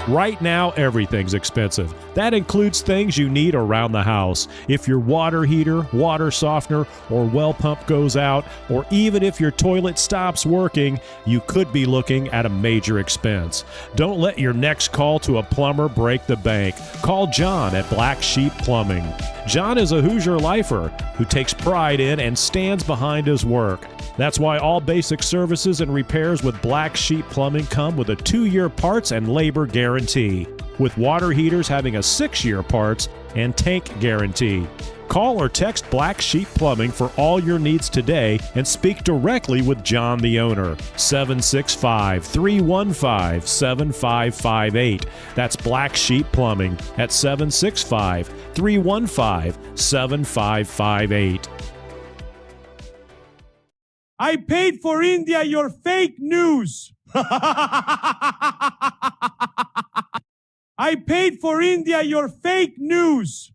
Right now, everything's expensive. That includes things you need around the house. If your water heater, water softener, or well pump goes out, or even if your toilet stops working, you could be looking at a major expense. Don't let your next call to a plumber break the bank. Call John at Black Sheep Plumbing. John is a Hoosier lifer who takes pride in and stands behind his work. That's why all basic services and repairs with Black Sheep Plumbing come with a 2-year parts and labor guarantee, with water heaters having a 6-year parts and tank guarantee. Call or text Black Sheep Plumbing for all your needs today and speak directly with John, the owner. 765-315-7558. That's Black Sheep Plumbing at 765-315-7558. I paid for India your fake news. I paid for India your fake news.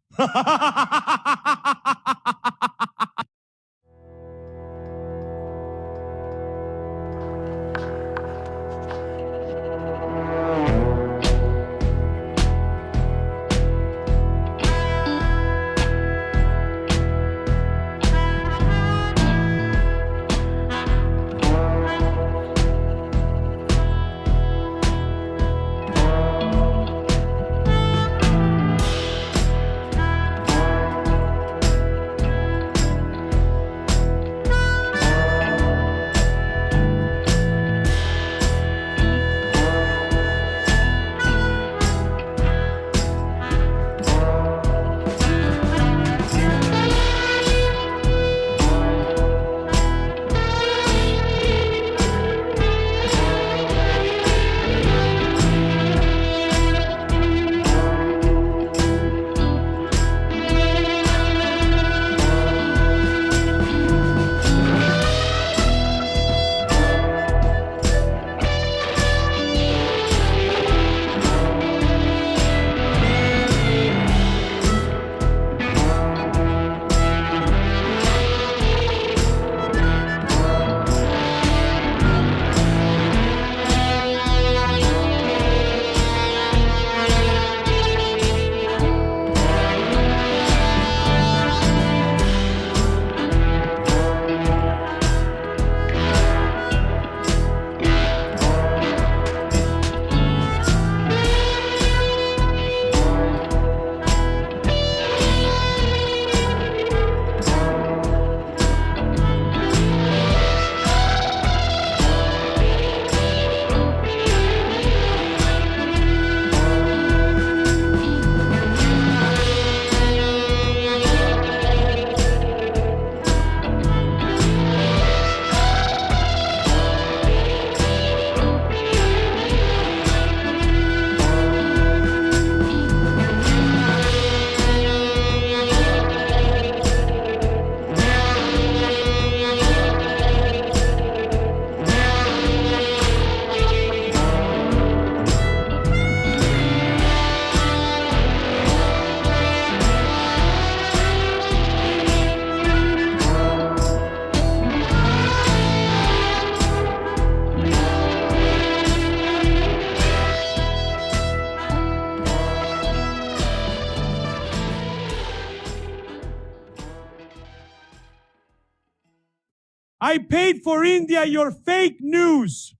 I paid for India your fake news.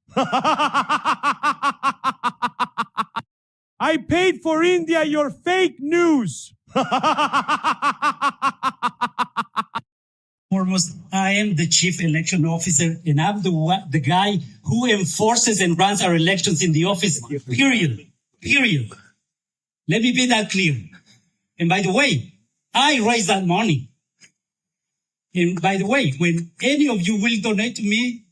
I paid for India your fake news. Foremost, I am the chief election officer, and I'm the guy who enforces and runs our elections in the office, period. Period. Let me be that clear. And by the way, I raise that money. And by the way, when any of you will donate to me,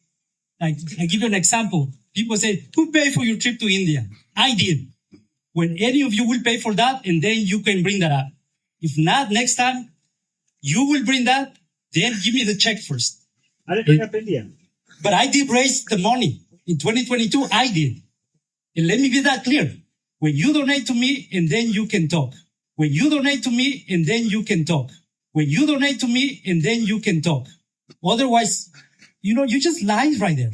like I give you an example. People say, who paid for your trip to India? I did. When any of you will pay for that, and then you can bring that up. If not, next time, you will bring that, then give me the check first. I didn't bring up India. But I did raise the money. In 2022, I did. And let me be that clear. When you donate to me, and then you can talk. When you donate to me, and then you can talk. When you donate to me, and then you can talk. Otherwise, you just lied right there.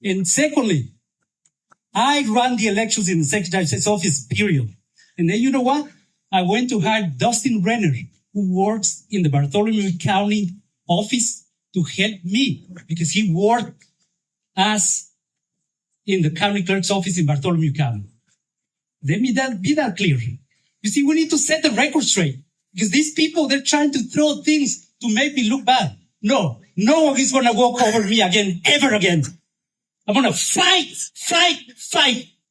And secondly, I run the elections in the Secretary of State's office, period. And then you know what? I went to hire Dustin Renner, who works in the Bartholomew County office, to help me because he worked as in the county clerk's office in Bartholomew County. Let me be that clear. You see, we need to set the record straight because these people, they're trying to throw things to make me look bad. No one is going to walk over me again, ever again. I'm going to fight.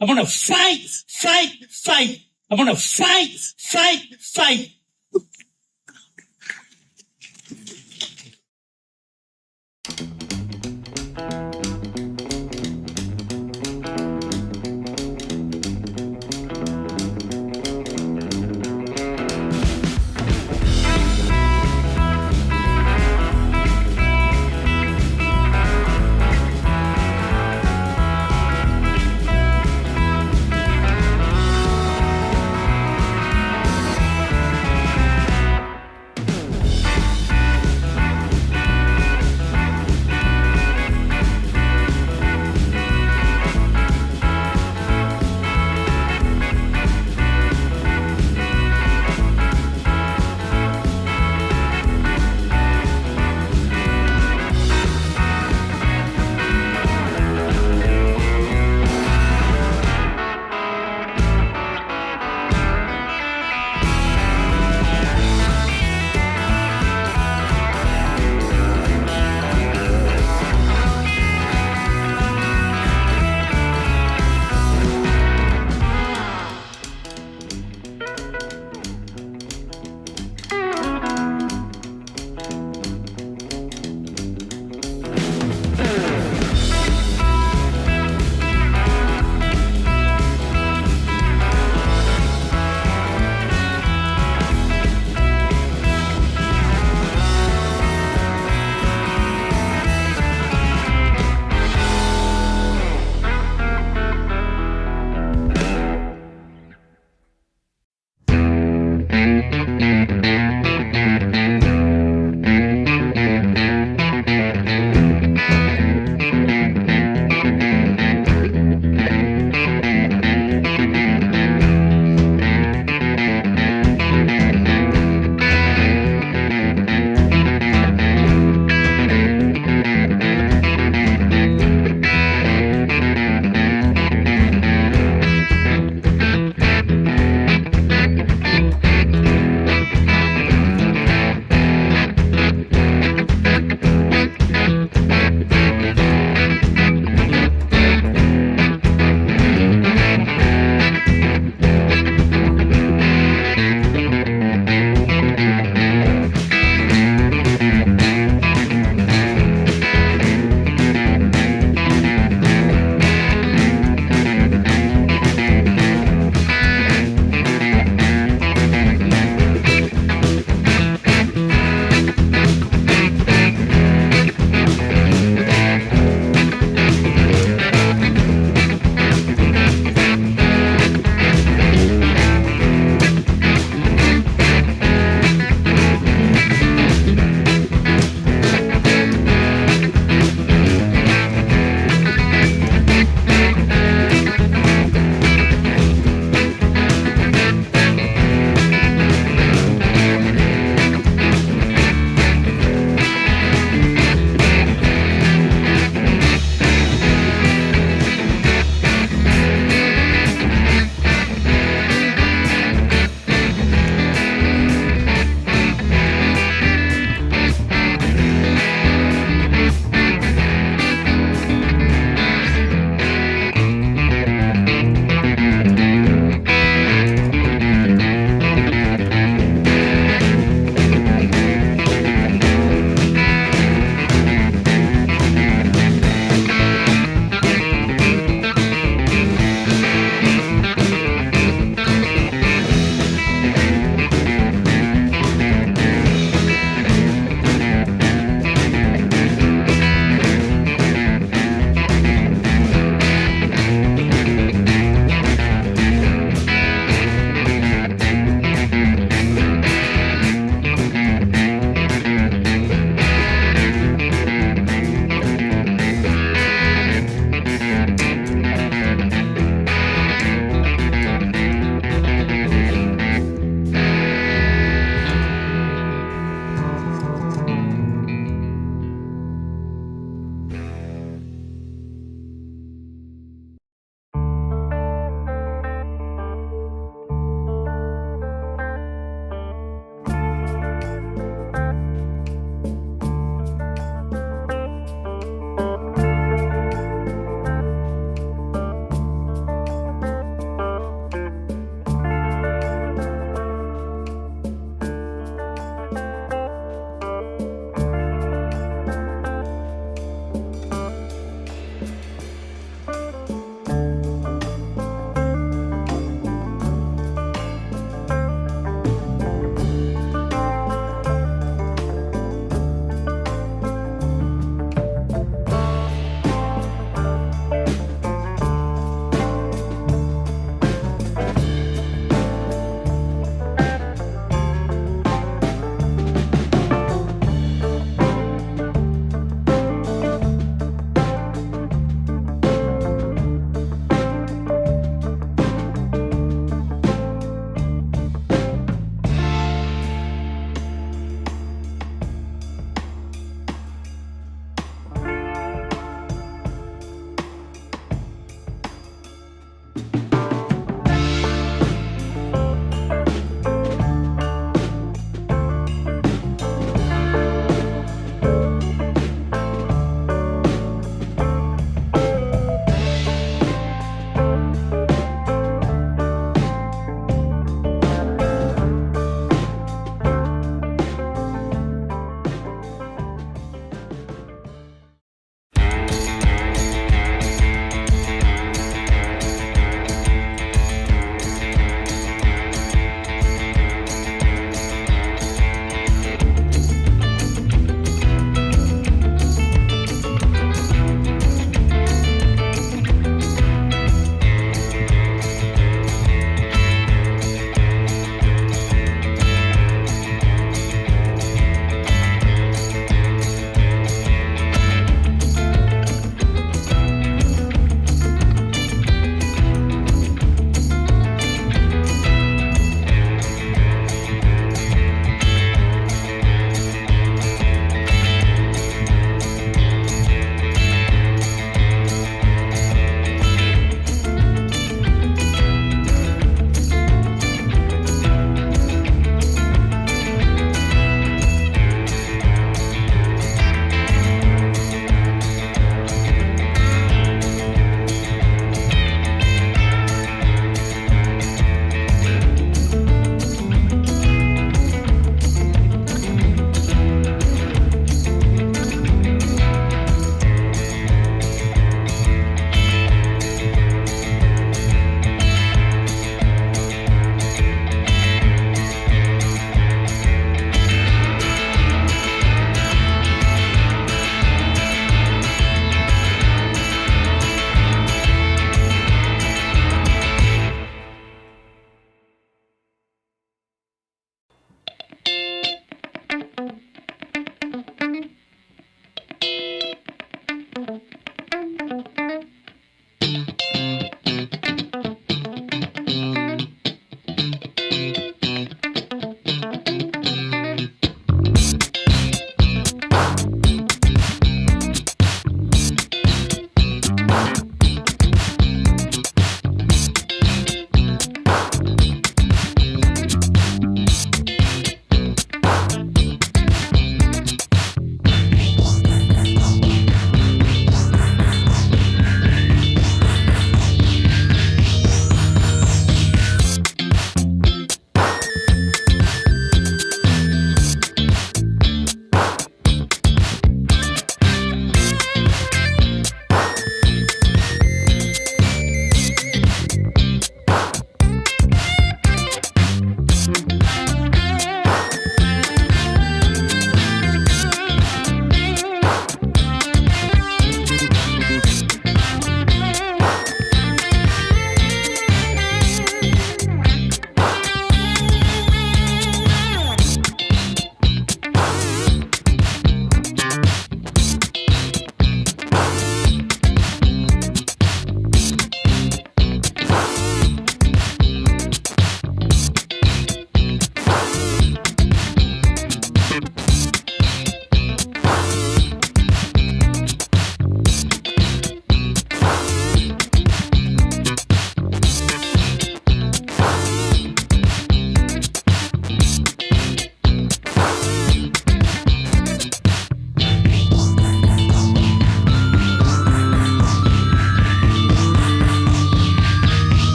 I'm going to fight. I'm going to fight.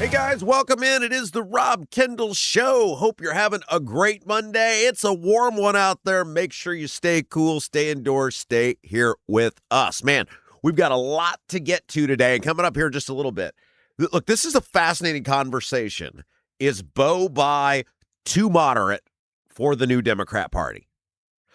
Hey guys, welcome in. It is the Rob Kendall Show. Hope you're having a great Monday. It's a warm one out there. Make sure you stay cool, stay indoors, stay here with us. Man, we've got a lot to get to today, and coming up here in just a little bit. Look, this is a fascinating conversation. Is Beau Bayh too moderate for the new Democrat Party?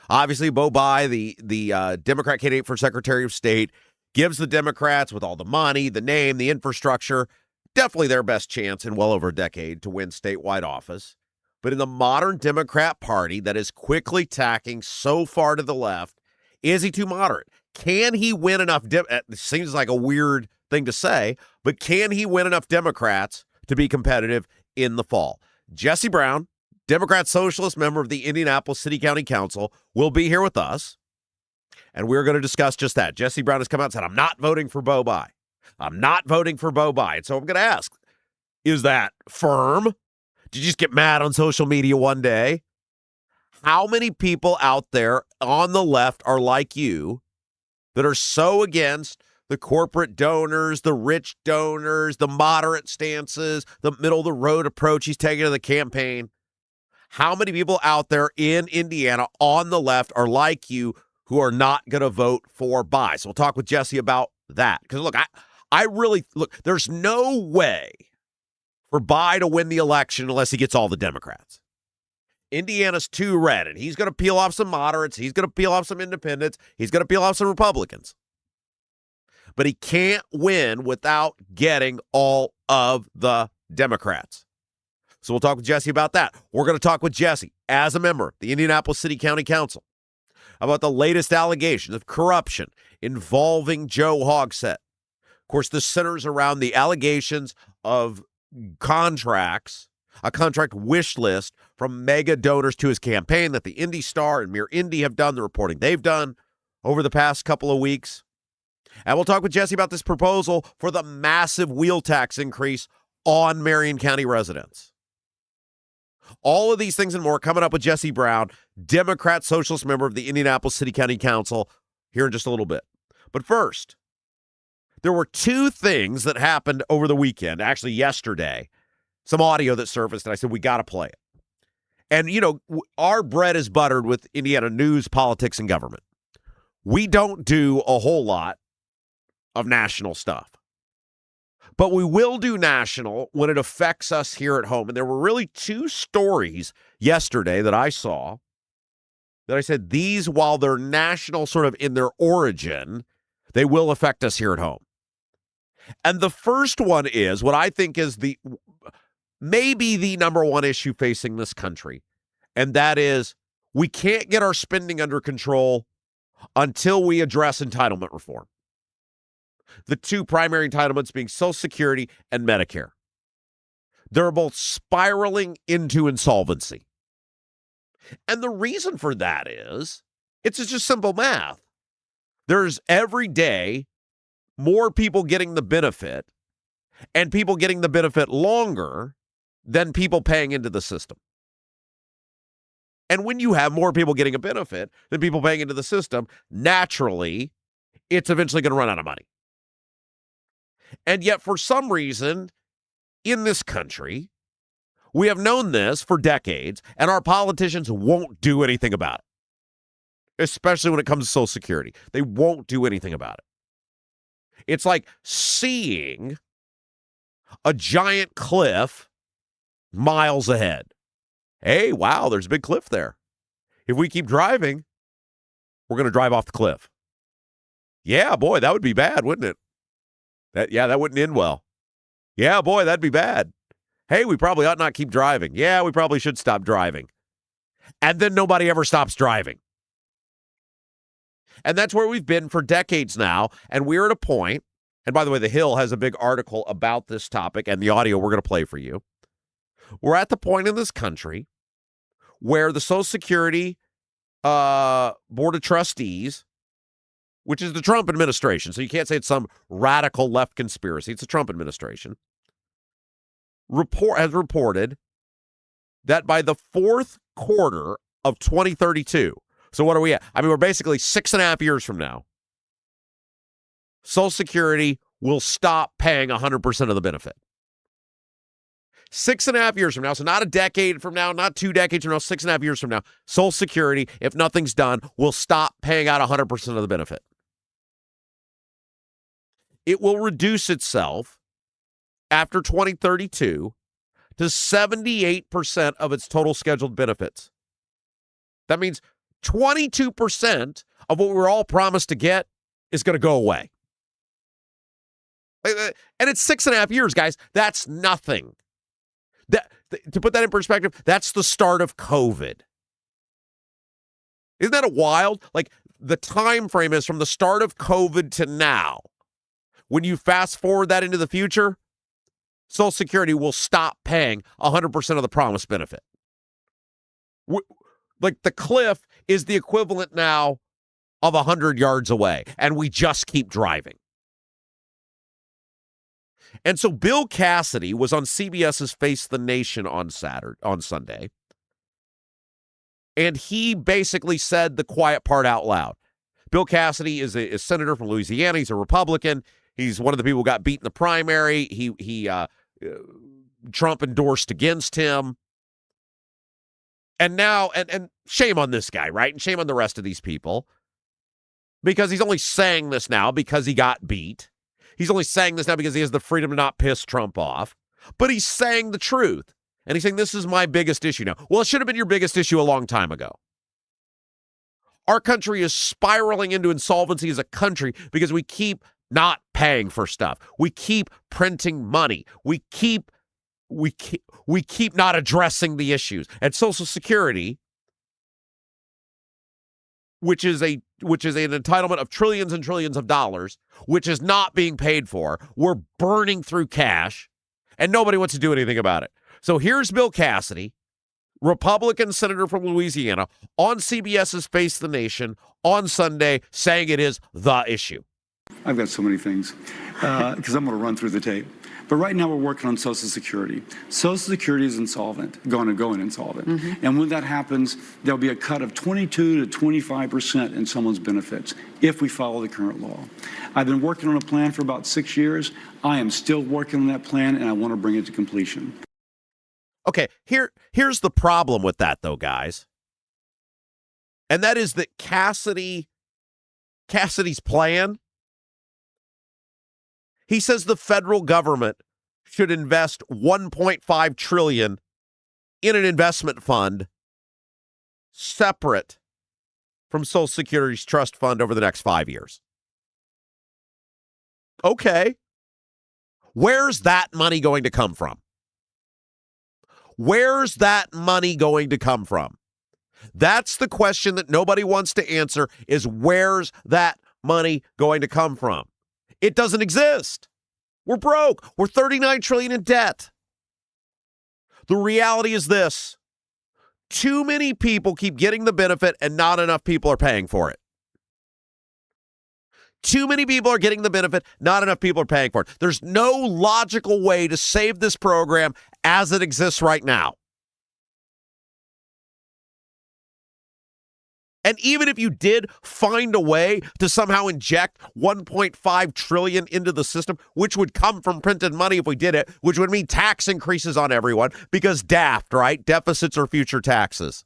Obviously, Beau Bayh, the Democrat candidate for Secretary of State, gives the Democrats, with all the money, the name, the infrastructure, definitely their best chance in well over a decade to win statewide office. But in the modern Democrat Party that is quickly tacking so far to the left, is he too moderate? Can he win enough? It seems like a weird thing to say, but can he win enough Democrats to be competitive in the fall? Jesse Brown, Democrat socialist member of the Indianapolis City County Council, will be here with us, and we're going to discuss just that. Jesse Brown has come out and said, I'm not voting for Beau Bayh. I'm not voting for Beau Bayh. And so I'm going to ask, is that firm? Did you just get mad on social media one day? How many people out there on the left are like you that are so against the corporate donors, the rich donors, the moderate stances, the middle-of-the-road approach he's taking to the campaign? How many people out there in Indiana on the left are like you who are not going to vote for Bayh? So we'll talk with Jesse about that. Because, look, I really, there's no way for Bayh to win the election unless he gets all the Democrats. Indiana's too red, and he's going to peel off some moderates. He's going to peel off some independents. He's going to peel off some Republicans. But he can't win without getting all of the Democrats. So we'll talk with Jesse about that. We're going to talk with Jesse as a member of the Indianapolis City County Council about the latest allegations of corruption involving Joe Hogsett. Of course, this centers around the allegations of contracts, a contract wish list from mega donors to his campaign that the Indy Star and Mere Indy have done, the reporting they've done over the past couple of weeks. And we'll talk with Jesse about this proposal for the massive wheel tax increase on Marion County residents. All of these things and more coming up with Jesse Brown, Democrat socialist member of the Indianapolis City County Council, here in just a little bit. But first, there were two things that happened over the weekend, actually yesterday, some audio that surfaced, and I said, we got to play it. And, you know, our bread is buttered with Indiana news, politics, and government. We don't do a whole lot of national stuff. But we will do national when it affects us here at home. And there were really two stories yesterday that I saw that I said, these, while they're national sort of in their origin, they will affect us here at home. And the first one is what I think is maybe the number one issue facing this country. And that is, we can't get our spending under control until we address entitlement reform. The two primary entitlements being Social Security and Medicare. They're both spiraling into insolvency. And the reason for that is, it's just simple math. There's every day more people getting the benefit, and people getting the benefit longer than people paying into the system. And when you have more people getting a benefit than people paying into the system, naturally, it's eventually going to run out of money. And yet, for some reason, in this country, we have known this for decades, and our politicians won't do anything about it, especially when it comes to Social Security. They won't do anything about it. It's like seeing a giant cliff miles ahead. Hey, wow, there's a big cliff there. If we keep driving, we're going to drive off the cliff. Yeah, boy, that would be bad, wouldn't it? That wouldn't end well. Yeah, boy, that'd be bad. Hey, we probably ought not keep driving. Yeah, we probably should stop driving. And then nobody ever stops driving. And that's where we've been for decades now. And we're at a point, and by the way, The Hill has a big article about this topic and the audio we're going to play for you. We're at the point in this country where the Social Security Board of Trustees, which is the Trump administration, so you can't say it's some radical left conspiracy, it's the Trump administration, has reported that by the fourth quarter of 2032, so what are we at? I mean, we're basically 6.5 years from now, Social Security will stop paying 100% of the benefit. 6.5 years from now, so not a decade from now, not 2 decades from now, 6.5 years from now, Social Security, if nothing's done, will stop paying out 100% of the benefit. It will reduce itself after 2032 to 78% of its total scheduled benefits. That means 22% of what we were all promised to get is going to go away. And it's 6.5 years, guys. That's nothing. To put that in perspective, that's the start of COVID. Isn't that a wild? Like, the time frame is from the start of COVID to now. When you fast forward that into the future, Social Security will stop paying 100% of the promised benefit. Like, the cliff is the equivalent now of 100 yards away, and we just keep driving. And so Bill Cassidy was on CBS's Face the Nation on Sunday, and he basically said the quiet part out loud. Bill Cassidy is a senator from Louisiana. He's a Republican. He's one of the people who got beat in the primary. Trump endorsed against him. And now, and shame on this guy, right? And shame on the rest of these people, because he's only saying this now because he got beat. He's only saying this now because he has the freedom to not piss Trump off. But he's saying the truth. And he's saying, this is my biggest issue now. Well, it should have been your biggest issue a long time ago. Our country is spiraling into insolvency as a country because we keep not paying for stuff. We keep printing money. We keep not addressing the issues. And Social Security, which is an entitlement of trillions and trillions of dollars, which is not being paid for. We're burning through cash, and nobody wants to do anything about it. So here's Bill Cassidy, Republican senator from Louisiana, on CBS's Face the Nation on Sunday, saying it is the issue. I've got so many things because I'm going to run through the tape. But right now we're working on Social Security. Social Security is insolvent, going insolvent. Mm-hmm. And when that happens, there'll be a cut of 22 to 25% in someone's benefits if we follow the current law. I've been working on a plan for about 6 years. I am still working on that plan, and I want to bring it to completion. Okay, here's the problem with that, though, guys. And that is that Cassidy's plan, he says the federal government should invest $1.5 trillion in an investment fund separate from Social Security's trust fund over the next 5 years. Okay. Where's that money going to come from? Where's that money going to come from? That's the question that nobody wants to answer, is where's that money going to come from? It doesn't exist. We're broke. We're $39 trillion in debt. The reality is this: too many people keep getting the benefit and not enough people are paying for it. Too many people are getting the benefit, not enough people are paying for it. There's no logical way to save this program as it exists right now. And even if you did find a way to somehow inject $1.5 trillion into the system, which would come from printed money if we did it, which would mean tax increases on everyone, because daft, right? Deficits are future taxes.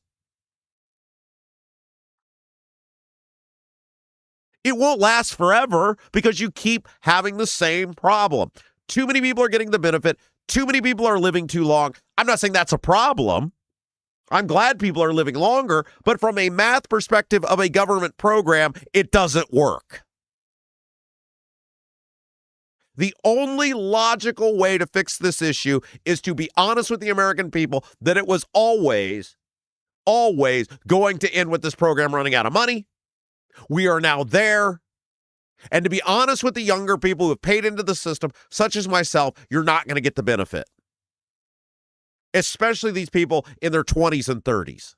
It won't last forever because you keep having the same problem. Too many people are getting the benefit. Too many people are living too long. I'm not saying that's a problem. I'm glad people are living longer, but from a math perspective of a government program, it doesn't work. The only logical way to fix this issue is to be honest with the American people that it was always going to end with this program running out of money. We are now there. And to be honest with the younger people who have paid into the system, such as myself, you're not going to get the benefit. Especially these people in their 20s and 30s.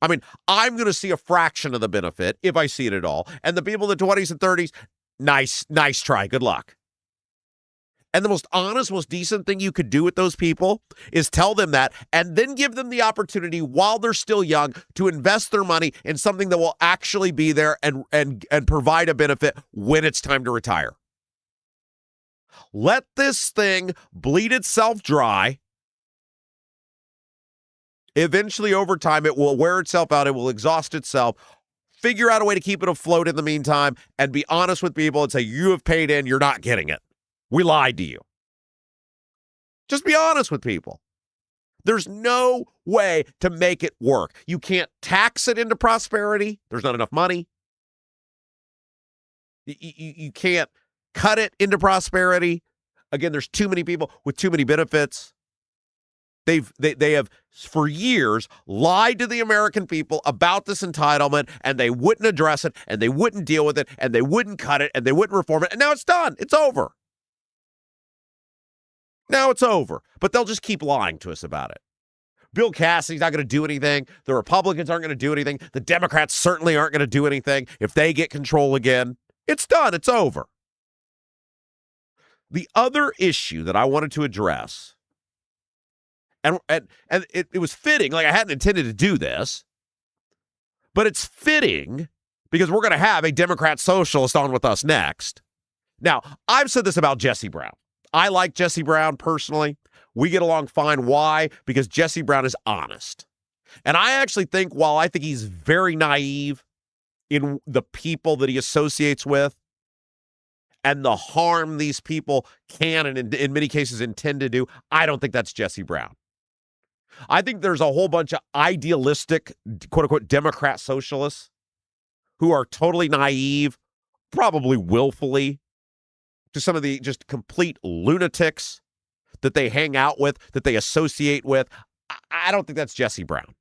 I mean, I'm going to see a fraction of the benefit if I see it at all. And the people in the 20s and 30s, nice try. Good luck. And the most honest, most decent thing you could do with those people is tell them that and then give them the opportunity while they're still young to invest their money in something that will actually be there and provide a benefit when it's time to retire. Let this thing bleed itself dry. Eventually, over time, it will wear itself out. It will exhaust itself. Figure out a way to keep it afloat in the meantime and be honest with people and say, you have paid in, you're not getting it. We lied to you. Just be honest with people. There's no way to make it work. You can't tax it into prosperity. There's not enough money. You can't cut it into prosperity. Again, there's too many people with too many benefits. They have for years lied to the American people about this entitlement, and they wouldn't address it, and they wouldn't deal with it, and they wouldn't cut it, and they wouldn't reform it, and now it's done. It's over. Now it's over. But they'll just keep lying to us about it. Bill Cassidy's not going to do anything. The Republicans aren't going to do anything. The Democrats certainly aren't going to do anything if they get control again. It's done. It's over. The other issue that I wanted to address, and it was fitting, like I hadn't intended to do this, but it's fitting because we're going to have a Democrat socialist on with us next. Now, I've said this about Jesse Brown. I like Jesse Brown personally. We get along fine. Why? Because Jesse Brown is honest. And I actually think, while I think he's very naive in the people that he associates with and the harm these people can and in many cases intend to do, I don't think that's Jesse Brown. I think there's a whole bunch of idealistic, quote-unquote, Democrat socialists who are totally naive, probably willfully, to some of the just complete lunatics that they hang out with, that they associate with. I don't think that's Jesse Brown.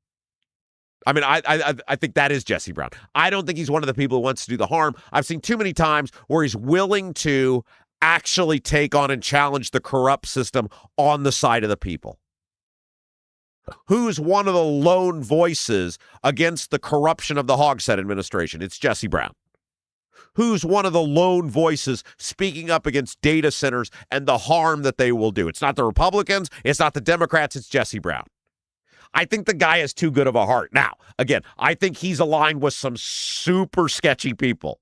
I mean, I think that is Jesse Brown. I don't think he's one of the people who wants to do the harm. I've seen too many times where he's willing to actually take on and challenge the corrupt system on the side of the people. Who's one of the lone voices against the corruption of the Hogshead administration? It's Jesse Brown. Who's one of the lone voices speaking up against data centers and the harm that they will do? It's not the Republicans. It's not the Democrats. It's Jesse Brown. I think the guy has too good of a heart. Now, again, I think he's aligned with some super sketchy people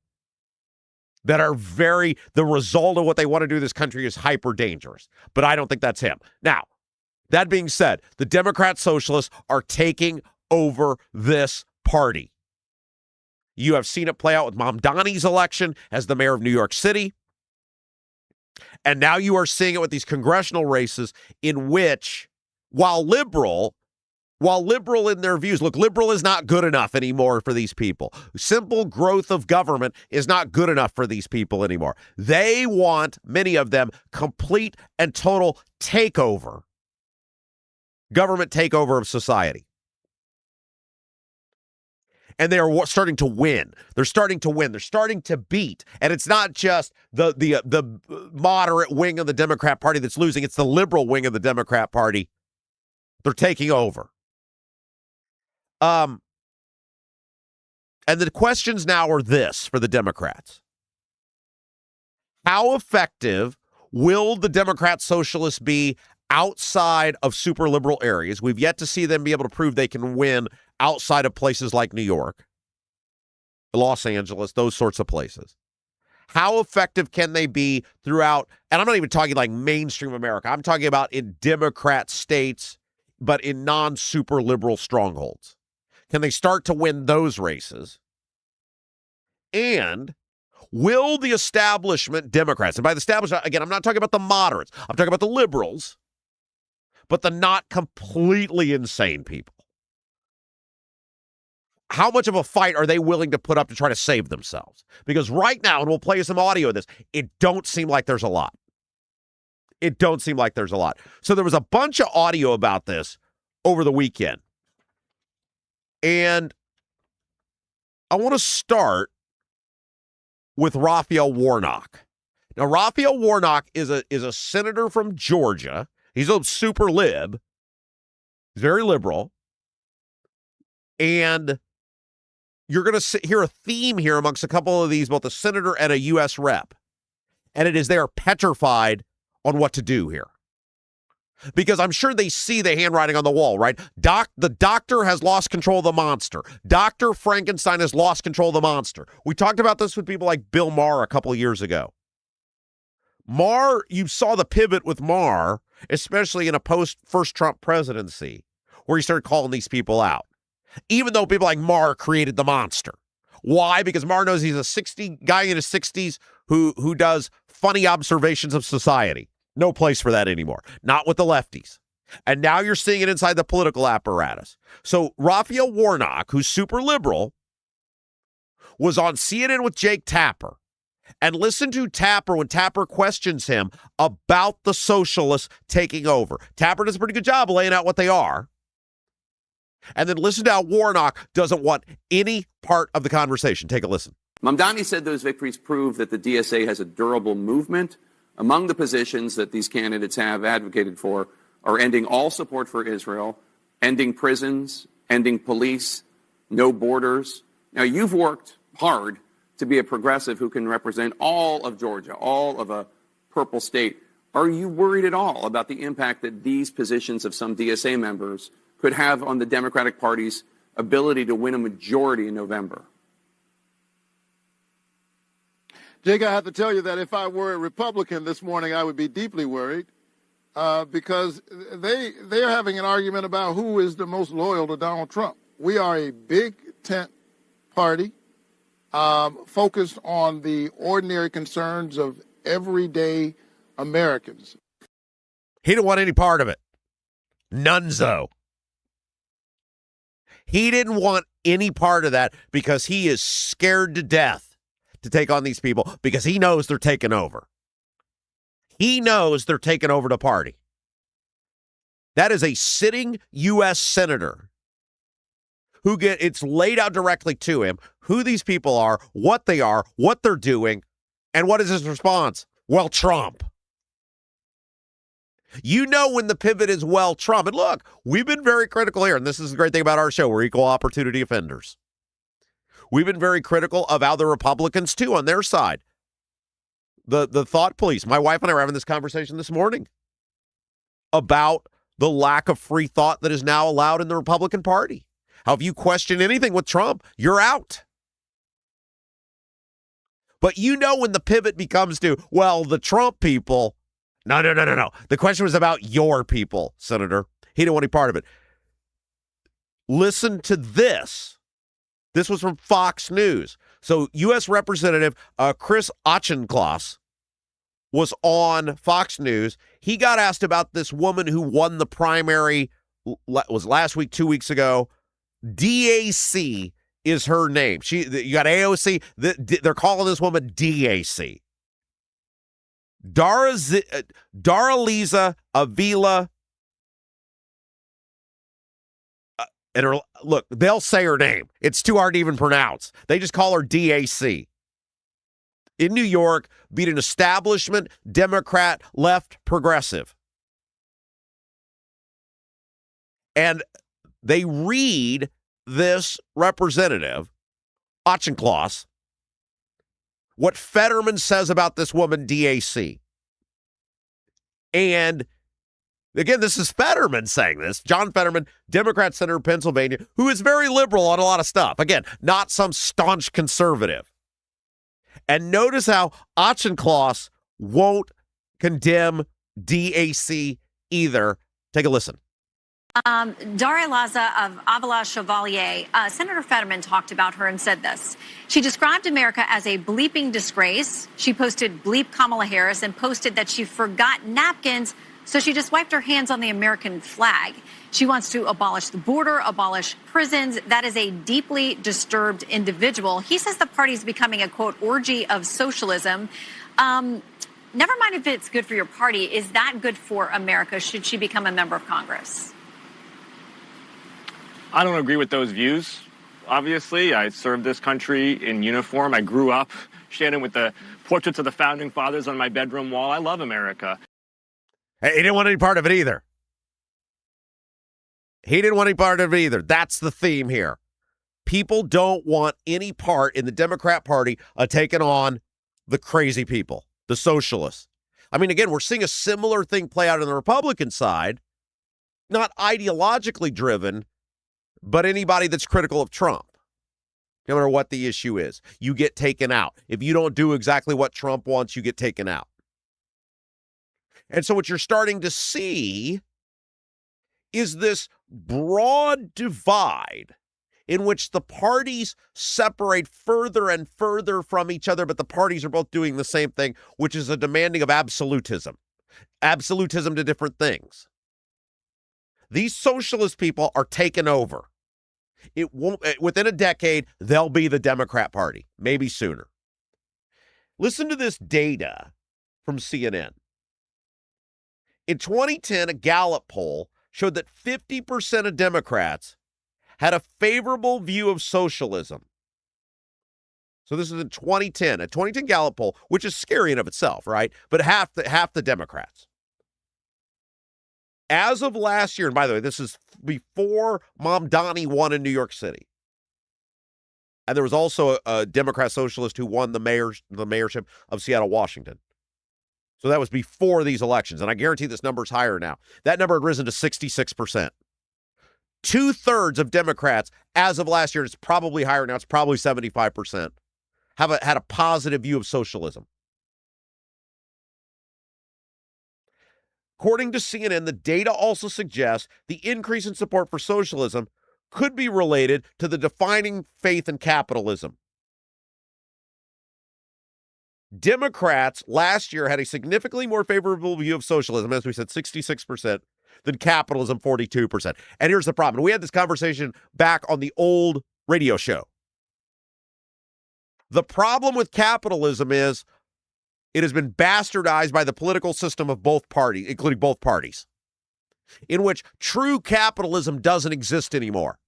that are the result of what they want to do in this country is hyper dangerous. But I don't think that's him. Now, that being said, the Democrat socialists are taking over this party. You have seen it play out with Mamdani's election as the mayor of New York City. And now you are seeing it with these congressional races in which, while liberal in their views, look, liberal is not good enough anymore for these people. Simple growth of government is not good enough for these people anymore. They want, many of them, complete and total takeover, government takeover of society. And they are starting to win. They're starting to win. They're starting to beat. And it's not just the moderate wing of the Democrat Party that's losing. It's the liberal wing of the Democrat Party. They're taking over. And the questions now are this for the Democrats. How effective will the Democrat socialists be outside of super liberal areas? We've yet to see them be able to prove they can win outside of places like New York, Los Angeles, those sorts of places. How effective can they be throughout? And I'm not even talking like mainstream America. I'm talking about in Democrat states, but in non-super liberal strongholds. Can they start to win those races? And will the establishment Democrats, and by the establishment, again, I'm not talking about the moderates. I'm talking about the liberals, but the not completely insane people. How much of a fight are they willing to put up to try to save themselves? Because right now, and we'll play some audio of this, it don't seem like there's a lot. It don't seem like there's a lot. So there was a bunch of audio about this over the weekend. And I want to start with Raphael Warnock. Now, Raphael Warnock is a senator from Georgia. He's a super lib. He's very liberal. And you're going to hear a theme here amongst a couple of these, both a senator and a U.S. rep. And it is they are petrified on what to do here. Because I'm sure they see the handwriting on the wall, right? The doctor has lost control of the monster. Dr. Frankenstein has lost control of the monster. We talked about this with people like Bill Maher a couple of years ago. Maher, you saw the pivot with Maher, especially in a post-first Trump presidency, where he started calling these people out. Even though people like Maher created the monster. Why? Because Maher knows he's a guy in his 60s who does funny observations of society. No place for that anymore. Not with the lefties. And now you're seeing it inside the political apparatus. So Raphael Warnock, who's super liberal, was on CNN with Jake Tapper. And listen to Tapper when Tapper questions him about the socialists taking over. Tapper does a pretty good job of laying out what they are. And then listen to how Warnock doesn't want any part of the conversation. Take a listen. Mamdani said those victories prove that the DSA has a durable movement. Among the positions that these candidates have advocated for are ending all support for Israel, ending prisons, ending police, no borders. Now, you've worked hard to be a progressive who can represent all of Georgia, all of a purple state. Are you worried at all about the impact that these positions of some DSA members could have on the Democratic Party's ability to win a majority in November? Jake, I have to tell you that if I were a Republican this morning, I would be deeply worried because they are having an argument about who is the most loyal to Donald Trump. We are a big tent party focused on the ordinary concerns of everyday Americans. He didn't want any part of it. Nunzo. He didn't want any part of that because he is scared to death to take on these people because he knows they're taking over. He knows they're taking over the party. That is a sitting U.S. senator who it's laid out directly to him who these people are, what they're doing, and what is his response? Well, Trump. You know when the pivot is well, Trump. And look, we've been very critical here, and this is the great thing about our show. We're equal opportunity offenders. We've been very critical of how the Republicans, too, on their side. The thought police. My wife and I were having this conversation this morning about the lack of free thought that is now allowed in the Republican Party. How if you question anything with Trump, you're out. But you know when the pivot becomes to, well, the Trump people. No. The question was about your people, Senator. He didn't want any part of it. Listen to this. This was from Fox News. So U.S. Representative Chris Auchincloss was on Fox News. He got asked about this woman who won the primary, was last week, 2 weeks ago. DAC is her name. You got AOC. They're calling this woman DAC. Daraliza Avila. And look, they'll say her name. It's too hard to even pronounce. They just call her DAC. In New York, beat an establishment Democrat left progressive. And they read this representative, Auchincloss, what Fetterman says about this woman, DAC. And again, this is Fetterman saying this. John Fetterman, Democrat senator of Pennsylvania, who is very liberal on a lot of stuff. Again, not some staunch conservative. And notice how Auchincloss won't condemn DAC either. Take a listen. Daria Laza of Avila Chevalier, Senator Fetterman talked about her and said this. She described America as a bleeping disgrace. She posted bleep Kamala Harris and posted that she forgot napkins, so she just wiped her hands on the American flag. She wants to abolish the border, abolish prisons. That is a deeply disturbed individual. He says the party is becoming a, quote, orgy of socialism. Never mind if it's good for your party. Is that good for America? Should she become a member of Congress? I don't agree with those views. Obviously, I served this country in uniform. I grew up, Shannon, with the portraits of the founding fathers on my bedroom wall. I love America. Hey, he didn't want any part of it either. That's the theme here. People don't want any part in the Democrat Party of taking on the crazy people, the socialists. I mean, again, we're seeing a similar thing play out on the Republican side, not ideologically driven, but anybody that's critical of Trump, no matter what the issue is, you get taken out. If you don't do exactly what Trump wants, you get taken out. And so what you're starting to see is this broad divide in which the parties separate further and further from each other, but the parties are both doing the same thing, which is a demanding of absolutism. Absolutism to different things. These socialist people are taken over. It won't, within a decade, they'll be the Democrat Party, maybe sooner. Listen to this data from CNN. In 2010, a Gallup poll showed that 50% of Democrats had a favorable view of socialism. So this is in 2010, a 2010 Gallup poll, which is scary in of itself, right? But half the Democrats. As of last year, and by the way, this is before Mamdani won in New York City. And there was also a Democrat socialist who won the mayorship of Seattle, Washington. So that was before these elections. And I guarantee this number is higher now. That number had risen to 66%. 2/3 of Democrats, as of last year, it's probably higher now, it's probably 75%, had a positive view of socialism. According to CNN, the data also suggests the increase in support for socialism could be related to the defining faith in capitalism. Democrats last year had a significantly more favorable view of socialism, as we said, 66%, than capitalism, 42%. And here's the problem. We had this conversation back on the old radio show. The problem with capitalism is it has been bastardized by the political system of both parties, including both parties, in which true capitalism doesn't exist anymore.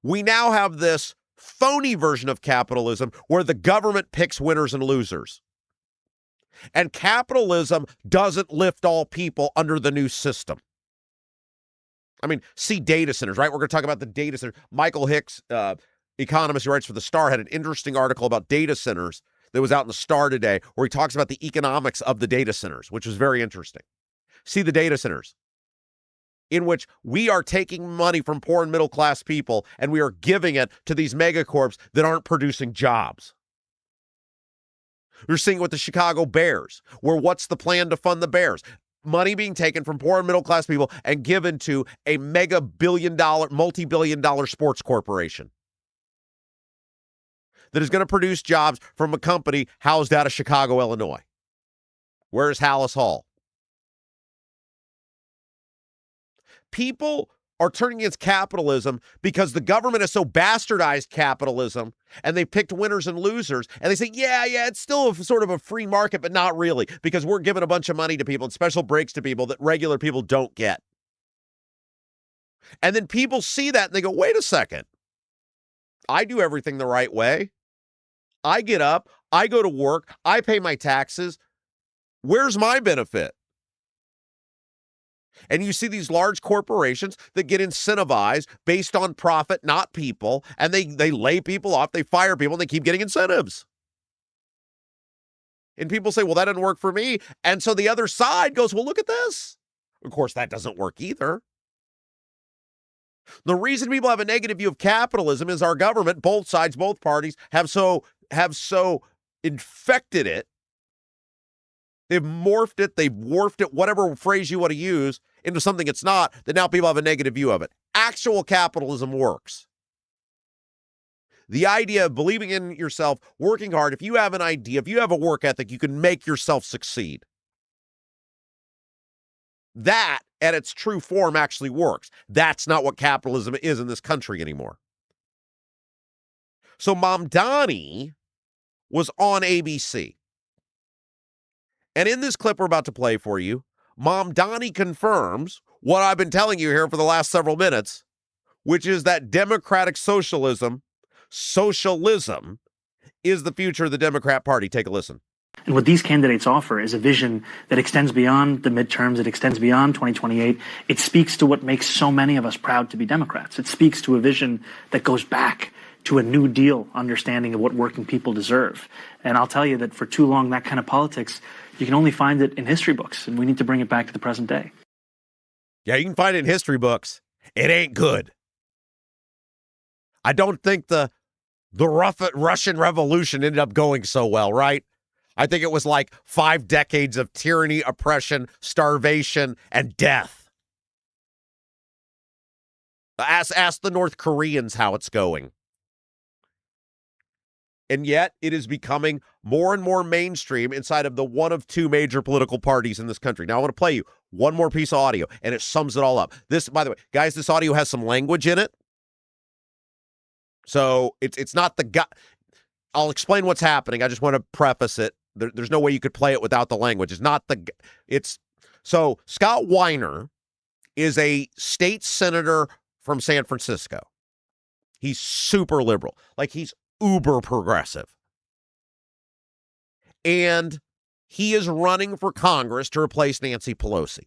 We now have this phony version of capitalism where the government picks winners and losers. And capitalism doesn't lift all people under the new system. I mean, see data centers, right? We're going to talk about the data center. Michael Hicks, economist who writes for The Star, had an interesting article about data centers that was out in The Star today, where he talks about the economics of the data centers, which was very interesting. See the data centers, in which we are taking money from poor and middle class people and we are giving it to these megacorps that aren't producing jobs. You're seeing it with the Chicago Bears, where what's the plan to fund the Bears? Money being taken from poor and middle class people and given to a multi-billion dollar sports corporation that is going to produce jobs from a company housed out of Chicago, Illinois. Where's Hallis Hall? People are turning against capitalism because the government has so bastardized capitalism and they picked winners and losers. And they say, yeah, it's still sort of a free market, but not really, because we're giving a bunch of money to people and special breaks to people that regular people don't get. And then people see that and they go, wait a second. I do everything the right way. I get up, I go to work, I pay my taxes. Where's my benefit? And you see these large corporations that get incentivized based on profit, not people, and they lay people off, they fire people, and they keep getting incentives. And people say, well, that doesn't work for me. And so the other side goes, well, look at this. Of course, that doesn't work either. The reason people have a negative view of capitalism is our government, both sides, both parties, have so infected it. They've morphed it, they've warped it, whatever phrase you want to use, into something it's not, that now people have a negative view of it. Actual capitalism works. The idea of believing in yourself, working hard, if you have an idea, if you have a work ethic, you can make yourself succeed. That, at its true form, actually works. That's not what capitalism is in this country anymore. So Mamdani was on ABC. And in this clip we're about to play for you, Mamdani confirms what I've been telling you here for the last several minutes, which is that democratic socialism is the future of the Democrat Party. Take a listen. And what these candidates offer is a vision that extends beyond the midterms, it extends beyond 2028. It speaks to what makes so many of us proud to be Democrats. It speaks to a vision that goes back to a New Deal understanding of what working people deserve. And I'll tell you that for too long, that kind of politics, you can only find it in history books, and we need to bring it back to the present day. Yeah, you can find it in history books. It ain't good. I don't think the Russian Revolution ended up going so well, right? I think it was like 5 decades of tyranny, oppression, starvation, and death. Ask the North Koreans how it's going. And yet it is becoming more and more mainstream inside of the one of 2 major political parties in this country. Now I want to play you one more piece of audio, and it sums it all up. This, by the way, guys, this audio has some language in it. So it's not the guy. I'll explain what's happening. I just want to preface it. There's no way you could play it without the language. So Scott Weiner is a state senator from San Francisco. He's super liberal. Like, he's uber progressive. And he is running for Congress to replace Nancy Pelosi.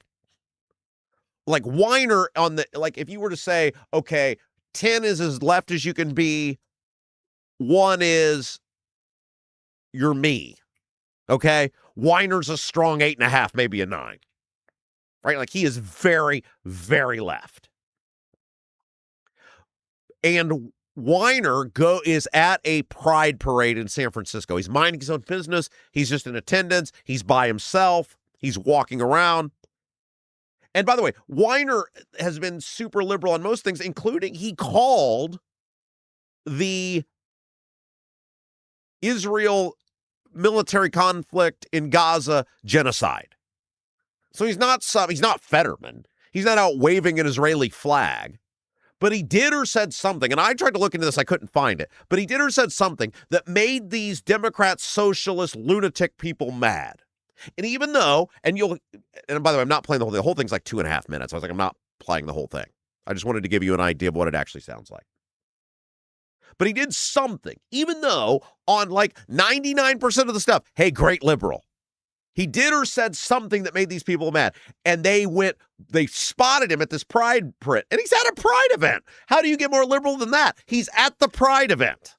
Like, Weiner if you were to say, okay, 10 is as left as you can be, 1 is you're me. Okay? Weiner's a strong 8.5, maybe a 9. Right? Like, he is very, very left. And Weiner is at a pride parade in San Francisco. He's minding his own business. He's just in attendance. He's by himself. He's walking around. And by the way, Weiner has been super liberal on most things, including he called the Israel military conflict in Gaza genocide. So he's not Fetterman. He's not out waving an Israeli flag. But he did or said something, and I tried to look into this, I couldn't find it, but he did or said something that made these Democrat, socialist, lunatic people mad. And even though, and by the way, I'm not playing the whole thing's like 2.5 minutes. I was like, I'm not playing the whole thing. I just wanted to give you an idea of what it actually sounds like. But he did something, even though on like 99% of the stuff, hey, great liberal. He did or said something that made these people mad. And they spotted him at this pride parade. And he's at a pride event. How do you get more liberal than that? He's at the pride event.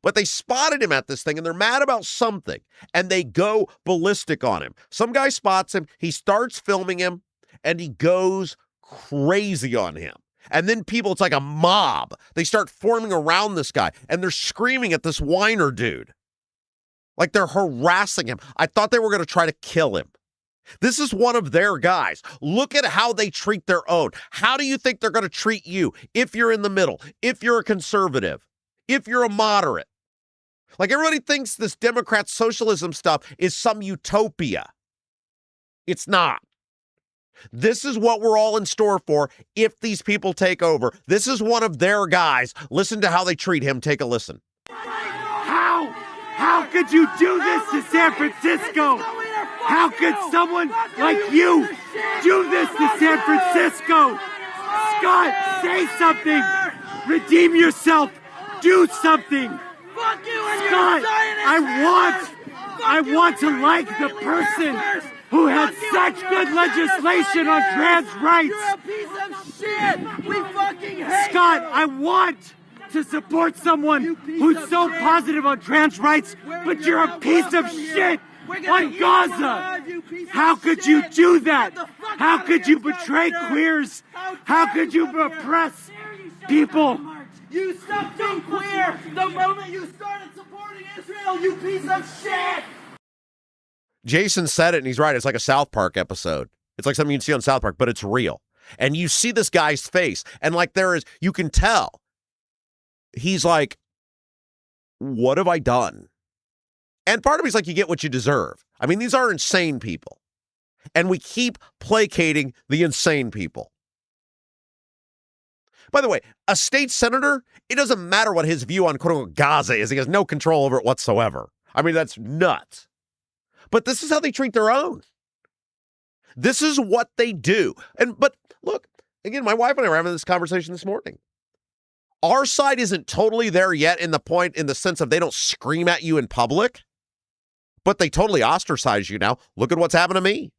But they spotted him at this thing, and they're mad about something. And they go ballistic on him. Some guy spots him. He starts filming him, and he goes crazy on him. And then it's like a mob. They start forming around this guy, and they're screaming at this Weiner dude. Like, they're harassing him. I thought they were going to try to kill him. This is one of their guys. Look at how they treat their own. How do you think they're going to treat you if you're in the middle, if you're a conservative, if you're a moderate? Like, everybody thinks this Democrat socialism stuff is some utopia. It's not. This is what we're all in store for if these people take over. This is one of their guys. Listen to how they treat him. Take a listen. How could you do this to San Francisco? How could someone like you do this to San Francisco? Scott, say something. Redeem yourself. Do something. Scott, I want to like the person who had such good legislation on trans rights. You're a piece of shit. We fucking hate Scott, you. I want to support someone who's so positive on trans rights, but you're a piece of shit on Gaza. How could you do that? How could you betray queers? How could you oppress people? You stopped being queer the moment you started supporting Israel, you piece of shit. Jason said it, and he's right. It's like a South Park episode. It's like something you'd see on South Park, but it's real. And you see this guy's face, and like you can tell. He's like, what have I done? And part of me's like, you get what you deserve. I mean, these are insane people. And we keep placating the insane people. By the way, a state senator, it doesn't matter what his view on quote-unquote Gaza is. He has no control over it whatsoever. I mean, that's nuts. But this is how they treat their own. This is what they do. But look, again, my wife and I were having this conversation this morning. Our side isn't totally there yet in the sense of they don't scream at you in public, but they totally ostracize you now. Look at what's happened to me.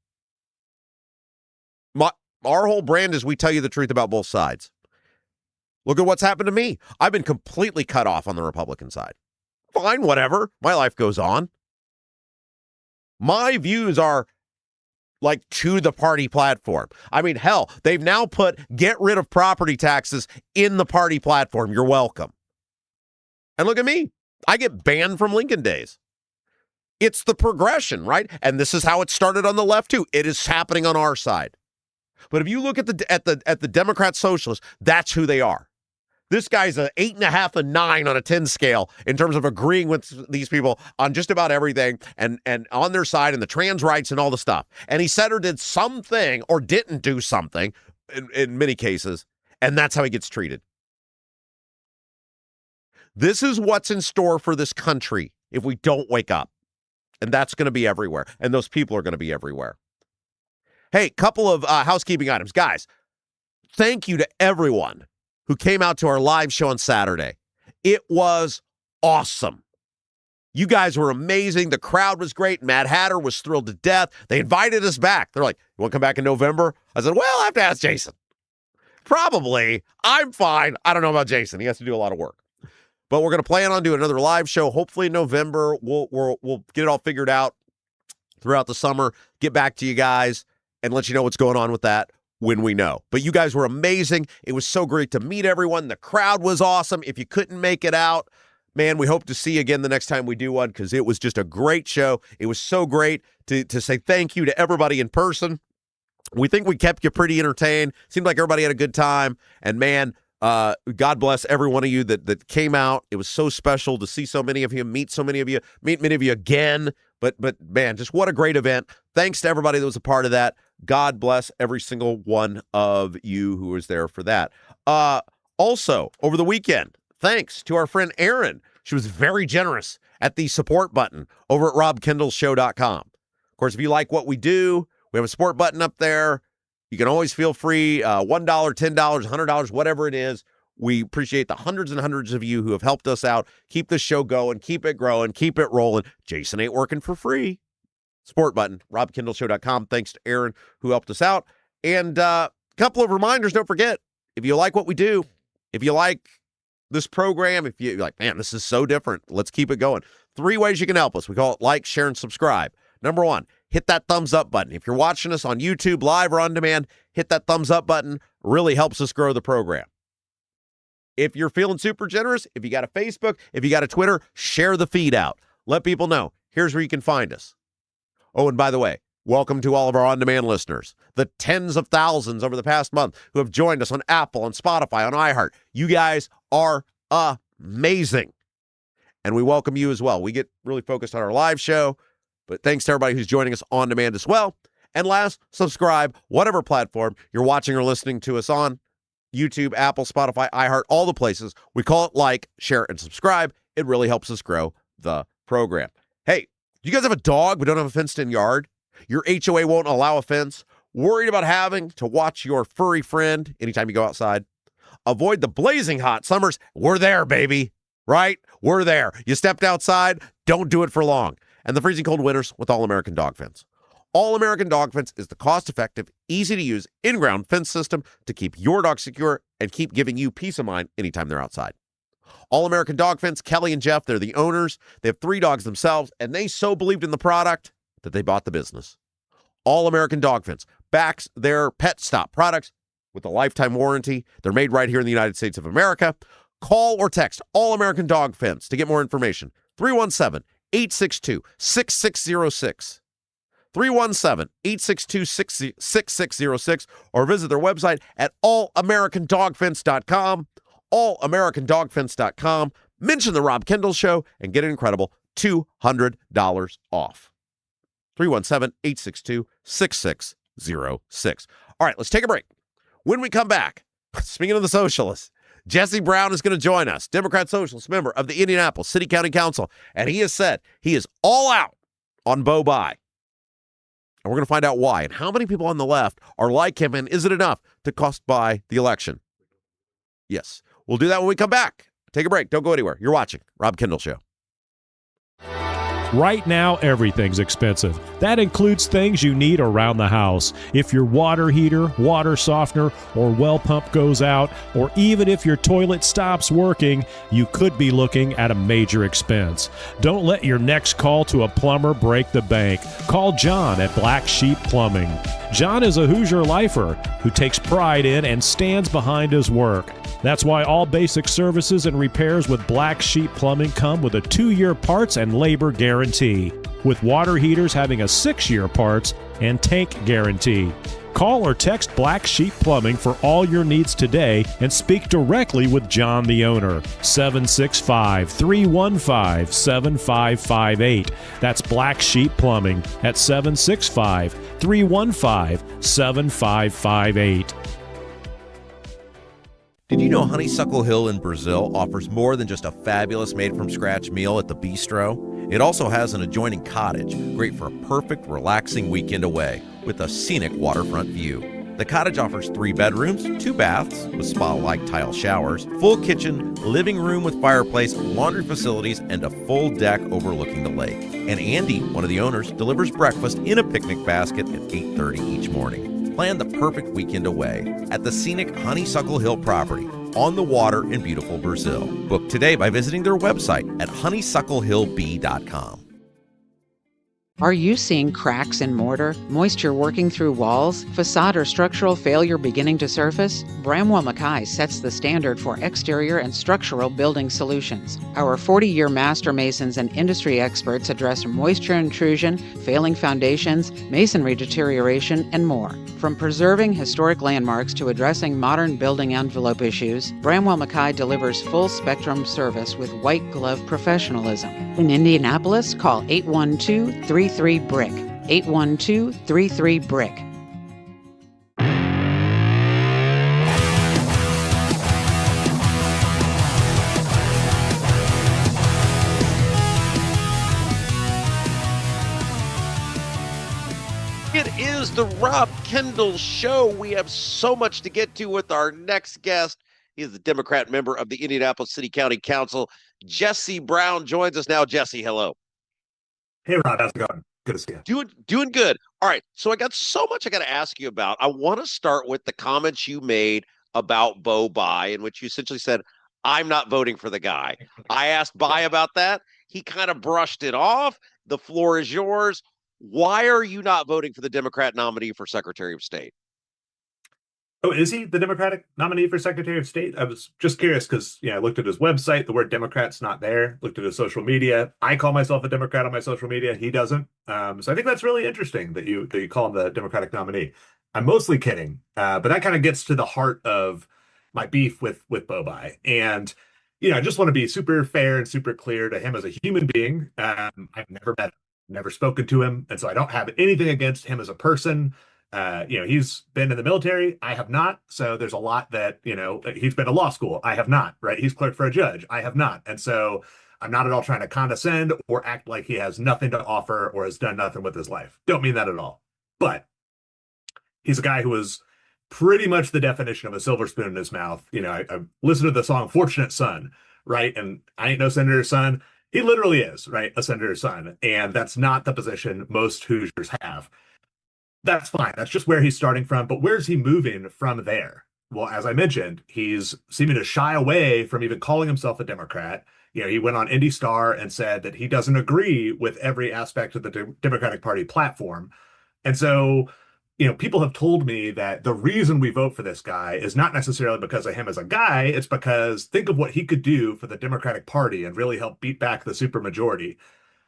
Our whole brand is we tell you the truth about both sides. Look at what's happened to me. I've been completely cut off on the Republican side. Fine, whatever. My life goes on. My views are like to the party platform. I mean, hell, they've now put get rid of property taxes in the party platform. You're welcome. And look at me. I get banned from Lincoln days. It's the progression, right? And this is how it started on the left too. It is happening on our side. But if you look at the Democrat socialists, that's who they are. This guy's an 8.5, a 9 on a 10 scale in terms of agreeing with these people on just about everything and on their side and the trans rights and all the stuff. And he said or did something or didn't do something in many cases, and that's how he gets treated. This is what's in store for this country if we don't wake up. And that's going to be everywhere. And those people are going to be everywhere. Hey, couple of housekeeping items. Guys, thank you to everyone who came out to our live show on Saturday. It was awesome. You guys were amazing. The crowd was great. Mad Hatter was thrilled to death. They invited us back. They're like, you want to come back in November? I said, well, I have to ask Jason. Probably. I'm fine. I don't know about Jason. He has to do a lot of work. But we're going to plan on doing another live show, hopefully in November. We'll get it all figured out throughout the summer, get back to you guys, and let you know what's going on with that when we know. But you guys were amazing. It was so great to meet everyone. The crowd was awesome. If you couldn't make it out, man, we hope to see you again the next time we do one because it was just a great show. It was so great to say thank you to everybody in person. We think we kept you pretty entertained. Seemed like everybody had a good time. And, man, God bless every one of you that came out. It was so special to see so many of you, meet many of you again. But man, just what a great event. Thanks to everybody that was a part of that. God bless every single one of you who was there for that. Also, over the weekend, thanks to our friend Erin. She was very generous at the support button over at robkendallshow.com. Of course, if you like what we do, we have a support button up there. You can always feel free, $1, $10, $100, whatever it is. We appreciate the hundreds and hundreds of you who have helped us out. Keep the show going, keep it growing, keep it rolling. Jason ain't working for free. Support button, robkendallshow.com. Thanks to Aaron who helped us out. And a couple of reminders, don't forget, if you like what we do, if you like this program, if you're like, man, this is so different, let's keep it going. 3 ways you can help us. We call it like, share, and subscribe. Number 1, hit that thumbs up button. If you're watching us on YouTube, live or on demand, hit that thumbs up button. Really helps us grow the program. If you're feeling super generous, if you got a Facebook, if you got a Twitter, share the feed out. Let people know. Here's where you can find us. Oh, and by the way, welcome to all of our on-demand listeners, the tens of thousands over the past month who have joined us on Apple, on Spotify, on iHeart. You guys are amazing. And we welcome you as well. We get really focused on our live show, but thanks to everybody who's joining us on demand as well. And last, subscribe, whatever platform you're watching or listening to us on, YouTube, Apple, Spotify, iHeart, all the places. We call it like, share, and subscribe. It really helps us grow the program. Hey, you guys have a dog but don't have a fenced-in yard? Your HOA won't allow a fence? Worried about having to watch your furry friend anytime you go outside? Avoid the blazing hot summers? We're there, baby. Right? We're there. You stepped outside, don't do it for long. And the freezing cold winters with All-American Dog Fence. All-American Dog Fence is the cost-effective, easy-to-use, in-ground fence system to keep your dog secure and keep giving you peace of mind anytime they're outside. All-American Dog Fence, Kelly and Jeff, they're the owners. They have 3 dogs themselves, and they so believed in the product that they bought the business. All-American Dog Fence backs their Pet Stop products with a lifetime warranty. They're made right here in the United States of America. Call or text All-American Dog Fence to get more information. 317-862-6606. 317-862-6606 or visit their website at allamericandogfence.com. allamericandogfence.com. Mention the Rob Kendall Show and get an incredible $200 off. 317-862-6606. All right, let's take a break. When we come back, speaking of the socialists, Jesse Brown is going to join us, Democrat socialist member of the Indianapolis City County Council, and he has said he is all out on Bayh. And we're going to find out why and how many people on the left are like him, and is it enough to cost Bayh the election? Yes, we'll do that when we come back. Take a break. Don't go anywhere. You're watching Rob Kendall Show. Right now, everything's expensive. That includes things you need around the house. If your water heater, water softener, or well pump goes out, or even if your toilet stops working, you could be looking at a major expense. Don't let your next call to a plumber break the bank. Call John at Black Sheep Plumbing. John is a Hoosier lifer who takes pride in and stands behind his work. That's why all basic services and repairs with Black Sheep Plumbing come with a 2-year parts and labor guarantee. with water heaters having a 6-year parts and tank guarantee. Call or text Black Sheep Plumbing for all your needs today and speak directly with John, the owner. 765-315-7558. That's Black Sheep Plumbing at 765-315-7558. Did you know Honeysuckle Hill in Brazil offers more than just a fabulous made-from-scratch meal at the bistro? It also has an adjoining cottage, great for a perfect, relaxing weekend away with a scenic waterfront view. The cottage offers 3 bedrooms, 2 baths with spa-like tile showers, full kitchen, living room with fireplace, laundry facilities, and a full deck overlooking the lake. And Andy, one of the owners, delivers breakfast in a picnic basket at 8:30 each morning. Plan the perfect weekend away at the scenic Honeysuckle Hill property on the water in beautiful Brazil. Book today by visiting their website at honeysucklehillb.com. Are you seeing cracks in mortar, moisture working through walls, facade or structural failure beginning to surface? Bramwell Mackay sets the standard for exterior and structural building solutions. Our 40-year master masons and industry experts address moisture intrusion, failing foundations, masonry deterioration, and more. From preserving historic landmarks to addressing modern building envelope issues, Bramwell Mackay delivers full-spectrum service with white-glove professionalism. In Indianapolis, call 812-33-BRICK. 812-33-BRICK. It is the Rob Kendall Show. We have so much to get to with our next guest. He is the Democrat member of the Indianapolis City County Council. Jesse Brown joins us now. Jesse, hello. Hey, Rob. How's it going? Good to see you. Doing good. All right. So I got so much I got to ask you about. I want to start with the comments you made about Bayh, in which you essentially said, I'm not voting for the guy. I asked Bayh about that. He kind of brushed it off. The floor is yours. Why are you not voting for the Democrat nominee for Secretary of State? Oh, is he the Democratic nominee for Secretary of State? I was just curious because, I looked at his website. The word Democrat's not there. Looked at his social media. I call myself a Democrat on my social media. He doesn't. So I think that's really interesting that you call him the Democratic nominee. I'm mostly kidding, but that kind of gets to the heart of my beef with Bayh. And, I just want to be super fair and super clear to him as a human being. I've never met him. Never spoken to him, and so I don't have anything against him as a person. He's been in the military. I have not. So there's a lot that, he's been to law school. I have not, right? He's clerked for a judge. I have not. And so I'm not at all trying to condescend or act like he has nothing to offer or has done nothing with his life. Don't mean that at all. But he's a guy who was pretty much the definition of a silver spoon in his mouth. I listened to the song Fortunate Son, right? And I ain't no senator's son. He literally is, right, a senator's son, and that's not the position most Hoosiers have. That's fine. That's just where he's starting from, but where's he moving from there? Well, as I mentioned, he's seeming to shy away from even calling himself a Democrat. He went on Indy Star and said that he doesn't agree with every aspect of the Democratic Party platform. And so, people have told me that the reason we vote for this guy is not necessarily because of him as a guy. It's because think of what he could do for the Democratic Party and really help beat back the supermajority.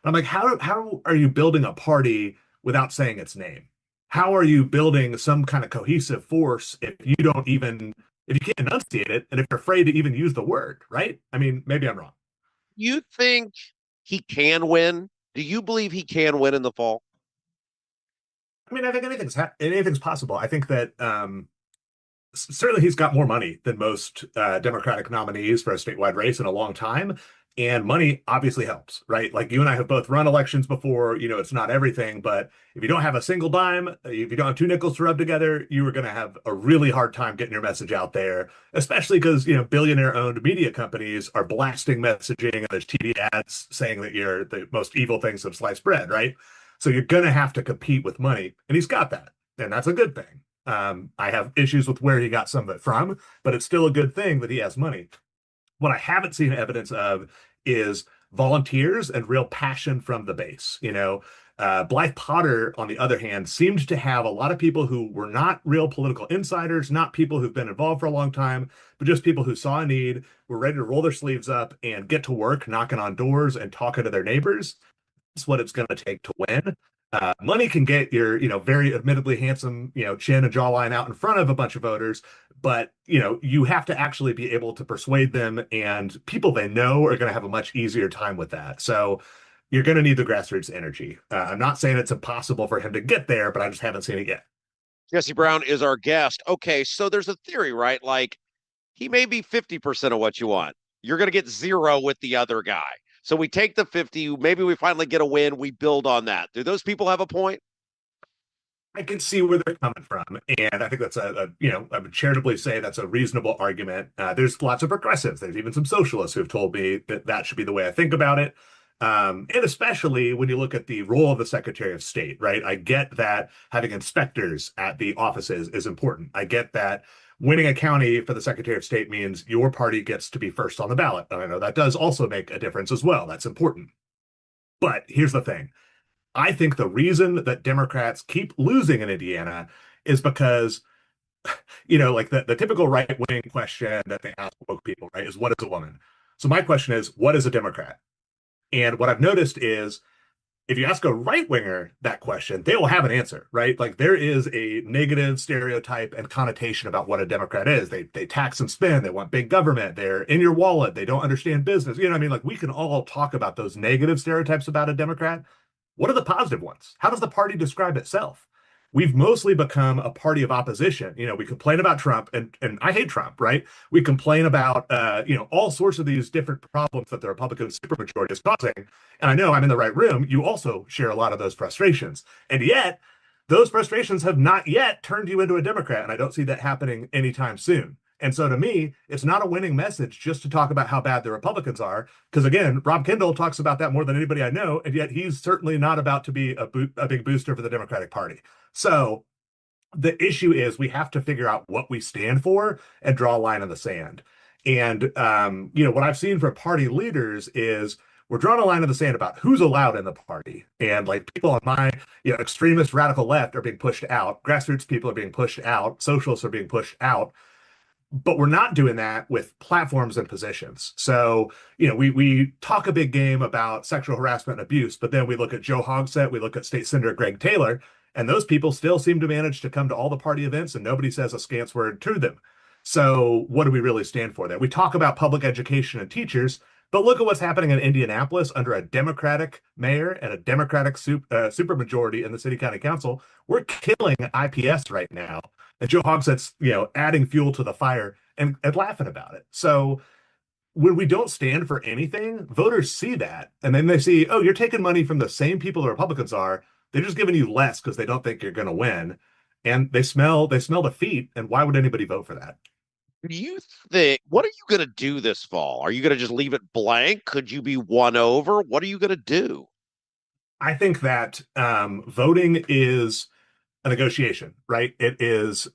I'm like, how are you building a party without saying its name? How are you building some kind of cohesive force if you can't enunciate it and if you're afraid to even use the word, right? I mean, maybe I'm wrong. You think he can win? Do you believe he can win in the fall? I mean, I think anything's possible. I think that certainly he's got more money than most Democratic nominees for a statewide race in a long time. And money obviously helps, right? Like you and I have both run elections before. It's not everything, but if you don't have a single dime, if you don't have 2 nickels to rub together, you are going to have a really hard time getting your message out there, especially because, billionaire-owned media companies are blasting messaging and there's TV ads saying that you're the most evil thing since sliced bread, right? So you're going to have to compete with money, and he's got that, and that's a good thing. I have issues with where he got some of it from, but it's still a good thing that he has money. What I haven't seen evidence of is volunteers and real passion from the base. Blythe Potter, on the other hand, seemed to have a lot of people who were not real political insiders, not people who've been involved for a long time, but just people who saw a need, were ready to roll their sleeves up and get to work, knocking on doors and talking to their neighbors. That's what it's going to take to win. Money can get your, very admittedly handsome, chin and jawline out in front of a bunch of voters, but, you have to actually be able to persuade them, and people they know are going to have a much easier time with that. So you're going to need the grassroots energy. I'm not saying it's impossible for him to get there, but I just haven't seen it yet. Jesse Brown is our guest. Okay, so there's a theory, right? Like, he may be 50% of what you want. You're going to get 0 with the other guy. So we take the 50, maybe we finally get a win, we build on that. Do those people have a point? I can see where they're coming from, and I think that's I would charitably say that's a reasonable argument. There's lots of progressives. There's even some socialists who have told me that that should be the way I think about it. And especially when you look at the role of the Secretary of State, right? I get that having inspectors at the offices is important. I get that winning a county for the Secretary of State means your party gets to be first on the ballot. And I know that does also make a difference as well. That's important. But here's the thing. I think the reason that Democrats keep losing in Indiana is because, like the typical right-wing question that they ask woke people, right, is what is a woman? So my question is, what is a Democrat? And what I've noticed is if you ask a right-winger that question, they will have an answer, right? Like there is a negative stereotype and connotation about what a Democrat is. They tax and spend, they want big government, they're in your wallet, they don't understand business. You know what I mean? Like we can all talk about those negative stereotypes about a Democrat. What are the positive ones? How does the party describe itself? We've mostly become a party of opposition. We complain about Trump, and I hate Trump, right? We complain about, all sorts of these different problems that the Republican supermajority is causing. And I know I'm in the right room. You also share a lot of those frustrations. And yet, those frustrations have not yet turned you into a Democrat. And I don't see that happening anytime soon. And so to me, it's not a winning message just to talk about how bad the Republicans are. Because again, Rob Kendall talks about that more than anybody I know. And yet he's certainly not about to be a big booster for the Democratic Party. So the issue is we have to figure out what we stand for and draw a line in the sand. And, what I've seen from party leaders is we're drawing a line in the sand about who's allowed in the party. And like people on my, extremist radical left are being pushed out. Grassroots people are being pushed out. Socialists are being pushed out. But we're not doing that with platforms and positions. So, we talk a big game about sexual harassment and abuse, but then we look at Joe Hogsett, we look at State Senator Greg Taylor, and those people still seem to manage to come to all the party events and nobody says a scant word to them. So what do we really stand for there? We talk about public education and teachers, but look at what's happening in Indianapolis under a Democratic mayor and a Democratic supermajority in the city county council. We're killing IPS right now. And Joe Hogsett's, adding fuel to the fire and laughing about it. So when we don't stand for anything, voters see that. And then they see, oh, you're taking money from the same people the Republicans are. They're just giving you less because they don't think you're going to win. And they smell defeat. And why would anybody vote for that? Do you think, what are you going to do this fall? Are you going to just leave it blank? Could you be won over? What are you going to do? I think that voting is a negotiation, right? It is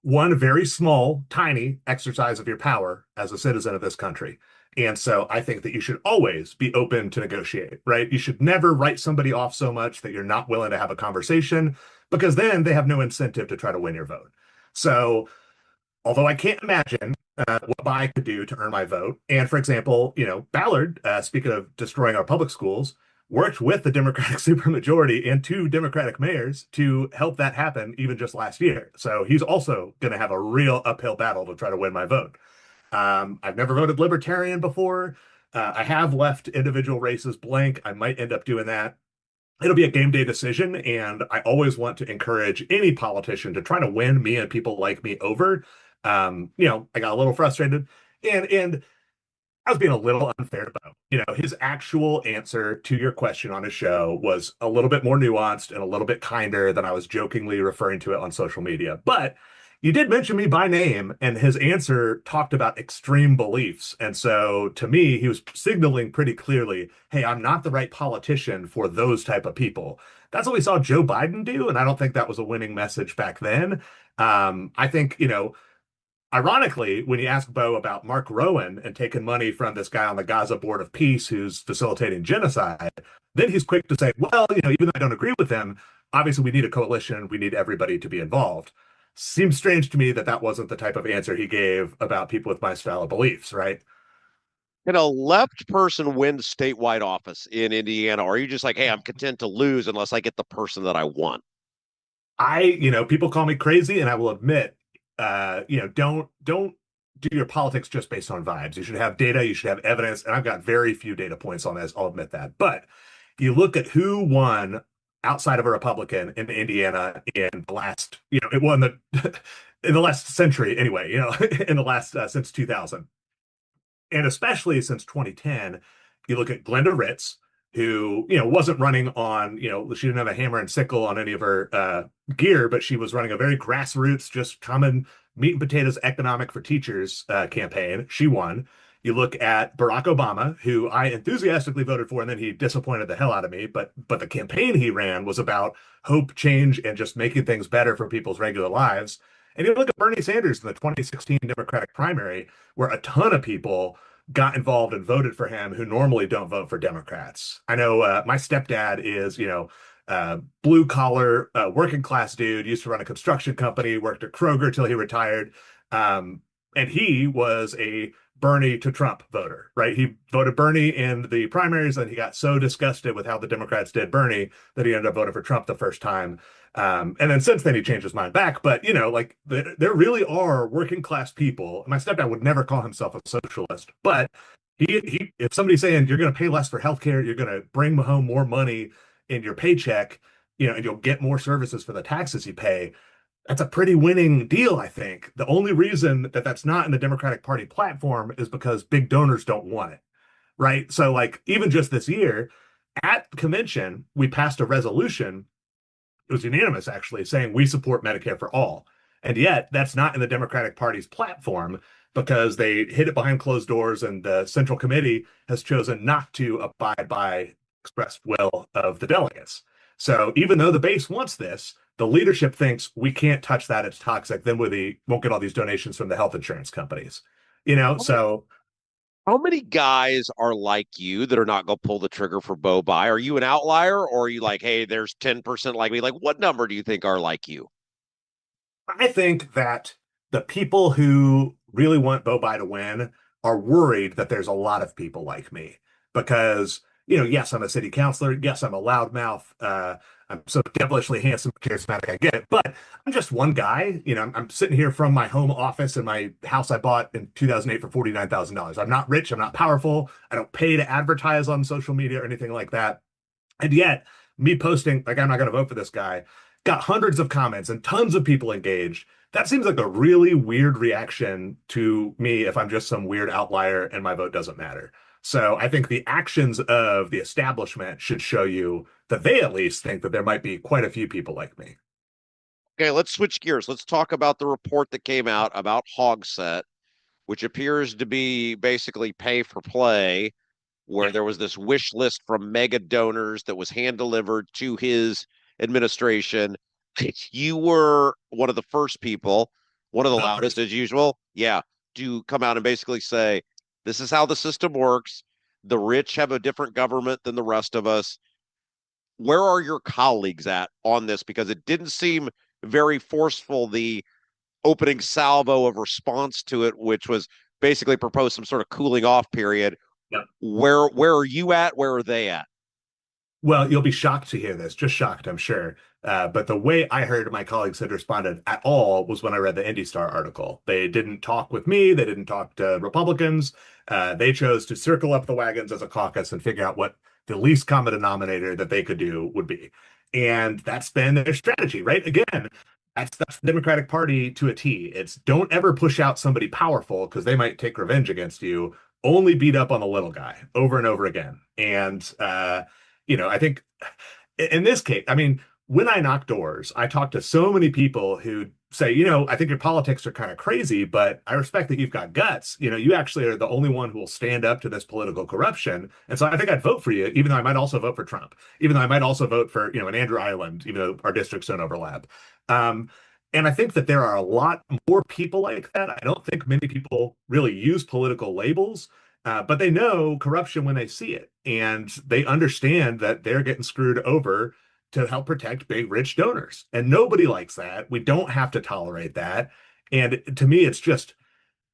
one very small, tiny exercise of your power as a citizen of this country. And so I think that you should always be open to negotiate, right? You should never write somebody off so much that you're not willing to have a conversation, because then they have no incentive to try to win your vote. So although I can't imagine what Bayh could do to earn my vote. And for example, Ballard, speaking of destroying our public schools, worked with the Democratic supermajority and 2 Democratic mayors to help that happen even just last year. So he's also going to have a real uphill battle to try to win my vote. I've never voted Libertarian before. I have left individual races blank. I might end up doing that. It'll be a game day decision, and I always want to encourage any politician to try to win me and people like me over. I got a little frustrated, and I was being a little unfair about, his actual answer to your question on his show was a little bit more nuanced and a little bit kinder than I was jokingly referring to it on social media. But you did mention me by name, and his answer talked about extreme beliefs. And so to me, he was signaling pretty clearly, hey, I'm not the right politician for those type of people. That's what we saw Joe Biden do. And I don't think that was a winning message back then. I think, ironically, when you ask Bo about Mark Rowan and taking money from this guy on the Gaza Board of Peace who's facilitating genocide, then he's quick to say, well, even though I don't agree with him, obviously we need a coalition. We need everybody to be involved. Seems strange to me that that wasn't the type of answer he gave about people with my style of beliefs, right? Can a left person win statewide office in Indiana? Or are you just like, hey, I'm content to lose unless I get the person that I want? People call me crazy, and I will admit, don't do your politics just based on vibes. You should have data, you should have evidence, and I've got very few data points on this. I'll admit that. But you look at who won outside of a Republican in Indiana in the last, it won the in the last century anyway, in the last since 2000. And especially since 2010, you look at Glenda Ritz, who, wasn't running on, she didn't have a hammer and sickle on any of her gear, but she was running a very grassroots, just common meat and potatoes economic for teachers campaign. She won. You look at Barack Obama, who I enthusiastically voted for, and then he disappointed the hell out of me. But the campaign he ran was about hope, change, and just making things better for people's regular lives. And you look at Bernie Sanders in the 2016 Democratic primary, where a ton of people got involved and voted for him who normally don't vote for Democrats. I know my stepdad is, blue collar, working class dude, used to run a construction company, worked at Kroger till he retired. And he was a Bernie to Trump voter, right? He voted Bernie in the primaries, and he got so disgusted with how the Democrats did Bernie that he ended up voting for Trump the first time. And then since then he changed his mind back. But there really are working class people. My stepdad would never call himself a socialist, but he if somebody's saying you're going to pay less for healthcare, you're going to bring home more money in your paycheck, and you'll get more services for the taxes you pay. That's a pretty winning deal, I think. The only reason that that's not in the Democratic Party platform is because big donors don't want it, right? So, even just this year at convention, we passed a resolution. It was unanimous, actually, saying we support Medicare for all. And yet, that's not in the Democratic Party's platform because they hid it behind closed doors, and the Central Committee has chosen not to abide by expressed will of the delegates. So even though the base wants this, the leadership thinks we can't touch that, it's toxic. Then we won't get all these donations from the health insurance companies. So how many guys are like you that are not going to pull the trigger for Bo Bayh? Are you an outlier, or are you like, hey, there's 10% like me? Like, what number do you think are like you? I think that the people who really want Bo Bayh to win are worried that there's a lot of people like me because, yes, I'm a city councilor. Yes, I'm a loudmouth. I'm so devilishly handsome, charismatic. I get it, but I'm just one guy. I'm sitting here from my home office in my house I bought in 2008 for $49,000. I'm not rich. I'm not powerful. I don't pay to advertise on social media or anything like that. And yet, me posting like I'm not going to vote for this guy got hundreds of comments and tons of people engaged. That seems like a really weird reaction to me if I'm just some weird outlier and my vote doesn't matter. So I think the actions of the establishment should show you that they at least think that there might be quite a few people like me. Okay, let's switch gears. Let's talk about the report that came out about Hogset, which appears to be basically pay for play, where there was this wish list from mega donors that was hand delivered to his administration. You were one of the first people, one of the loudest as usual, to come out and basically say, this is how the system works. The rich have a different government than the rest of us. Where are your colleagues at on this? Because it didn't seem very forceful, the opening salvo of response to it, which was basically proposed some sort of cooling off period. Yep. Where are you at? Where are they at? Well, you'll be shocked to hear this, just shocked, I'm sure. But the way I heard my colleagues had responded at all was when I read the IndyStar article. They didn't talk with me. They didn't talk to Republicans. They chose to circle up the wagons as a caucus and figure out what the least common denominator that they could do would be. And that's been their strategy, right? Again, that's the Democratic Party to a T. It's don't ever push out somebody powerful because they might take revenge against you. Only beat up on the little guy over and over again. And, I think in this case, when I knock doors, I talk to so many people who say, I think your politics are kind of crazy, but I respect that you've got guts. You actually are the only one who will stand up to this political corruption. And so I think I'd vote for you, even though I might also vote for Trump, even though I might also vote for, an Andrew Island, even though our districts don't overlap. And I think that there are a lot more people like that. I don't think many people really use political labels. But they know corruption when they see it, and they understand that they're getting screwed over to help protect big, rich donors. And nobody likes that. We don't have to tolerate that. And to me, it's just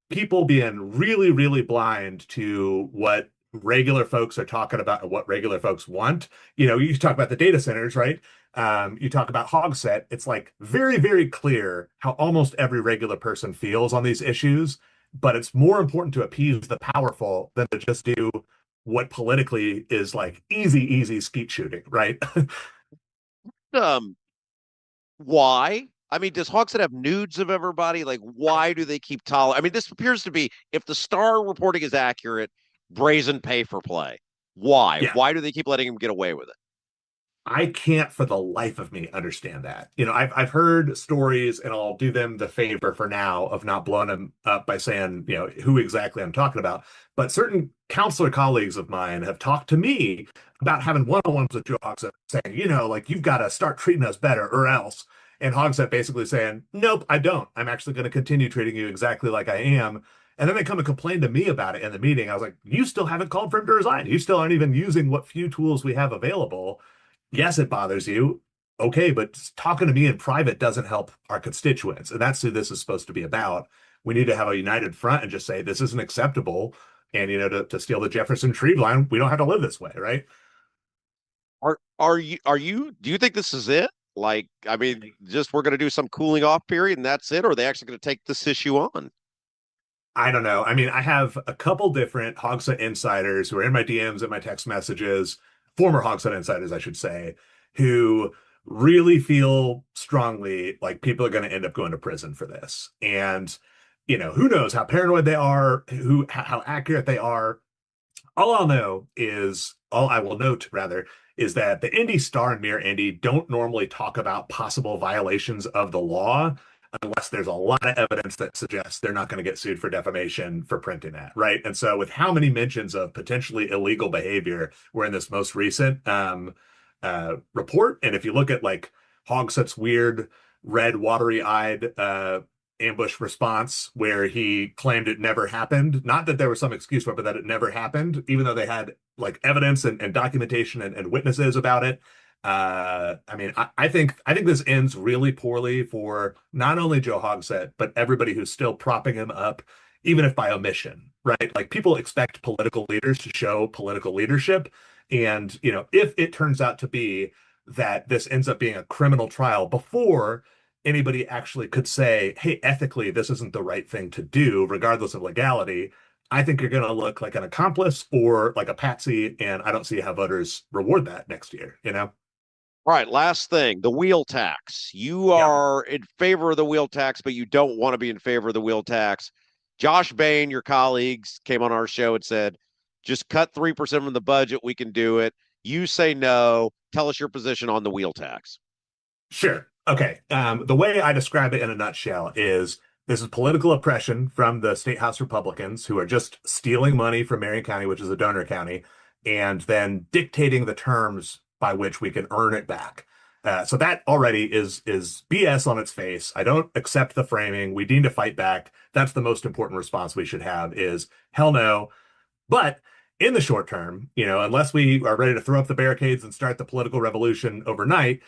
people being really, really blind to what regular folks are talking about and what regular folks want. You talk about the data centers, right? You talk about Hogset. It's like very, very clear how almost every regular person feels on these issues, but it's more important to appease the powerful than to just do what politically is like easy skeet shooting, right? Um, why? I mean, does Hogset have nudes of everybody? Like, why do they keep I mean, this appears to be, if the Star reporting is accurate, brazen pay for play. Why? Yeah. Why do they keep letting him get away with it? I can't for the life of me understand that. I've heard stories, and I'll do them the favor for now of not blowing them up by saying, who exactly I'm talking about. But certain counselor colleagues of mine have talked to me about having one-on-ones with Joe Hogsett saying, like, you've got to start treating us better or else. And Hogsett basically saying, nope, I don't. I'm actually going to continue treating you exactly like I am. And then they come and complain to me about it in the meeting. I was like, you still haven't called for him to resign. You still aren't even using what few tools we have available. Yes, it bothers you. Okay, but talking to me in private doesn't help our constituents. And that's who this is supposed to be about. We need to have a united front and just say this isn't acceptable. And, to steal the Jefferson tree line, we don't have to live this way, right? Do you think this is it? Like, I mean, just we're going to do some cooling off period and that's it? Or are they actually going to take this issue on? I don't know. I mean, I have a couple different Hogset insiders who are in my DMs and my text messages, former Hogset insiders, I should say, who really feel strongly like people are going to end up going to prison for this. And, who knows how paranoid they are, how accurate they are. All I will note rather is that the Indy Star and Mirror Indy don't normally talk about possible violations of the law unless there's a lot of evidence that suggests they're not going to get sued for defamation for printing that, right? And so with how many mentions of potentially illegal behavior were in this most recent report, and if you look at like Hogset's weird red watery-eyed ambush response where he claimed it never happened, not that there was some excuse for it, but that it never happened, even though they had like evidence and documentation and witnesses about it. I mean, I think this ends really poorly for not only Joe Hogsett, but everybody who's still propping him up, even if by omission, right? Like people expect political leaders to show political leadership. And, if it turns out to be that this ends up being a criminal trial before anybody actually could say, hey, ethically, this isn't the right thing to do, regardless of legality, I think you're going to look like an accomplice or like a patsy. And I don't see how voters reward that next year, All right, last thing, the wheel tax. You are in favor of the wheel tax, but you don't want to be in favor of the wheel tax. Josh Bain, your colleagues, came on our show and said, just cut 3% from the budget. We can do it. You say no. Tell us your position on the wheel tax. Sure. Okay. The way I describe it in a nutshell is this is political oppression from the Statehouse Republicans who are just stealing money from Marion County, which is a donor county, and then dictating the terms by which we can earn it back. So that already is BS on its face. I don't accept the framing. We need to fight back. That's the most important response we should have is hell no. But in the short term, unless we are ready to throw up the barricades and start the political revolution overnight,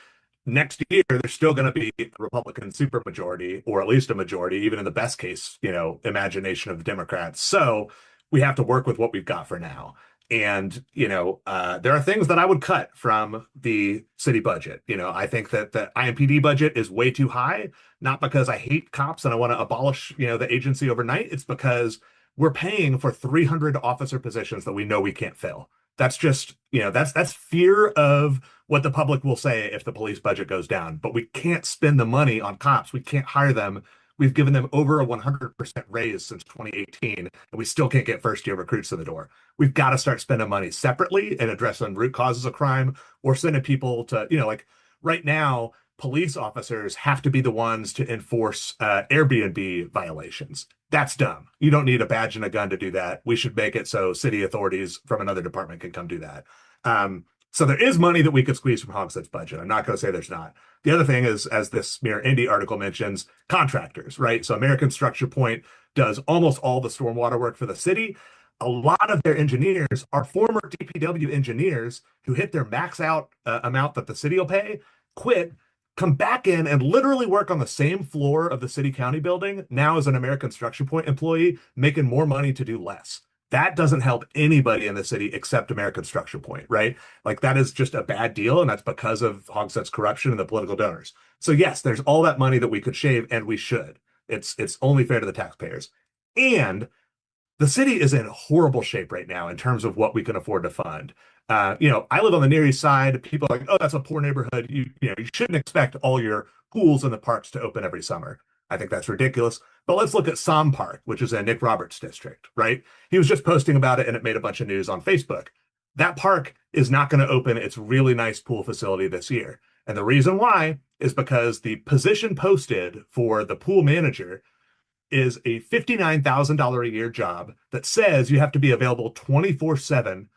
next year there's still going to be a Republican supermajority, or at least a majority, even in the best case, imagination of the Democrats. So we have to work with what we've got for now. And, there are things that I would cut from the city budget. I think that the IMPD budget is way too high, not because I hate cops and I want to abolish, the agency overnight. It's because we're paying for 300 officer positions that we know we can't fill. That's just, that's fear of what the public will say if the police budget goes down. But we can't spend the money on cops. We can't hire them. We've given them over a 100% raise since 2018, and we still can't get first-year recruits in the door. We've got to start spending money separately and addressing root causes of crime, or sending people to, like right now, police officers have to be the ones to enforce Airbnb violations. That's dumb. You don't need a badge and a gun to do that. We should make it so city authorities from another department can come do that. So there is money that we could squeeze from Hogset's budget. I'm not going to say there's not. The other thing is, as this Mirror Indy article mentions, contractors, right? So American Structure Point does almost all the stormwater work for the city. A lot of their engineers are former DPW engineers who hit their max out amount that the city will pay, quit, come back in and literally work on the same floor of the city county building now as an American Structure Point employee, making more money to do less. That doesn't help anybody in the city except American Structure Point, right? Like that is just a bad deal, and that's because of Hogsett's corruption and the political donors. So yes, there's all that money that we could shave, and we should. It's only fair to the taxpayers. And the city is in horrible shape right now in terms of what we can afford to fund. I live on the Near East Side. People are like, oh, that's a poor neighborhood. You shouldn't expect all your pools in the parks to open every summer. I think that's ridiculous. But let's look at Som Park, which is in Nick Roberts' district, right? He was just posting about it and it made a bunch of news on Facebook. That park is not going to open its really nice pool facility this year. And the reason why is because the position posted for the pool manager is a $59,000 a year job that says you have to be available 24/7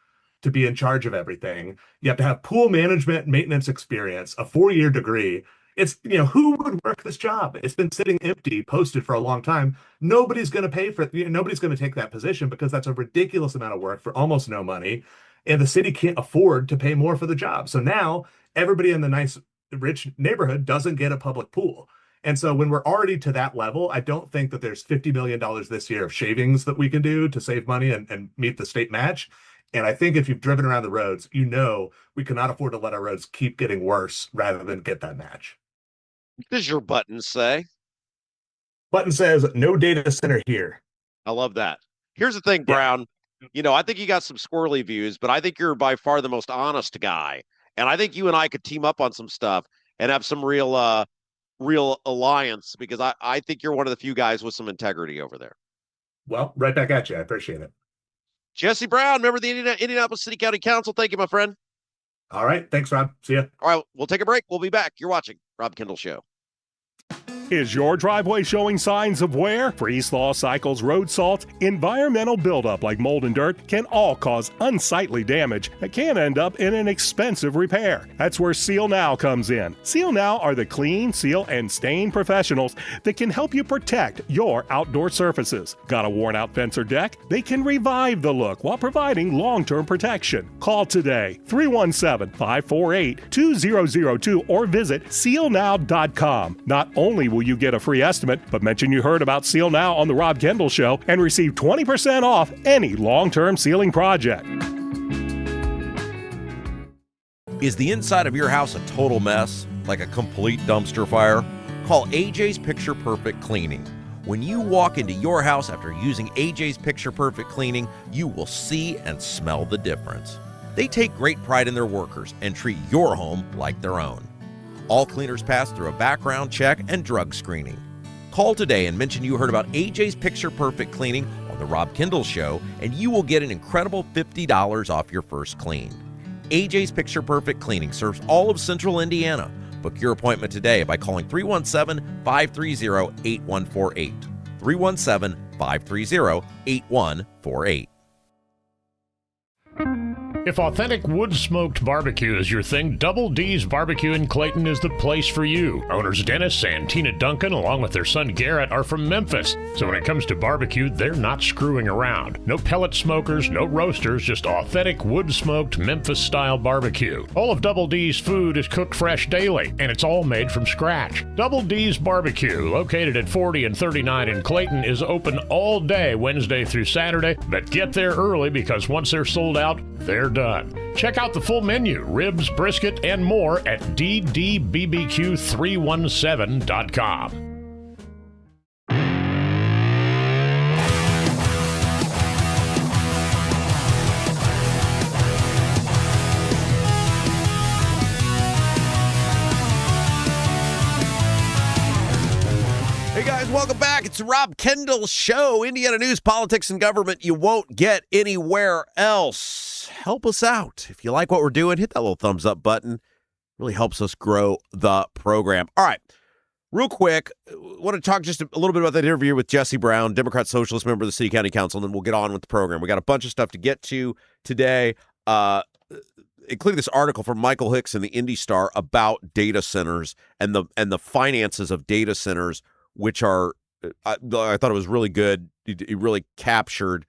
to be in charge of everything. You have to have pool management maintenance experience, a 4-year degree. It's, who would work this job? It's been sitting empty, posted for a long time. Nobody's going to pay for it. Nobody's going to take that position because that's a ridiculous amount of work for almost no money. And the city can't afford to pay more for the job. So now everybody in the nice, rich neighborhood doesn't get a public pool. And so when we're already to that level, I don't think that there's $50 million this year of shavings that we can do to save money and meet the state match. And I think if you've driven around the roads, we cannot afford to let our roads keep getting worse rather than get that match. What does your button say? Button says, no data center here. I love that. Here's the thing, Brown. Yeah. I think you got some squirrely views, but I think you're by far the most honest guy. And I think you and I could team up on some stuff and have some real alliance, because I think you're one of the few guys with some integrity over there. Well, right back at you. I appreciate it. Jesse Brown, member of the Indianapolis City County Council. Thank you, my friend. All right. Thanks, Rob. See ya. All right. We'll take a break. We'll be back. You're watching Rob Kendall Show. Is your driveway showing signs of wear? Freeze-thaw cycles, road salt, environmental buildup like mold and dirt can all cause unsightly damage that can end up in an expensive repair. That's where Seal Now comes in. Seal Now are the clean, seal, and stain professionals that can help you protect your outdoor surfaces. Got a worn-out fence or deck? They can revive the look while providing long-term protection. Call today, 317-548-2002, or visit sealnow.com. Not only will you get a free estimate, but mention you heard about Seal Now on The Rob Kendall Show and receive 20% off any long-term sealing project. Is the inside of your house a total mess, like a complete dumpster fire? Call AJ's Picture Perfect Cleaning. When you walk into your house after using AJ's Picture Perfect Cleaning, you will see and smell the difference. They take great pride in their workers and treat your home like their own. All cleaners pass through a background check and drug screening. Call today and mention you heard about AJ's Picture Perfect Cleaning on The Rob Kendall Show, and you will get an incredible $50 off your first clean. AJ's Picture Perfect Cleaning serves all of Central Indiana. Book your appointment today by calling 317-530-8148. 317-530-8148. If authentic wood-smoked barbecue is your thing, Double D's Barbecue in Clayton is the place for you. Owners Dennis and Tina Duncan, along with their son Garrett, are from Memphis. So when it comes to barbecue, they're not screwing around. No pellet smokers, no roasters, just authentic wood-smoked Memphis-style barbecue. All of Double D's food is cooked fresh daily, and it's all made from scratch. Double D's Barbecue, located at 40 and 39 in Clayton, is open all day, Wednesday through Saturday, but get there early because once they're sold out, they're done. Check out the full menu, ribs, brisket, and more at ddbbq317.com. Hey guys, welcome back. It's the Rob Kendall Show. Indiana news, politics, and government you won't get anywhere else. Help us out. If you like what we're doing, hit that little thumbs up button. Really helps us grow the program. All right, real quick, I want to talk just a little bit about that interview with Jesse Brown, Democrat socialist member of the City County Council, and then we'll get on with the program. We got a bunch of stuff to get to today, including this article from Michael Hicks in the Indy Star about data centers and the finances of data centers, which are, I thought it was really good. He really captured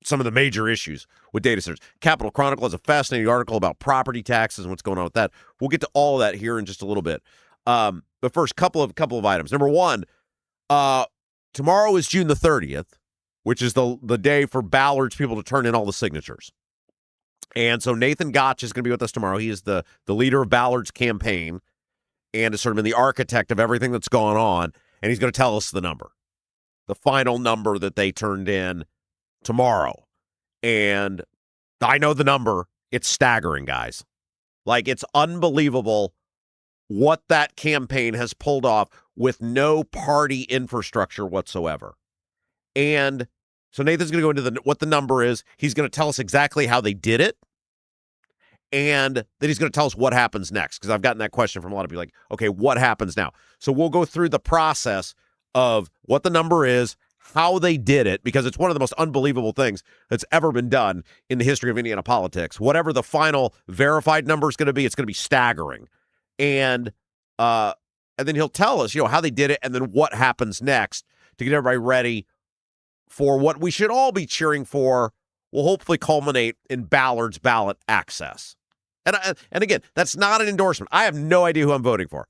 some of the major issues with data centers. Capital Chronicle has a fascinating article about property taxes and what's going on with that. We'll get to all of that here in just a little bit. But first, couple of items. Number one, tomorrow is June the 30th, which is the day for Ballard's people to turn in all the signatures. And so Nathan Gotch is going to be with us tomorrow. He is the leader of Ballard's campaign and has sort of been the architect of everything that's gone on. And he's going to tell us the number, the final number that they turned in tomorrow. And I know the number. It's staggering, guys. Like, it's unbelievable what that campaign has pulled off with no party infrastructure whatsoever. And so Nathan's going to go into what the number is. He's going to tell us exactly how they did it. And then he's going to tell us what happens next, because I've gotten that question from a lot of people, like, okay, what happens now? So we'll go through the process of what the number is, how they did it, because it's one of the most unbelievable things that's ever been done in the history of Indiana politics. Whatever the final verified number is going to be, it's going to be staggering. And then he'll tell us, how they did it and then what happens next to get everybody ready for what we should all be cheering for will hopefully culminate in Ballard's ballot access. And again, that's not an endorsement. I have no idea who I'm voting for.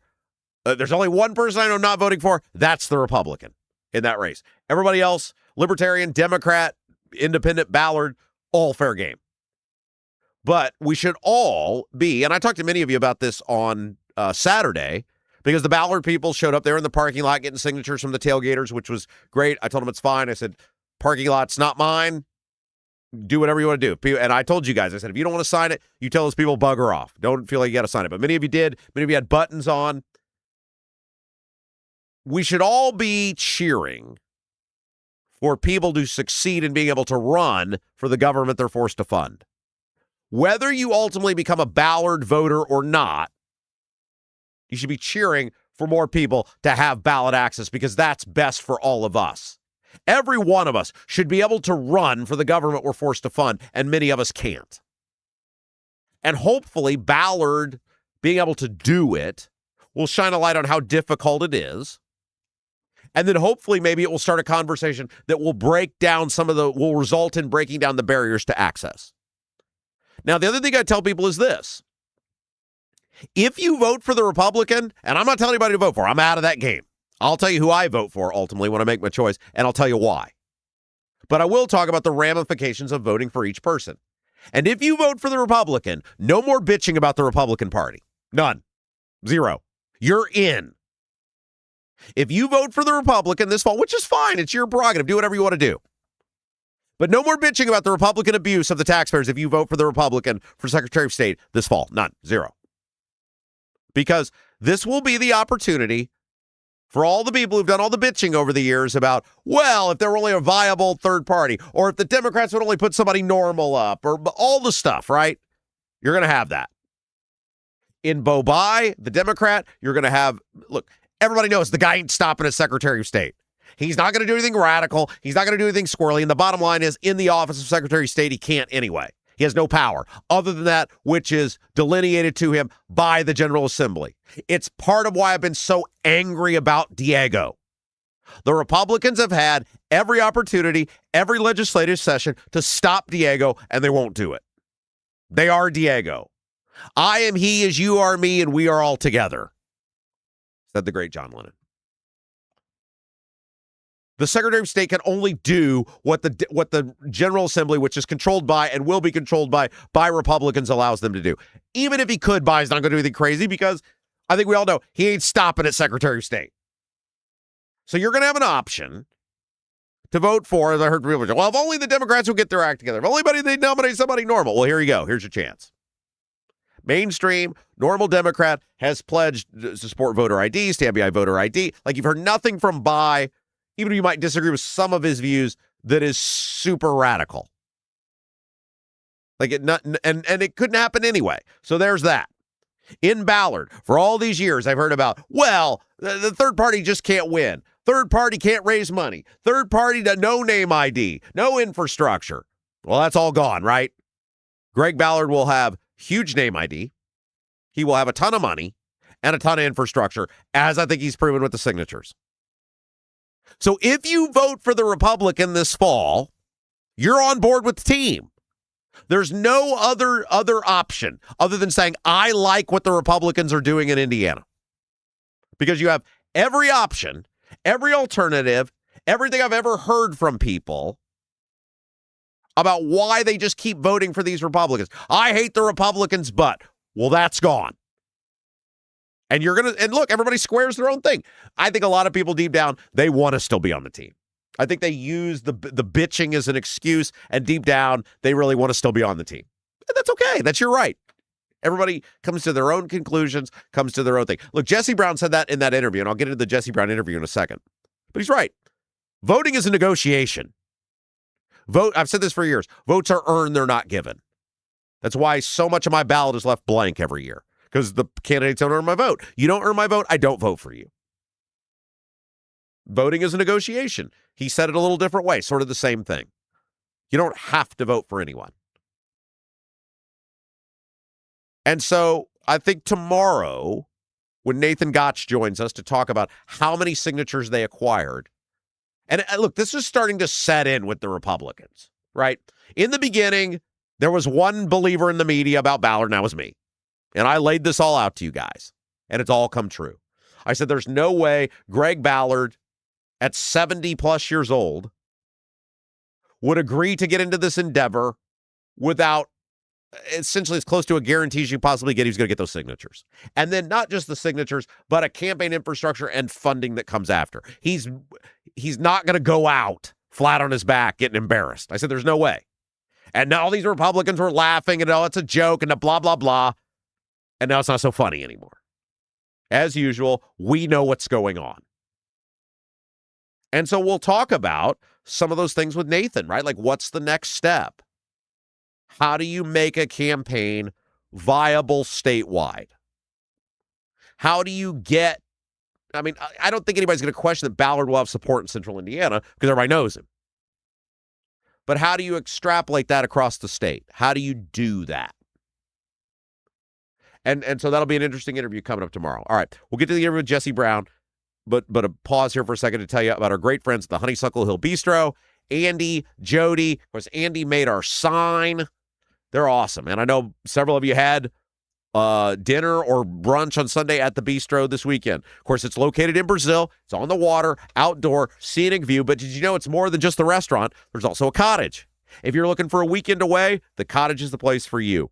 There's only one person I know I'm not voting for. That's the Republican in that race. Everybody else, Libertarian, Democrat, Independent, Ballard, all fair game. But we should all be, and I talked to many of you about this on Saturday, because the Ballard people showed up there in the parking lot getting signatures from the tailgaters, which was great. I told them it's fine. I said, parking lot's not mine. Do whatever you want to do. And I told you guys, I said, if you don't want to sign it, you tell those people bugger off. Don't feel like you got to sign it. But many of you did. Many of you had buttons on. We should all be cheering for people to succeed in being able to run for the government they're forced to fund. Whether you ultimately become a Ballard voter or not, you should be cheering for more people to have ballot access, because that's best for all of us. Every one of us should be able to run for the government we're forced to fund, and many of us can't. And hopefully Ballard being able to do it will shine a light on how difficult it is. And then hopefully maybe it will start a conversation that will will result in breaking down the barriers to access. Now, the other thing I tell people is this. If you vote for the Republican, and I'm not telling anybody to vote for, I'm out of that game. I'll tell you who I vote for ultimately when I make my choice, and I'll tell you why. But I will talk about the ramifications of voting for each person. And if you vote for the Republican, no more bitching about the Republican Party. None. Zero. You're in. If you vote for the Republican this fall, which is fine, it's your prerogative, do whatever you want to do. But no more bitching about the Republican abuse of the taxpayers if you vote for the Republican for Secretary of State this fall. None. Zero. Because this will be the opportunity for all the people who've done all the bitching over the years about, well, if there were only a viable third party, or if the Democrats would only put somebody normal up, or all the stuff, right? You're going to have that. In Bayh, the Democrat, you're going to have, look, everybody knows the guy ain't stopping as Secretary of State. He's not going to do anything radical. He's not going to do anything squirrely. And the bottom line is, in the office of Secretary of State, he can't anyway. He has no power other than that which is delineated to him by the General Assembly. It's part of why I've been so angry about Diego. The Republicans have had every opportunity, every legislative session to stop Diego, and they won't do it. They are Diego. I am he as you are me, and we are all together, said the great John Lennon. The Secretary of State can only do what the General Assembly, which is controlled by and will be controlled by Republicans, allows them to do. Even if he could, Bayh's not going to do anything crazy, because I think we all know he ain't stopping at Secretary of State. So you're going to have an option to vote for, as I heard from people say, well, if only the Democrats would get their act together. If only they nominate somebody normal. Well, here you go. Here's your chance. Mainstream, normal Democrat has pledged to support voter ID, stand behind voter ID. Like, you've heard nothing from Bayh, even if you might disagree with some of his views, that is super radical. Like, and it couldn't happen anyway. So there's that. In Ballard, for all these years, I've heard about, well, the third party just can't win. Third party can't raise money. Third party, no name ID, no infrastructure. Well, that's all gone, right? Greg Ballard will have huge name ID. He will have a ton of money and a ton of infrastructure, as I think he's proven with the signatures. So if you vote for the Republican this fall, You're on board with the team. There's no other option other than saying, I like what the Republicans are doing in Indiana. Because you have every option, every alternative, everything I've ever heard from people about why they just keep voting for these Republicans. I hate the Republicans, but, well, that's gone. And look, everybody squares their own thing. I think a lot of people deep down, they want to still be on the team. I think they use the bitching as an excuse, and deep down, they really want to still be on the team. And that's okay. That's your right. Everybody comes to their own conclusions, comes to their own thing. Look, Jesse Brown said that in that interview, and I'll get into the Jesse Brown interview in a second. But he's right. Voting is a negotiation. I've said this for years. Votes are earned, they're not given. That's why so much of my ballot is left blank every year, because the candidates don't earn my vote. You don't earn my vote, I don't vote for you. Voting is a negotiation. He said it a little different way, sort of the same thing. You don't have to vote for anyone. And so I think tomorrow, when Nathan Gotch joins us to talk about how many signatures they acquired, and look, this is starting to set in with the Republicans, right? In the beginning, there was one believer in the media about Ballard, and that was me. And I laid this all out to you guys, and it's all come true. I said, there's no way Greg Ballard, at 70 plus years old, would agree to get into this endeavor without essentially as close to a guarantee as you possibly get. He's going to get those signatures. And then not just the signatures, but a campaign infrastructure and funding that comes after. He's not going to go out flat on his back getting embarrassed. I said, there's no way. And now all these Republicans were laughing and, oh, it's a joke and a blah, blah, blah. And now it's not so funny anymore. As usual, we know what's going on. And so we'll talk about some of those things with Nathan, right? Like, what's the next step? How do you make a campaign viable statewide? How do you get, I mean, I don't think anybody's going to question that Ballard will have support in central Indiana because everybody knows him. But how do you extrapolate that across the state? How do you do that? And so that'll be an interesting interview coming up tomorrow. All right, we'll get to the interview with Jesse Brown. But a pause here for a second to tell you about our great friends at the Honeysuckle Hill Bistro. Andy, Jody. Of course, Andy made our sign. They're awesome. And I know several of you had dinner or brunch on Sunday at the Bistro this weekend. Of course, it's located in Brazil. It's on the water, outdoor, scenic view. But did you know it's more than just the restaurant? There's also a cottage. If you're looking for a weekend away, the cottage is the place for you.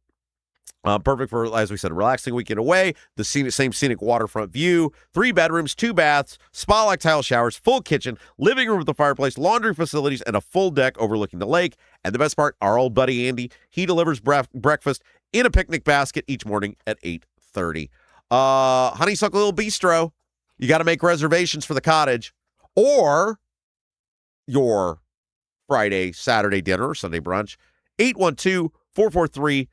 Perfect for, as we said, a relaxing weekend away. The same scenic waterfront view. 3 bedrooms, 2 baths, spa-like tile showers, full kitchen, living room with a fireplace, laundry facilities, and a full deck overlooking the lake. And the best part, our old buddy Andy, he delivers breakfast in a picnic basket each morning at 8:30. Honeysuckle Hill Bistro. You got to make reservations for the cottage or your Friday, Saturday dinner or Sunday brunch. 812-443-3003,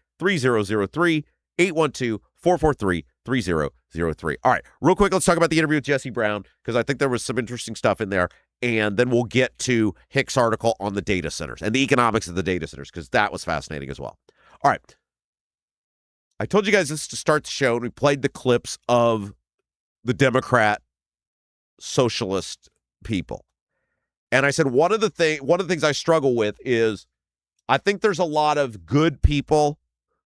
812-443-3003. All right, real quick, let's talk about the interview with Jesse Brown, because I think there was some interesting stuff in there, and then we'll get to Hick's article on the data centers and the economics of the data centers, because that was fascinating as well. All right, I told you guys this to start the show, and we played the clips of the Democrat socialist people. And I said one of the things I struggle with is I think there's a lot of good people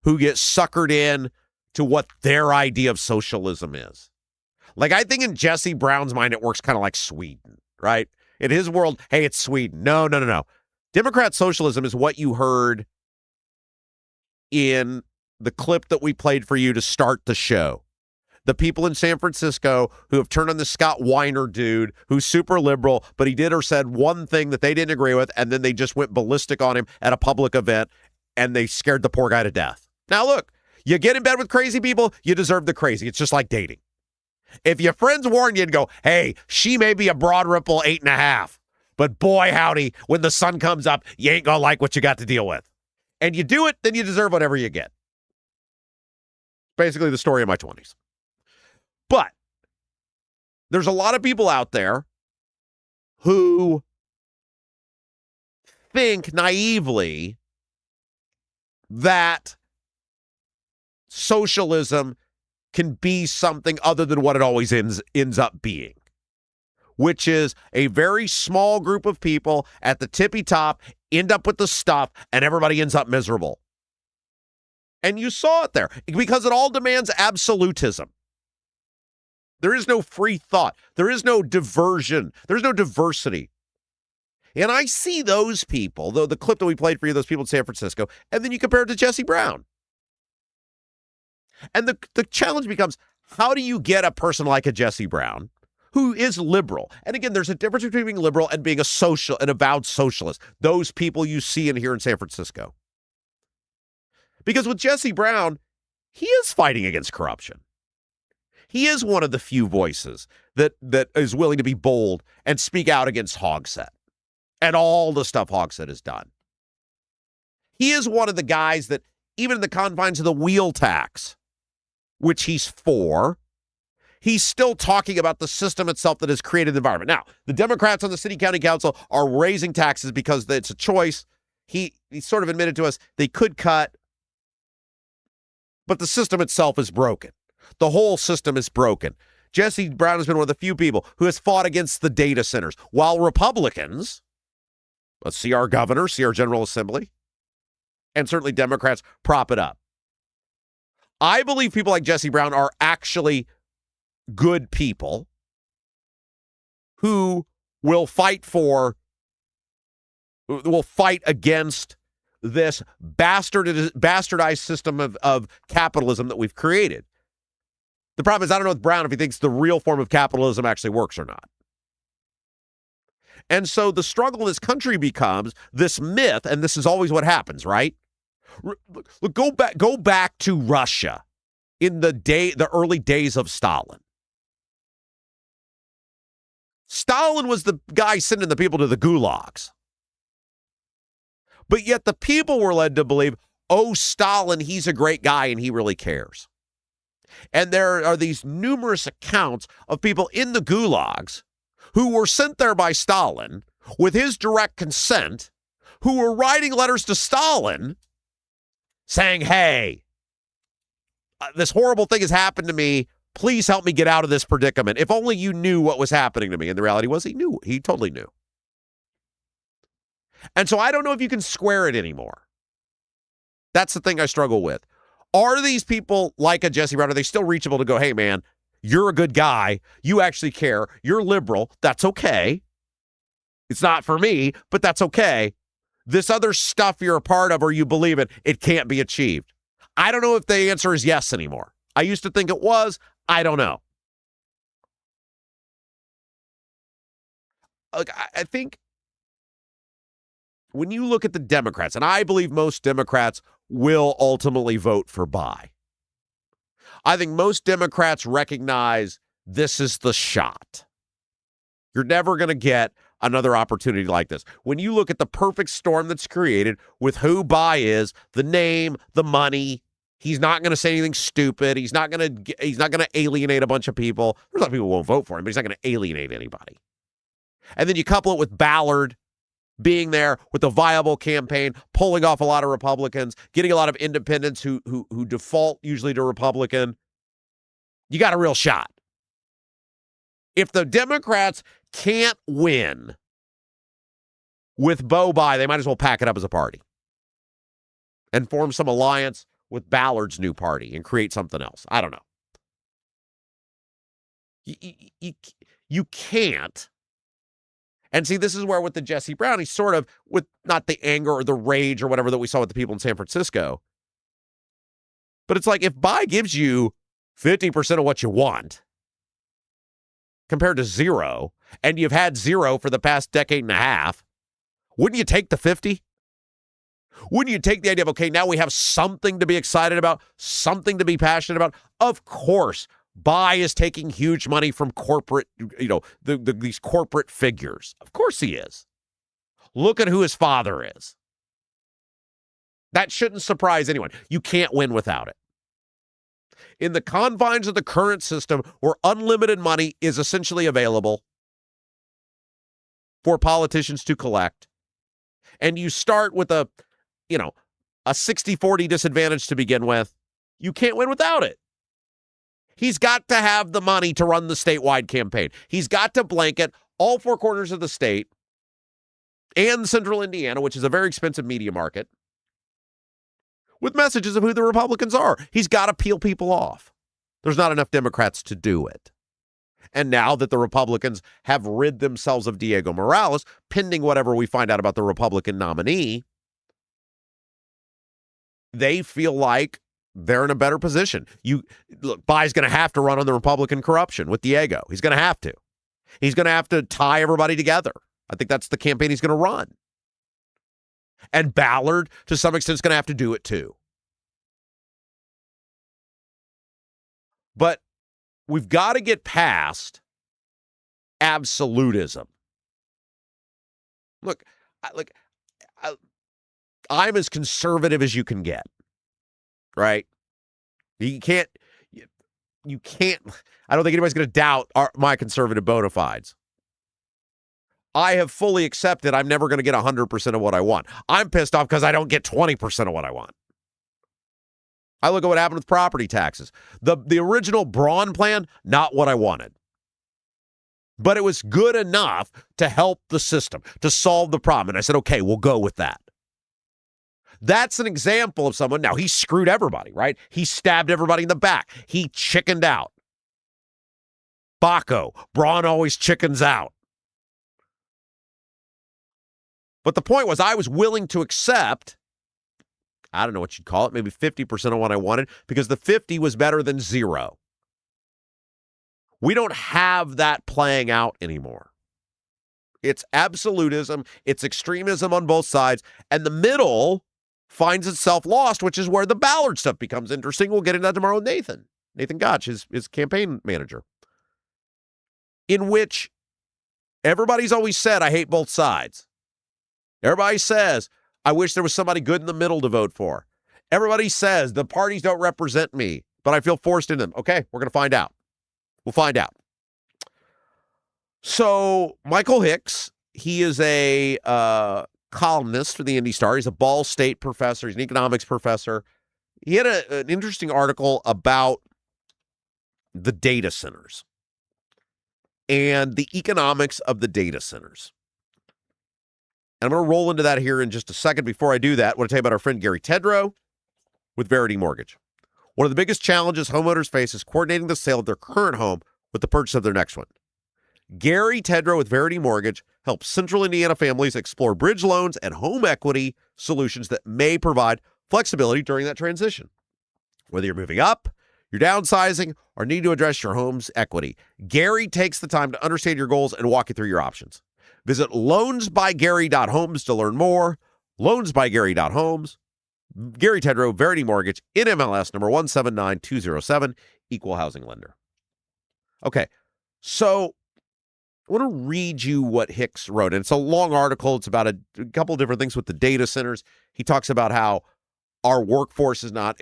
who get suckered in to what their idea of socialism is. Like, I think in Jesse Brown's mind, it works kind of like Sweden, right? In his world, hey, it's Sweden. No. Democrat socialism is what you heard in the clip that we played for you to start the show. The people in San Francisco who have turned on the Scott Weiner dude, who's super liberal, but he did or said one thing that they didn't agree with, and then they just went ballistic on him at a public event, and they scared the poor guy to death. Now, look, you get in bed with crazy people, you deserve the crazy. It's just like dating. If your friends warn you and go, hey, she may be a broad ripple 8.5, but boy, howdy, when the sun comes up, you ain't gonna like what you got to deal with. And you do it, then you deserve whatever you get. Basically the story of my 20s. But there's a lot of people out there who think naively that socialism can be something other than what it always ends up being, which is a very small group of people at the tippy top end up with the stuff, and everybody ends up miserable. And you saw it there because it all demands absolutism. There is no free thought. There is no diversion. There's no diversity. And I see those people, though the clip that we played for you, those people in San Francisco, and then you compare it to Jesse Brown. And the challenge becomes, how do you get a person like a Jesse Brown who is liberal? And again, there's a difference between being liberal and being an avowed socialist. Those people you see and hear in San Francisco. Because with Jesse Brown, he is fighting against corruption. He is one of the few voices that is willing to be bold and speak out against Hogsett and all the stuff Hogsett has done. He is one of the guys that, even in the confines of the wheel tax, which he's for, he's still talking about the system itself that has created the environment. Now, the Democrats on the city county council are raising taxes because it's a choice. He sort of admitted to us they could cut, but the system itself is broken. The whole system is broken. Jesse Brown has been one of the few people who has fought against the data centers, while Republicans, let's see our governor, see our General Assembly, and certainly Democrats prop it up. I believe people like Jesse Brown are actually good people who will fight against this bastardized system of capitalism that we've created. The problem is, I don't know with Brown if he thinks the real form of capitalism actually works or not. And so the struggle in this country becomes this myth, and this is always what happens, right? Look, go back to Russia in the early days of Stalin. Stalin was the guy sending the people to the gulags. But yet the people were led to believe, oh, Stalin, he's a great guy and he really cares. And there are these numerous accounts of people in the gulags who were sent there by Stalin with his direct consent, who were writing letters to Stalin saying, hey, this horrible thing has happened to me. Please help me get out of this predicament. If only you knew what was happening to me. And the reality was he knew. He totally knew. And so I don't know if you can square it anymore. That's the thing I struggle with. Are these people like a Jesse Brown? Are they still reachable to go, hey, man, you're a good guy. You actually care. You're liberal. That's okay. It's not for me, but that's okay. This other stuff you're a part of or you believe in, it can't be achieved. I don't know if the answer is yes anymore. I used to think it was. I don't know. Look, I think when you look at the Democrats, and I believe most Democrats will ultimately vote for Bayh. I think most Democrats recognize this is the shot. You're never going to get another opportunity like this. When you look at the perfect storm that's created with who Bayh is, the name, the money, he's not going to say anything stupid. He's not going to alienate a bunch of people. There's a lot of people who won't vote for him, but he's not going to alienate anybody. And then you couple it with Ballard being there with a viable campaign, pulling off a lot of Republicans, getting a lot of independents who default usually to Republican. You got a real shot. If the Democrats can't win with Bayh, they might as well pack it up as a party and form some alliance with Ballard's new party and create something else. I don't know. You can't. And see, this is where with the Jesse Brown, he's sort of with not the anger or the rage or whatever that we saw with the people in San Francisco. But it's like if Bayh gives you 50% of what you want compared to zero, and you've had zero for the past decade and a half, wouldn't you take the 50? Wouldn't you take the idea of, okay, now we have something to be excited about, something to be passionate about? Of course, Bayh is taking huge money from corporate, these corporate figures. Of course he is. Look at who his father is. That shouldn't surprise anyone. You can't win without it. In the confines of the current system where unlimited money is essentially available for politicians to collect, and you start with a 60-40 disadvantage to begin with, you can't win without it. He's got to have the money to run the statewide campaign. He's got to blanket all four corners of the state and central Indiana, which is a very expensive media market, with messages of who the Republicans are. He's got to peel people off. There's not enough Democrats to do it. And now that the Republicans have rid themselves of Diego Morales, pending whatever we find out about the Republican nominee, they feel like they're in a better position. Look, Bayh's going to have to run on the Republican corruption with Diego. He's going to have to. He's going to have to tie everybody together. I think that's the campaign he's going to run. And Ballard, to some extent, is going to have to do it too. But we've got to get past absolutism. Look, I'm as conservative as you can get, right? You can't, I don't think anybody's going to doubt my conservative bona fides. I have fully accepted I'm never going to get 100% of what I want. I'm pissed off because I don't get 20% of what I want. I look at what happened with property taxes. The original Braun plan, not what I wanted. But it was good enough to help the system, to solve the problem. And I said, okay, we'll go with that. That's an example of someone. Now, he screwed everybody, right? He stabbed everybody in the back. He chickened out. Baco, Braun always chickens out. But the point was I was willing to accept, I don't know what you'd call it, maybe 50% of what I wanted, because the 50 was better than 0. We don't have that playing out anymore. It's absolutism, it's extremism on both sides, and the middle finds itself lost, which is where the Ballard stuff becomes interesting. We'll get into that tomorrow with Nathan Gotch, his campaign manager, in which everybody's always said, I hate both sides. Everybody says, I wish there was somebody good in the middle to vote for. Everybody says the parties don't represent me, but I feel forced into them. Okay, we're going to find out. We'll find out. So Michael Hicks, he is a columnist for the Indy Star. He's a Ball State professor. He's an economics professor. He had an interesting article about the data centers and the economics of the data centers. And I'm going to roll into that here in just a second. Before I do that, I want to tell you about our friend Gary Tedrow with Verity Mortgage. One of the biggest challenges homeowners face is coordinating the sale of their current home with the purchase of their next one. Gary Tedrow with Verity Mortgage helps Central Indiana families explore bridge loans and home equity solutions that may provide flexibility during that transition. Whether you're moving up, you're downsizing, or need to address your home's equity, Gary takes the time to understand your goals and walk you through your options. Visit loansbygary.homes to learn more. Loansbygary.homes. Gary Tedrow, Verity Mortgage, NMLS number 179207, equal housing lender. Okay, so I want to read you what Hicks wrote. And it's a long article. It's about a couple of different things with the data centers. He talks about how our workforce is not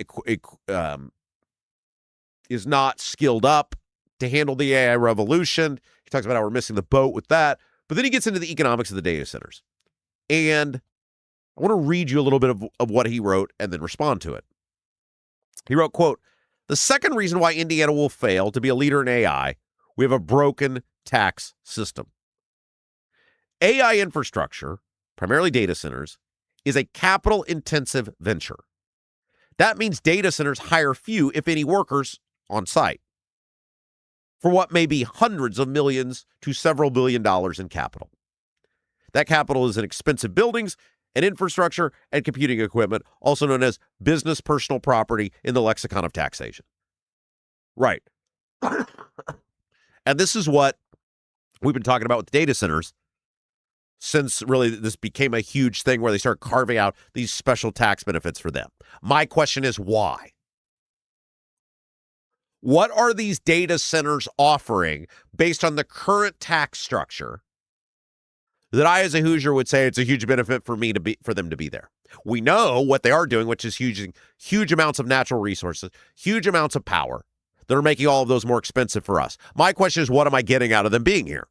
skilled up to handle the AI revolution. He talks about how we're missing the boat with that. But then he gets into the economics of the data centers. And I want to read you a little bit of what he wrote and then respond to it. He wrote, quote, the second reason why Indiana will fail to be a leader in AI, we have a broken tax system. AI infrastructure, primarily data centers, is a capital-intensive venture. That means data centers hire few, if any, workers on site for what may be hundreds of millions to several $billion in capital. That capital is in expensive buildings and infrastructure and computing equipment, also known as business personal property in the lexicon of taxation. Right. And this is what we've been talking about with data centers since really this became a huge thing where they start carving out these special tax benefits for them. My question is why? What are these data centers offering based on the current tax structure that I, as a Hoosier, would say it's a huge benefit for them to be there? We know what they are doing, which is huge amounts of natural resources, huge amounts of power that are making all of those more expensive for us. My question is, what am I getting out of them being here?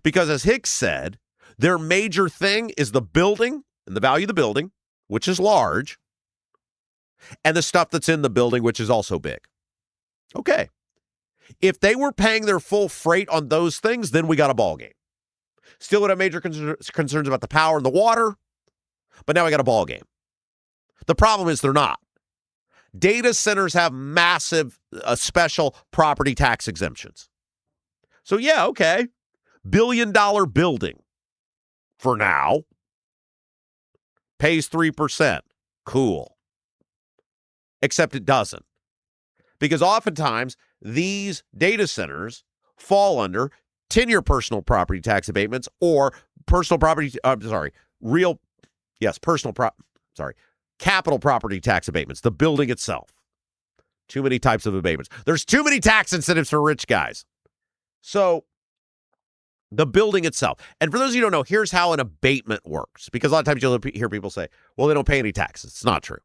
Because as Hicks said, their major thing is the building and the value of the building, which is large, and the stuff that's in the building, which is also big. Okay. If they were paying their full freight on those things, then we got a ball game. Still would have major concerns about the power and the water, but now we got a ball game. The problem is they're not. Data centers have massive special property tax exemptions. So yeah, okay. $1 billion building for now pays 3%. Cool. Except it doesn't. Because oftentimes these data centers fall under 10-year personal property tax abatements or capital property tax abatements, the building itself. Too many types of abatements. There's too many tax incentives for rich guys. So the building itself. And for those of you who don't know, here's how an abatement works. Because a lot of times you'll hear people say, well, they don't pay any taxes. It's not true.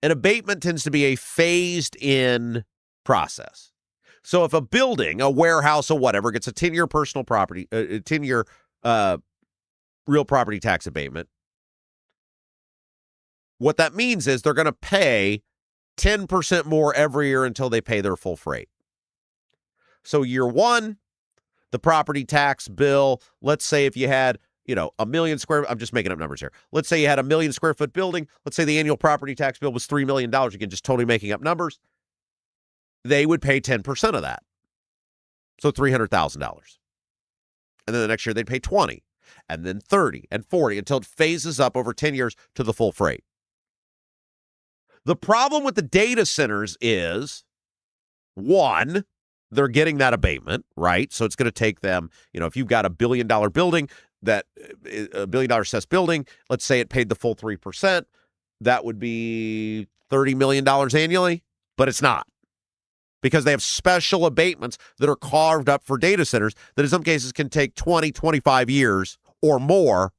An abatement tends to be a phased-in process. So if a building, a warehouse or whatever, gets a 10-year personal property, a 10-year real property tax abatement, what that means is they're going to pay 10% more every year until they pay their full freight. So year one, the property tax bill, let's say if you had, a million square, I'm just making up numbers here. Let's say you had a 1 million square foot building. Let's say the annual property tax bill was $3 million. Again, just totally making up numbers. They would pay 10% of that. So $300,000. And then the next year they'd pay 20, and then 30 and 40 until it phases up over 10 years to the full freight. The problem with the data centers is, one, they're getting that abatement, right? So it's going to take them, if you've got a $1 billion building, that $1 billion assessed building, let's say it paid the full 3%, that would be $30 million annually, but it's not. Because they have special abatements that are carved up for data centers that in some cases can take 20, 25 years or more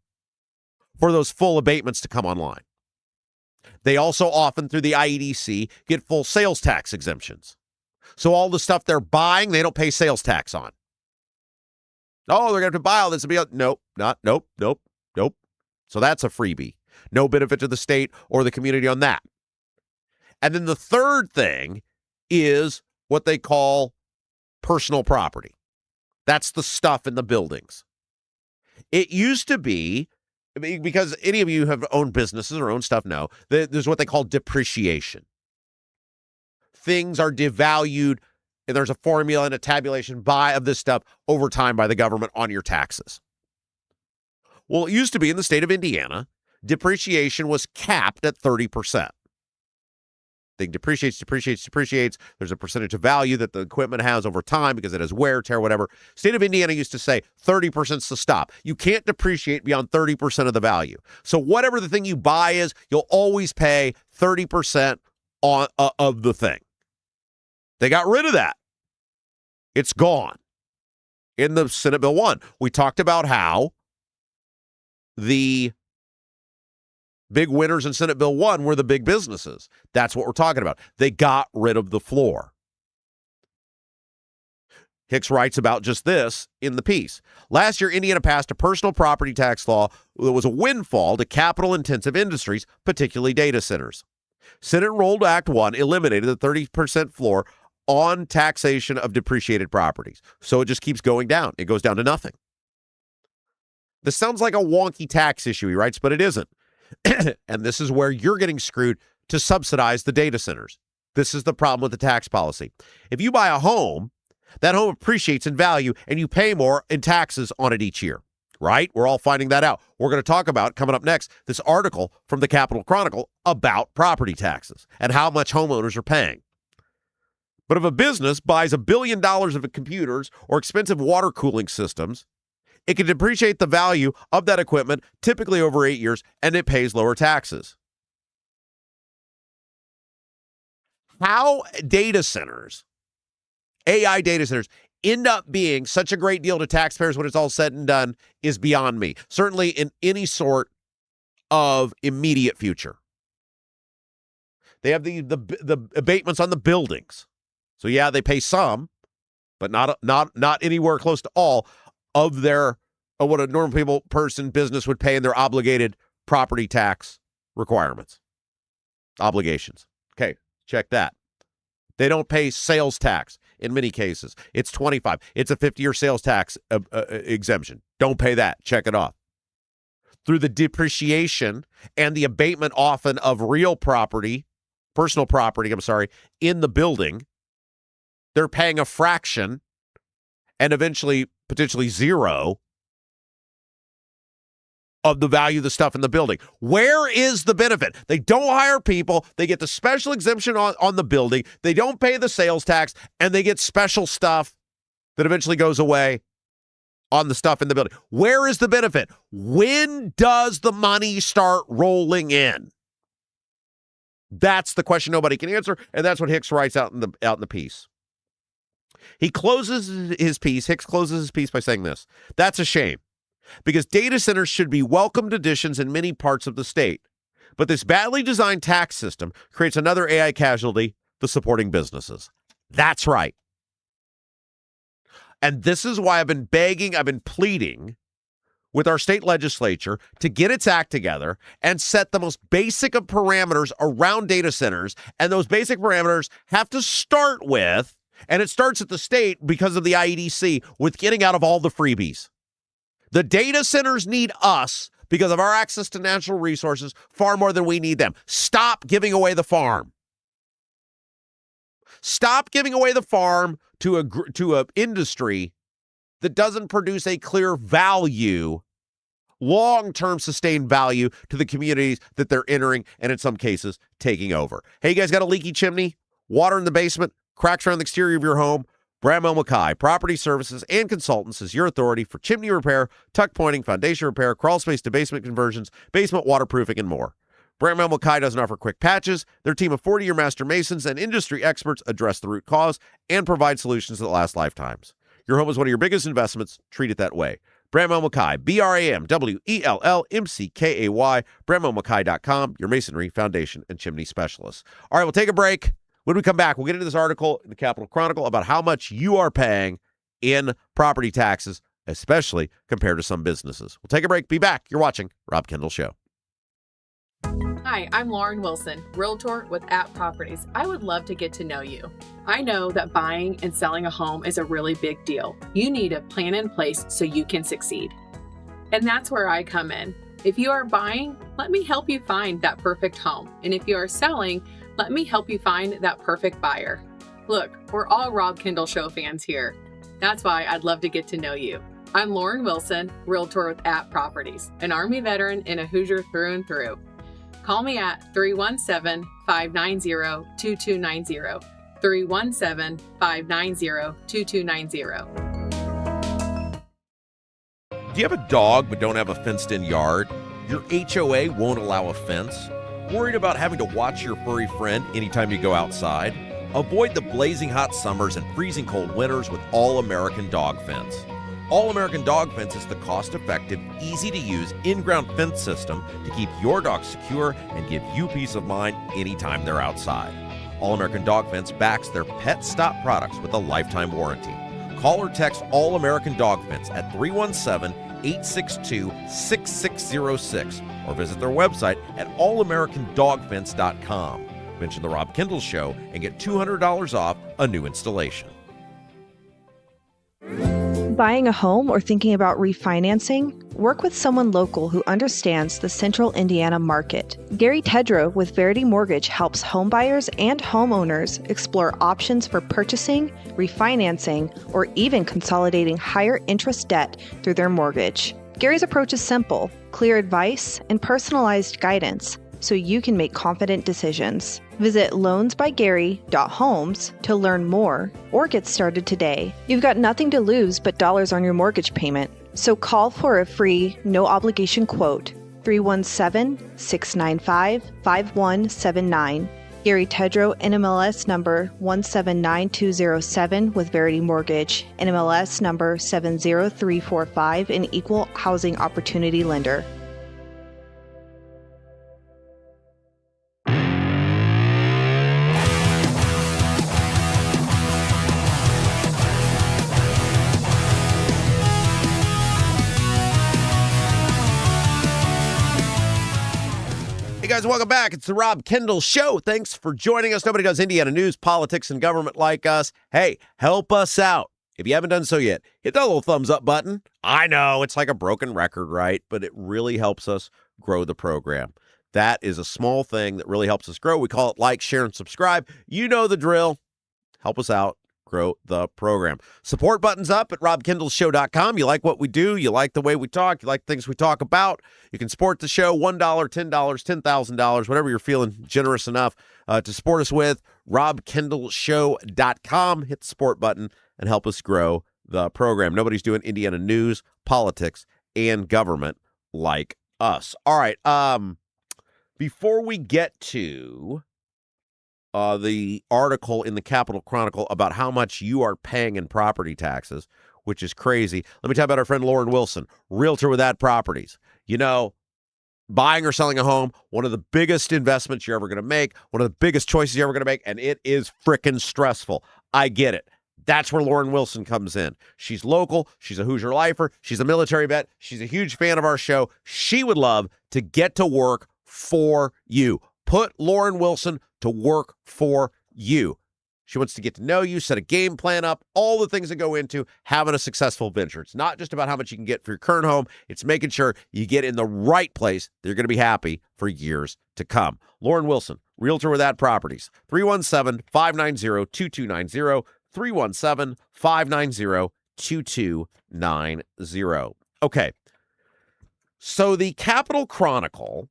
for those full abatements to come online. They also often, through the IEDC, get full sales tax exemptions. So all the stuff they're buying, they don't pay sales tax on. Oh, they're going to have to buy all this. Nope. So that's a freebie. No benefit to the state or the community on that. And then the third thing is what they call personal property. That's the stuff in the buildings. It used to be, because any of you have owned businesses or own stuff know, there's what they call depreciation. Things are devalued, and there's a formula and a tabulation of this stuff over time by the government on your taxes. Well, it used to be in the state of Indiana, depreciation was capped at 30%. Thing depreciates. There's a percentage of value that the equipment has over time because it has wear, tear, whatever. State of Indiana used to say 30% is the stop. You can't depreciate beyond 30% of the value. So whatever the thing you buy is, you'll always pay 30% of the thing. They got rid of that. It's gone. In the Senate Bill 1, we talked about how the big winners in Senate Bill 1 were the big businesses. That's what we're talking about. They got rid of the floor. Hicks writes about just this in the piece. Last year, Indiana passed a personal property tax law that was a windfall to capital-intensive industries, particularly data centers. Senate Enrolled Act 1 eliminated the 30% floor on taxation of depreciated properties. So it just keeps going down. It goes down to nothing. This sounds like a wonky tax issue, he writes, but it isn't. And this is where you're getting screwed to subsidize the data centers. This is the problem with the tax policy. If you buy a home, that home appreciates in value and you pay more in taxes on it each year, right? We're all finding that out. We're going to talk about, coming up next, this article from the Capitol Chronicle about property taxes and how much homeowners are paying. But if a business buys $1 billion of computers or expensive water cooling systems, it can depreciate the value of that equipment, typically over 8 years, and it pays lower taxes. How data centers, AI data centers, end up being such a great deal to taxpayers when it's all said and done is beyond me. Certainly in any sort of immediate future. They have the abatements on the buildings. So yeah, they pay some, but not anywhere close to all of what a normal business would pay in their obligated property tax requirements. Obligations. Okay, check that. They don't pay sales tax in many cases. It's 25. It's a 50-year sales tax exemption. Don't pay that. Check it off. Through the depreciation and the abatement often of real property, personal property, in the building, they're paying a fraction and eventually potentially zero of the value of the stuff in the building. Where is the benefit? They don't hire people. They get the special exemption on the building. They don't pay the sales tax, and they get special stuff that eventually goes away on the stuff in the building. Where is the benefit? When does the money start rolling in? That's the question nobody can answer, and that's what Hicks writes out in the piece. He closes his piece. Hicks closes his piece by saying this: "That's a shame, because data centers should be welcomed additions in many parts of the state. But this badly designed tax system creates another AI casualty, the supporting businesses." That's right. And this is why I've been pleading with our state legislature to get its act together and set the most basic of parameters around data centers. And those basic parameters have to start with, and it starts at the state because of the IEDC, with getting out of all the freebies. The data centers need us because of our access to natural resources far more than we need them. Stop giving away the farm. Stop giving away the farm to an industry that doesn't produce a clear value, long-term sustained value to the communities that they're entering and in some cases taking over. Hey, you guys got a leaky chimney? Water in the basement? Cracks around the exterior of your home? Bramwell Mackay Property Services and Consultants is your authority for chimney repair, tuck pointing, foundation repair, crawl space to basement conversions, basement waterproofing, and more. Bramwell Mackay doesn't offer quick patches. Their team of 40-year master masons and industry experts address the root cause and provide solutions that last lifetimes. Your home is one of your biggest investments. Treat it that way. Bramwell Mackay, BRAMWELLMCKAY, BramwellMackay.com, your masonry, foundation, and chimney specialist. All right, we'll take a break. When we come back, we'll get into this article in the Capital Chronicle about how much you are paying in property taxes, especially compared to some businesses. We'll take a break. Be back. You're watching Rob Kendall Show. Hi, I'm Lauren Wilson, Realtor with App Properties. I would love to get to know you. I know that buying and selling a home is a really big deal. You need a plan in place so you can succeed. And that's where I come in. If you are buying, let me help you find that perfect home. And if you are selling, let me help you find that perfect buyer. Look, we're all Rob Kendall Show fans here. That's why I'd love to get to know you. I'm Lauren Wilson, Realtor with App Properties, an Army veteran and a Hoosier through and through. Call me at 317-590-2290, 317-590-2290. Do you have a dog but don't have a fenced-in yard? Your HOA won't allow a fence? Worried about having to watch your furry friend anytime you go outside? Avoid the blazing hot summers and freezing cold winters with All-American Dog Fence. All-American Dog Fence is the cost-effective, easy-to-use, in-ground fence system to keep your dog secure and give you peace of mind anytime they're outside. All-American Dog Fence backs their Pet Stop products with a lifetime warranty. Call or text All-American Dog Fence at 317-862-6606 or visit their website at allamericandogfence.com. Mention the Rob Kendall Show and get $200 off a new installation. Buying a home or thinking about refinancing? Work with someone local who understands the central Indiana market. Gary Tedrow with Verity Mortgage helps homebuyers and homeowners explore options for purchasing, refinancing, or even consolidating higher interest debt through their mortgage. Gary's approach is simple, clear advice, and personalized guidance so you can make confident decisions. Visit loansbygary.homes to learn more or get started today. You've got nothing to lose but dollars on your mortgage payment. So call for a free, no-obligation quote, 317-695-5179. Gary Tedrow, NMLS number 179207 with Verity Mortgage, NMLS number 70345, an equal housing opportunity lender. Hey guys, welcome back. It's the Rob Kendall Show. Thanks for joining us. Nobody does Indiana news, politics, and government like us. Hey, help us out. If you haven't done so yet, hit that little thumbs up button. I know it's like a broken record, right? But it really helps us grow the program. That is a small thing that really helps us grow. We call it like, share, and subscribe. You know the drill. Help us out. Grow the program. Support buttons up at robkendallshow.com. You like what we do, you like the way we talk, you like things we talk about, you can support the show $1, $10, $10,000, whatever you're feeling generous enough to support us with. robkendallshow.com. Hit the support button and help us grow the program. Nobody's doing Indiana news, politics, and government like us. All right. Before we get to the article in the Capitol Chronicle about how much you are paying in property taxes, which is crazy. Let me tell you about our friend Lauren Wilson, realtor with Ad Properties. You know, buying or selling a home, one of the biggest investments you're ever going to make, one of the biggest choices you're ever going to make, and it is frickin' stressful. I get it. That's where Lauren Wilson comes in. She's local. She's a Hoosier lifer. She's a military vet. She's a huge fan of our show. She would love to get to work for you. Put Lauren Wilson to work for you. She wants to get to know you, set a game plan up, all the things that go into having a successful venture. It's not just about how much you can get for your current home. It's making sure you get in the right place that you're going to be happy for years to come. Lauren Wilson, realtor with Ad Properties, 317-590-2290, 317-590-2290. Okay. So the Capitol Chronicle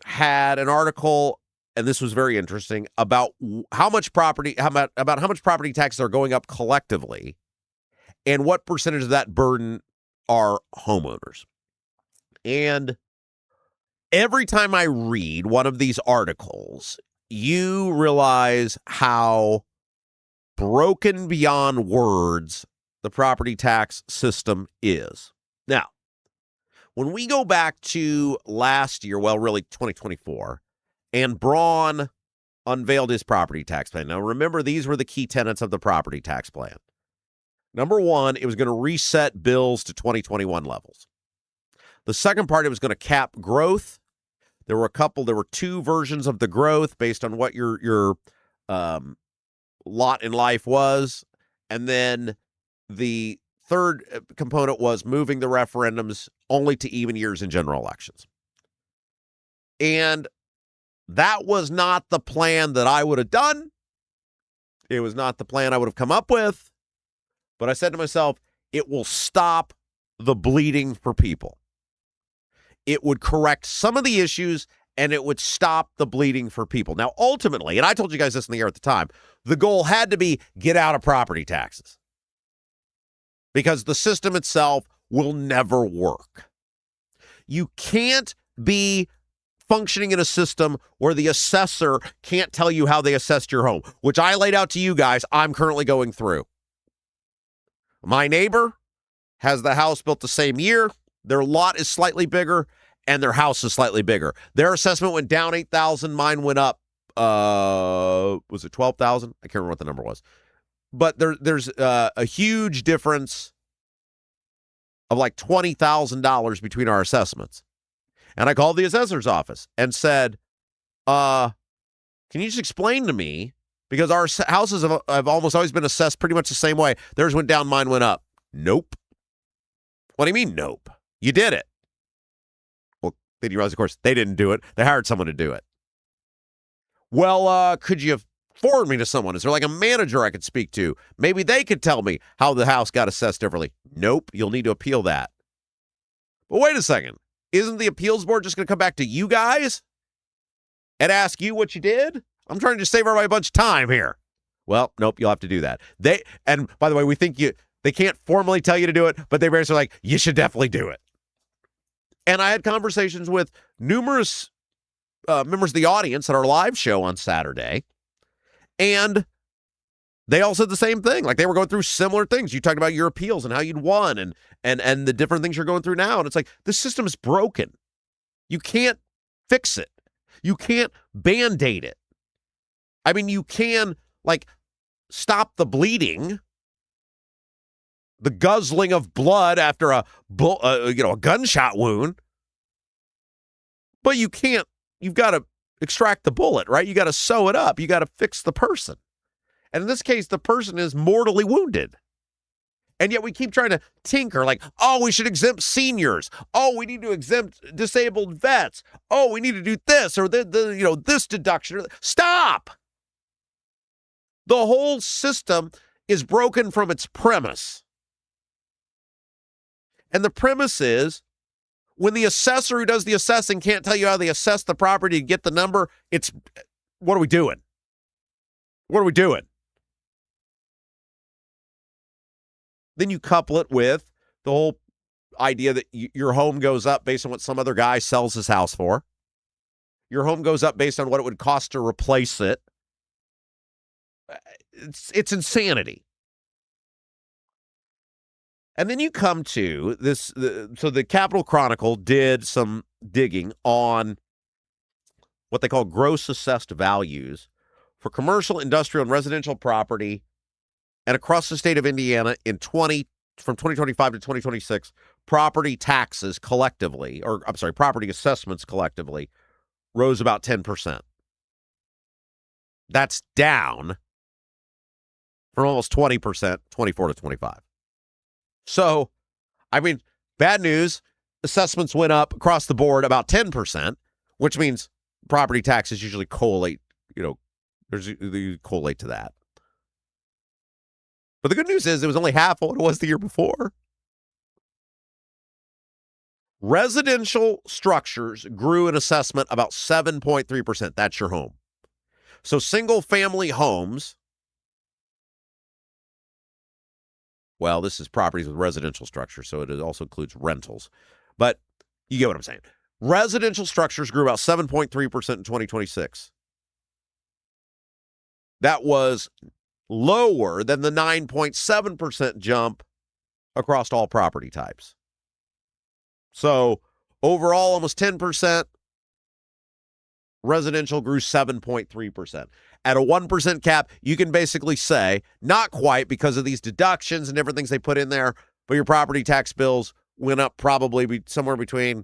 had an article, and this was very interesting, about how much property taxes are going up collectively and what percentage of that burden are homeowners. And every time I read one of these articles, you realize how broken beyond words the property tax system is. Now, when we go back to last year, well, really 2024, and Braun unveiled his property tax plan. Now, remember, these were the key tenets of the property tax plan. Number one, it was going to reset bills to 2021 levels. The second part, it was going to cap growth. There were two versions of the growth based on what your lot in life was. And then the third component was moving the referendums only to even years in general elections. And that was not the plan that I would have done. It was not the plan I would have come up with. But I said to myself, it will stop the bleeding for people. It would correct some of the issues, and it would stop the bleeding for people. Now, ultimately, and I told you guys this in the air at the time, the goal had to be get out of property taxes, because the system itself will never work. You can't be functioning in a system where the assessor can't tell you how they assessed your home, which I laid out to you guys. I'm currently going through. My neighbor has the house built the same year. Their lot is slightly bigger, and their house is slightly bigger. Their assessment went down 8,000. Mine went up, was it 12,000? I can't remember what the number was. But there's a huge difference of like $20,000 between our assessments. And I called the assessor's office and said, can you just explain to me, because our houses have almost always been assessed pretty much the same way. Theirs went down, mine went up. Nope. What do you mean, nope? You did it. Well, then you realize, of course, they didn't do it. They hired someone to do it. Well, could you forward me to someone? Is there like a manager I could speak to? Maybe they could tell me how the house got assessed differently. Nope, you'll need to appeal that. But wait a second. Isn't the appeals board just going to come back to you guys and ask you what you did? I'm trying to just save everybody a bunch of time here. Well, nope, you'll have to do that. And by the way, we think they can't formally tell you to do it, but they basically like, you should definitely do it. And I had conversations with numerous members of the audience at our live show on Saturday, and they all said the same thing. Like, they were going through similar things. You talked about your appeals and how you'd won and the different things you're going through now. And it's like, this system is broken. You can't fix it. You can't Band-Aid it. I mean, you can, like, stop the bleeding, the guzzling of blood after a gunshot wound, but you can't you've got to extract the bullet, right? You got to sew it up. You got to fix the person. And in this case, the person is mortally wounded. And yet we keep trying to tinker like, oh, we should exempt seniors. Oh, we need to exempt disabled vets. Oh, we need to do this or this deduction. Stop. The whole system is broken from its premise. And the premise is when the assessor who does the assessing can't tell you how they assess the property to get the number, what are we doing? What are we doing? Then you couple it with the whole idea that your home goes up based on what some other guy sells his house for. Your home goes up based on what it would cost to replace it. It's insanity. And then you come to this. So the Capitol Chronicle did some digging on what they call gross assessed values for commercial, industrial, and residential property. And across the state of Indiana from 2025 to 2026, property taxes collectively, property assessments collectively rose about 10%. That's down from almost 20%, 24 to 25. So, bad news, assessments went up across the board about 10%, which means property taxes usually correlate, they correlate to that. But the good news is it was only half of what it was the year before. Residential structures grew in assessment about 7.3%. That's your home. So single-family homes, well, this is properties with residential structures, so it also includes rentals. But you get what I'm saying. Residential structures grew about 7.3% in 2026. That was lower than the 9.7% jump across all property types. So overall, almost 10%. Residential grew 7.3%. At a 1% cap, you can basically say, not quite because of these deductions and different things they put in there, but your property tax bills went up probably somewhere between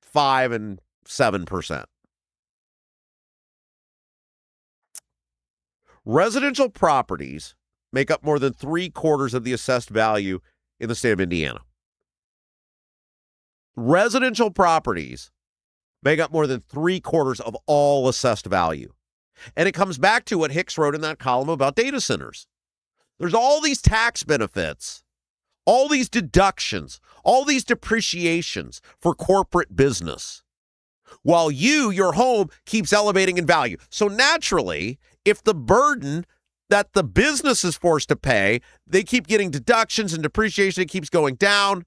5 and 7%. Residential properties make up more than 3/4 of the assessed value in the state of Indiana. Residential properties make up more than 3/4 of all assessed value. And it comes back to what Hicks wrote in that column about data centers. There's all these tax benefits, all these deductions, all these depreciations for corporate business, while your home keeps elevating in value. So naturally, if the burden that the business is forced to pay, they keep getting deductions and depreciation, it keeps going down,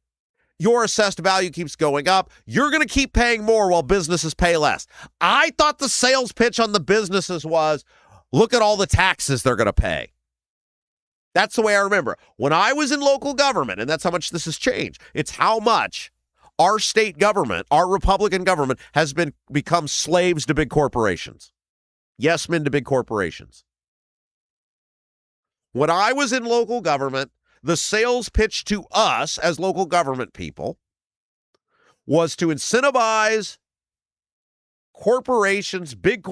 your assessed value keeps going up, you're going to keep paying more while businesses pay less. I thought the sales pitch on the businesses was, look at all the taxes they're going to pay. That's the way I remember. When I was in local government, and that's how much this has changed, it's how much our state government, our Republican government, has become slaves to big corporations. Yes, men to big corporations. When I was in local government, the sales pitch to us as local government people was to incentivize corporations, big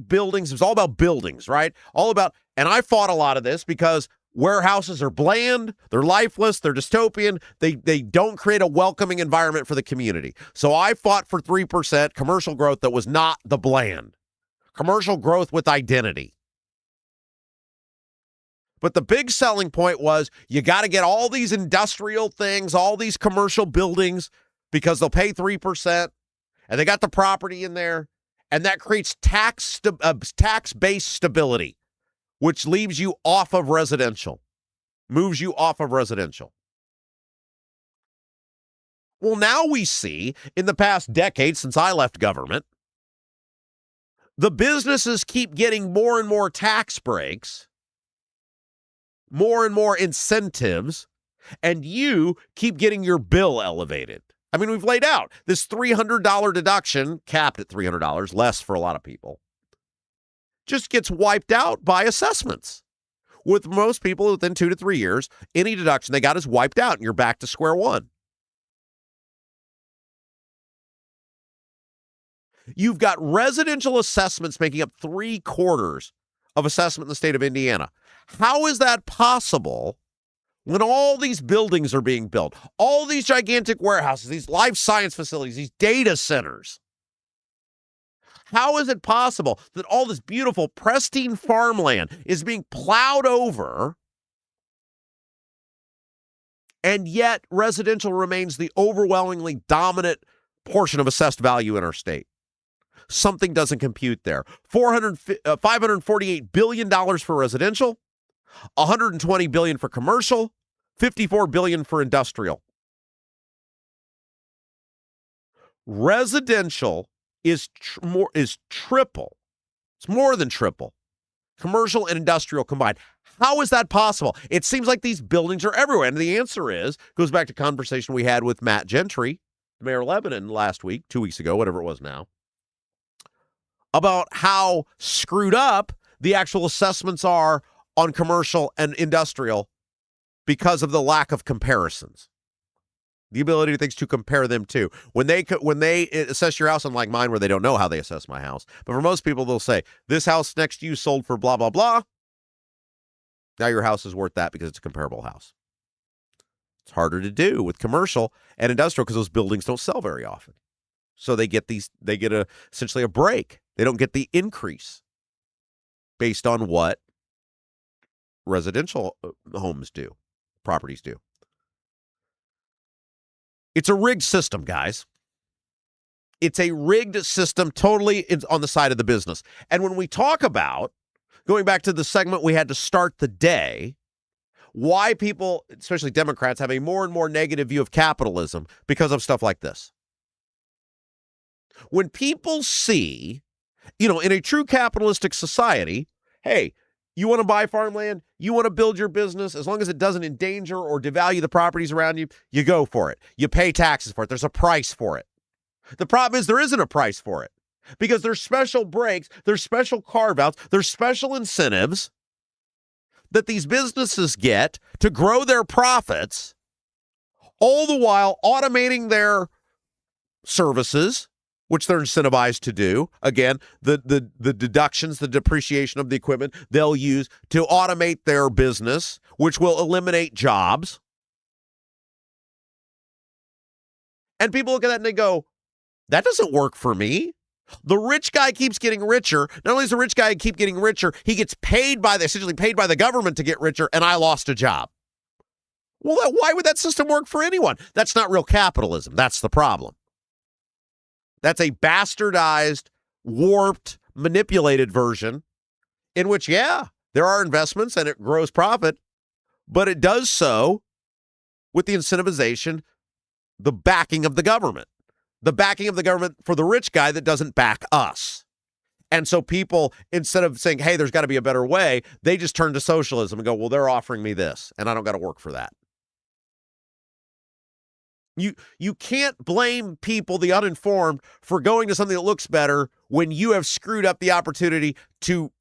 buildings. It was all about buildings, right? And I fought a lot of this because warehouses are bland, they're lifeless, they're dystopian, they don't create a welcoming environment for the community. So I fought for 3% commercial growth that was not the bland. Commercial growth with identity. But the big selling point was you got to get all these industrial things, all these commercial buildings, because they'll pay 3%, and they got the property in there, and that creates tax-based stability, which leaves you off of residential, moves you off of residential. Well, now we see, in the past decade since I left government, the businesses keep getting more and more tax breaks, more and more incentives, and you keep getting your bill elevated. I mean, we've laid out this $300 deduction, capped at $300, less for a lot of people, just gets wiped out by assessments. With most people within 2 to 3 years, any deduction they got is wiped out, and you're back to square one. You've got residential assessments making up 3/4 of assessment in the state of Indiana. How is that possible when all these buildings are being built, all these gigantic warehouses, these life science facilities, these data centers? How is it possible that all this beautiful, pristine farmland is being plowed over, and yet residential remains the overwhelmingly dominant portion of assessed value in our state? Something doesn't compute there. $548 billion for residential, $120 billion for commercial, $54 billion for industrial. Residential is triple. It's more than triple. Commercial and industrial combined. How is that possible? It seems like these buildings are everywhere. And the answer goes back to conversation we had with Matt Gentry, Mayor of Lebanon, last week, 2 weeks ago, whatever it was now, about how screwed up the actual assessments are on commercial and industrial because of the lack of comparisons. The ability of things to compare them to. When they assess your house, unlike mine, where they don't know how they assess my house, but for most people, they'll say, this house next to you sold for blah, blah, blah. Now your house is worth that because it's a comparable house. It's harder to do with commercial and industrial because those buildings don't sell very often. So they get essentially a break. They don't get the increase based on what residential homes do, properties do. It's a rigged system, guys. It's a rigged system, totally on the side of the business. And when we talk about, going back to the segment we had to start the day, why people, especially Democrats, have a more and more negative view of capitalism because of stuff like this. When people see, in a true capitalistic society, hey, you want to buy farmland, you want to build your business, as long as it doesn't endanger or devalue the properties around you, you go for it. You pay taxes for it. There's a price for it. The problem is there isn't a price for it because there's special breaks, there's special carve-outs, there's special incentives that these businesses get to grow their profits, all the while automating their services, which they're incentivized to do. Again, the deductions, the depreciation of the equipment they'll use to automate their business, which will eliminate jobs. And people look at that and they go, that doesn't work for me. The rich guy keeps getting richer. Not only does the rich guy keep getting richer, he gets essentially paid by the government to get richer, and I lost a job. Well, why would that system work for anyone? That's not real capitalism. That's the problem. That's a bastardized, warped, manipulated version in which, there are investments and it grows profit, but it does so with the incentivization, the backing of the government. The backing of the government for the rich guy that doesn't back us. And so people, instead of saying, hey, there's got to be a better way, they just turn to socialism and go, well, they're offering me this, and I don't got to work for that. You can't blame people, the uninformed, for going to something that looks better when you have screwed up the opportunity to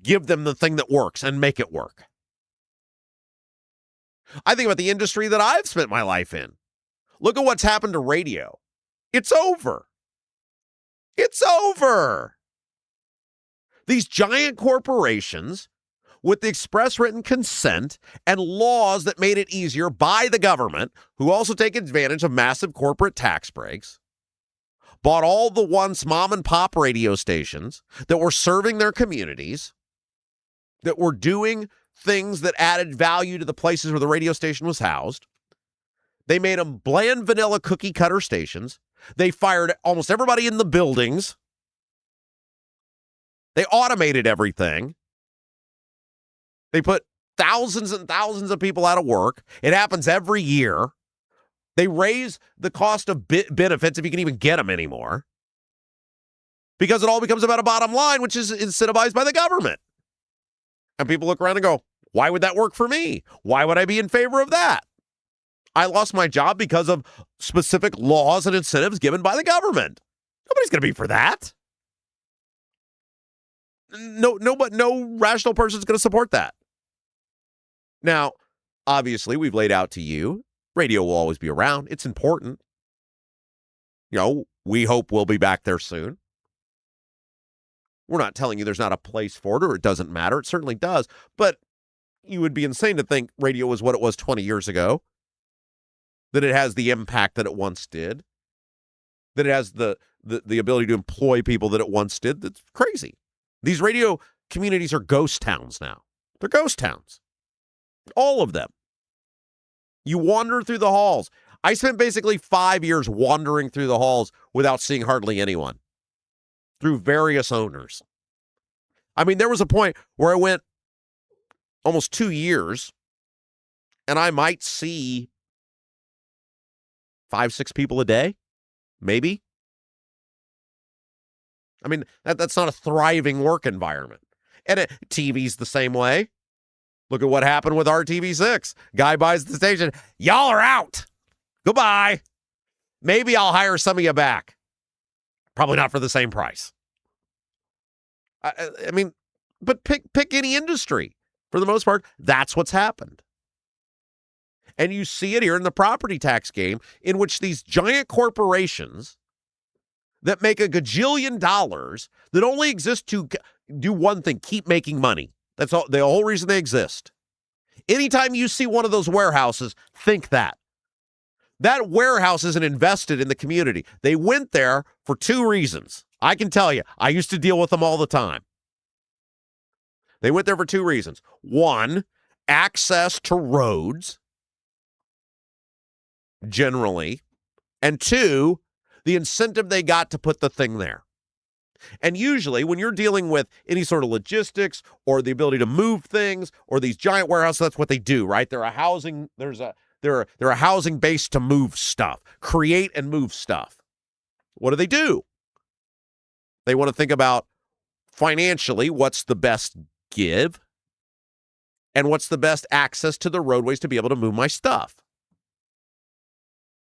give them the thing that works and make it work. I think about the industry that I've spent my life in. Look at what's happened to radio. It's over. It's over. These giant corporations with the express written consent and laws that made it easier by the government, who also take advantage of massive corporate tax breaks, bought all the once mom and pop radio stations that were serving their communities, that were doing things that added value to the places where the radio station was housed. They made them bland vanilla cookie cutter stations. They fired almost everybody in the buildings. They automated everything. They put thousands and thousands of people out of work. It happens every year. They raise the cost of benefits, if you can even get them anymore, because it all becomes about a bottom line, which is incentivized by the government. And people look around and go, why would that work for me? Why would I be in favor of that? I lost my job because of specific laws and incentives given by the government. Nobody's going to be for that. No rational person is going to support that. Now, obviously, we've laid out to you, radio will always be around. It's important. We hope we'll be back there soon. We're not telling you there's not a place for it or it doesn't matter. It certainly does. But you would be insane to think radio was what it was 20 years ago, that it has the impact that it once did, that it has the ability to employ people that it once did. That's crazy. These radio communities are ghost towns now. They're ghost towns. All of them. You wander through the halls. I spent basically 5 years wandering through the halls without seeing hardly anyone through various owners. I mean, there was a point where I went almost 2 years and I might see 5, 6 people a day, maybe. I mean, that's not a thriving work environment. And TV's the same way. Look at what happened with RTV6. Guy buys the station. Y'all are out. Goodbye. Maybe I'll hire some of you back. Probably not for the same price. I mean, but pick any industry. For the most part, that's what's happened. And you see it here in the property tax game, in which these giant corporations that make a gajillion dollars that only exist to do one thing, keep making money. That's all, the whole reason they exist. Anytime you see one of those warehouses, think that. That warehouse isn't invested in the community. They went there for 2 reasons. I can tell you, I used to deal with them all the time. They went there for 2 reasons. 1, access to roads, generally. And 2, the incentive they got to put the thing there. And usually when you're dealing with any sort of logistics or the ability to move things or these giant warehouses, that's what they do, right? They're a housing base to move stuff, create and move stuff. What do? They want to think about financially what's the best give and what's the best access to the roadways to be able to move my stuff.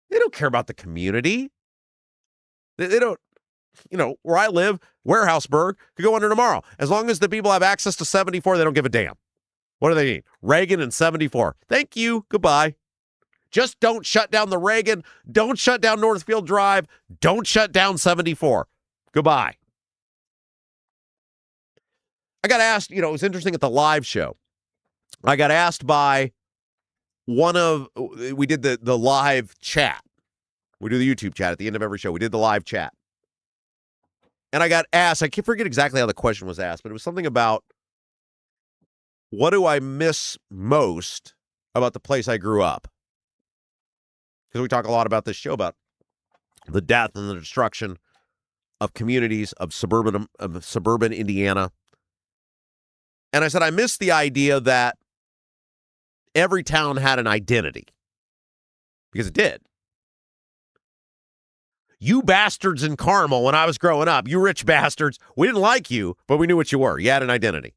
They don't care about the community. They don't. Where I live, Warehouseburg could go under tomorrow. As long as the people have access to 74, they don't give a damn. What do they need? Reagan and 74. Thank you. Goodbye. Just don't shut down the Reagan. Don't shut down Northfield Drive. Don't shut down 74. Goodbye. I got asked, it was interesting at the live show. I got asked by we did the live chat. We do the YouTube chat at the end of every show. We did the live chat. And I got asked, I can't forget exactly how the question was asked, but it was something about, what do I miss most about the place I grew up? Because we talk a lot about this show, about the death and the destruction of communities of suburban Indiana. And I said, I miss the idea that every town had an identity. Because it did. You bastards in Carmel, when I was growing up, you rich bastards, we didn't like you, but we knew what you were. You had an identity.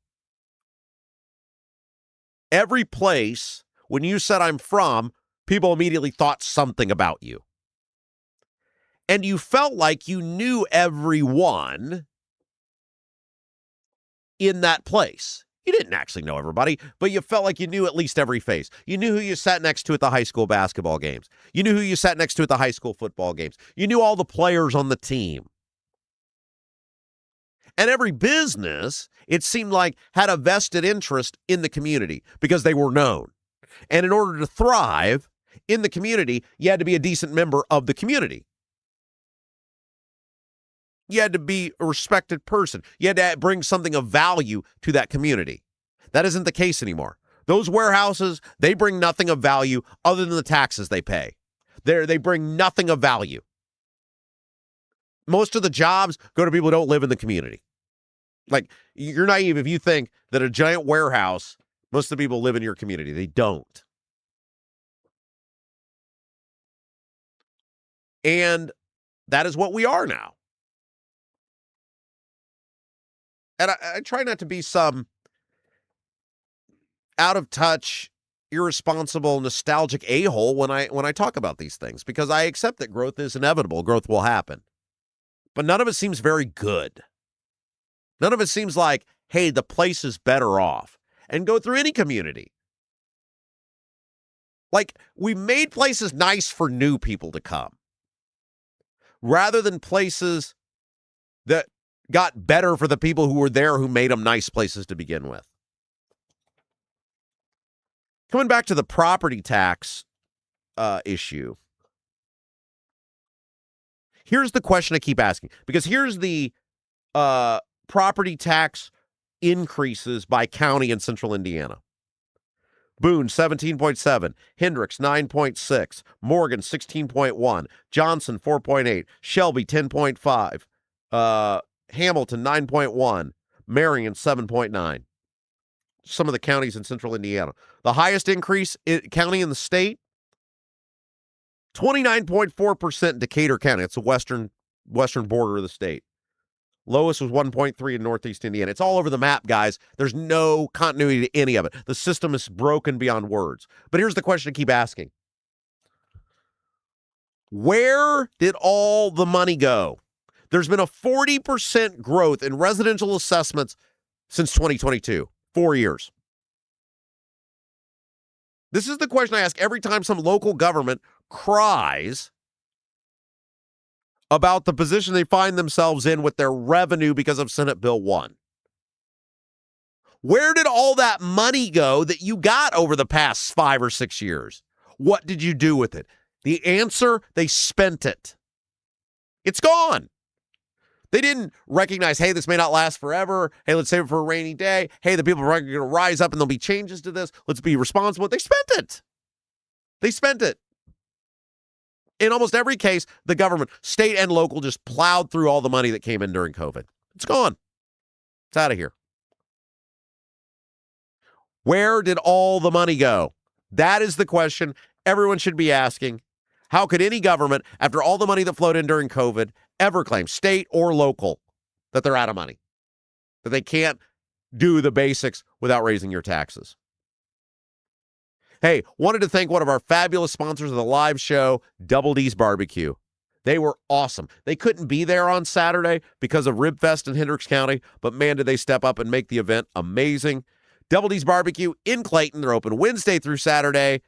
Every place, when you said I'm from, people immediately thought something about you. And you felt like you knew everyone in that place. You didn't actually know everybody, but you felt like you knew at least every face. You knew who you sat next to at the high school basketball games. You knew who you sat next to at the high school football games. You knew all the players on the team. And every business, it seemed like, had a vested interest in the community because they were known. And in order to thrive in the community, you had to be a decent member of the community. You had to be a respected person. You had to bring something of value to that community. That isn't the case anymore. Those warehouses, they bring nothing of value other than the taxes they pay. They bring nothing of value. Most of the jobs go to people who don't live in the community. Like, you're naive if you think that a giant warehouse, most of the people live in your community. They don't. And that is what we are now. And I try not to be some out of touch, irresponsible, nostalgic a-hole when I talk about these things, because I accept that growth is inevitable. Growth will happen. But none of it seems very good. None of it seems like, hey, the place is better off. And go through any community. Like, we made places nice for new people to come, rather than places that got better for the people who were there who made them nice places to begin with. Coming back to the property tax issue. Here's the question I keep asking, because here's the property tax increases by county in central Indiana. Boone, 17.7. Hendricks, 9.6. Morgan, 16.1. Johnson, 4.8. Shelby, 10.5. Hamilton, 9.1. Marion, 7.9. Some of the counties in central Indiana. The highest increase county in the state, 29.4% Decatur County. It's the western border of the state. Lowest was 1.3 in northeast Indiana. It's all over the map, guys. There's no continuity to any of it. The system is broken beyond words. But here's the question I keep asking. Where did all the money go? There's been a 40% growth in residential assessments since 2022. 4 years. This is the question I ask every time some local government cries about the position they find themselves in with their revenue because of Senate Bill 1. Where did all that money go that you got over the past 5 or 6 years? What did you do with it? The answer, they spent it. It's gone. They didn't recognize, hey, this may not last forever. Hey, let's save it for a rainy day. Hey, the people are going to rise up and there'll be changes to this. Let's be responsible. They spent it. They spent it. In almost every case, the government, state and local, just plowed through all the money that came in during COVID. It's gone. It's out of here. Where did all the money go? That is the question everyone should be asking. How could any government, after all the money that flowed in during COVID, ever claim, state or local, that they're out of money? That they can't do the basics without raising your taxes? Hey, wanted to thank one of our fabulous sponsors of the live show, Double D's Barbecue. They were awesome. They couldn't be there on Saturday because of Rib Fest in Hendricks County, but man, did they step up and make the event amazing. Double D's Barbecue in Clayton. They're open Wednesday through Saturday.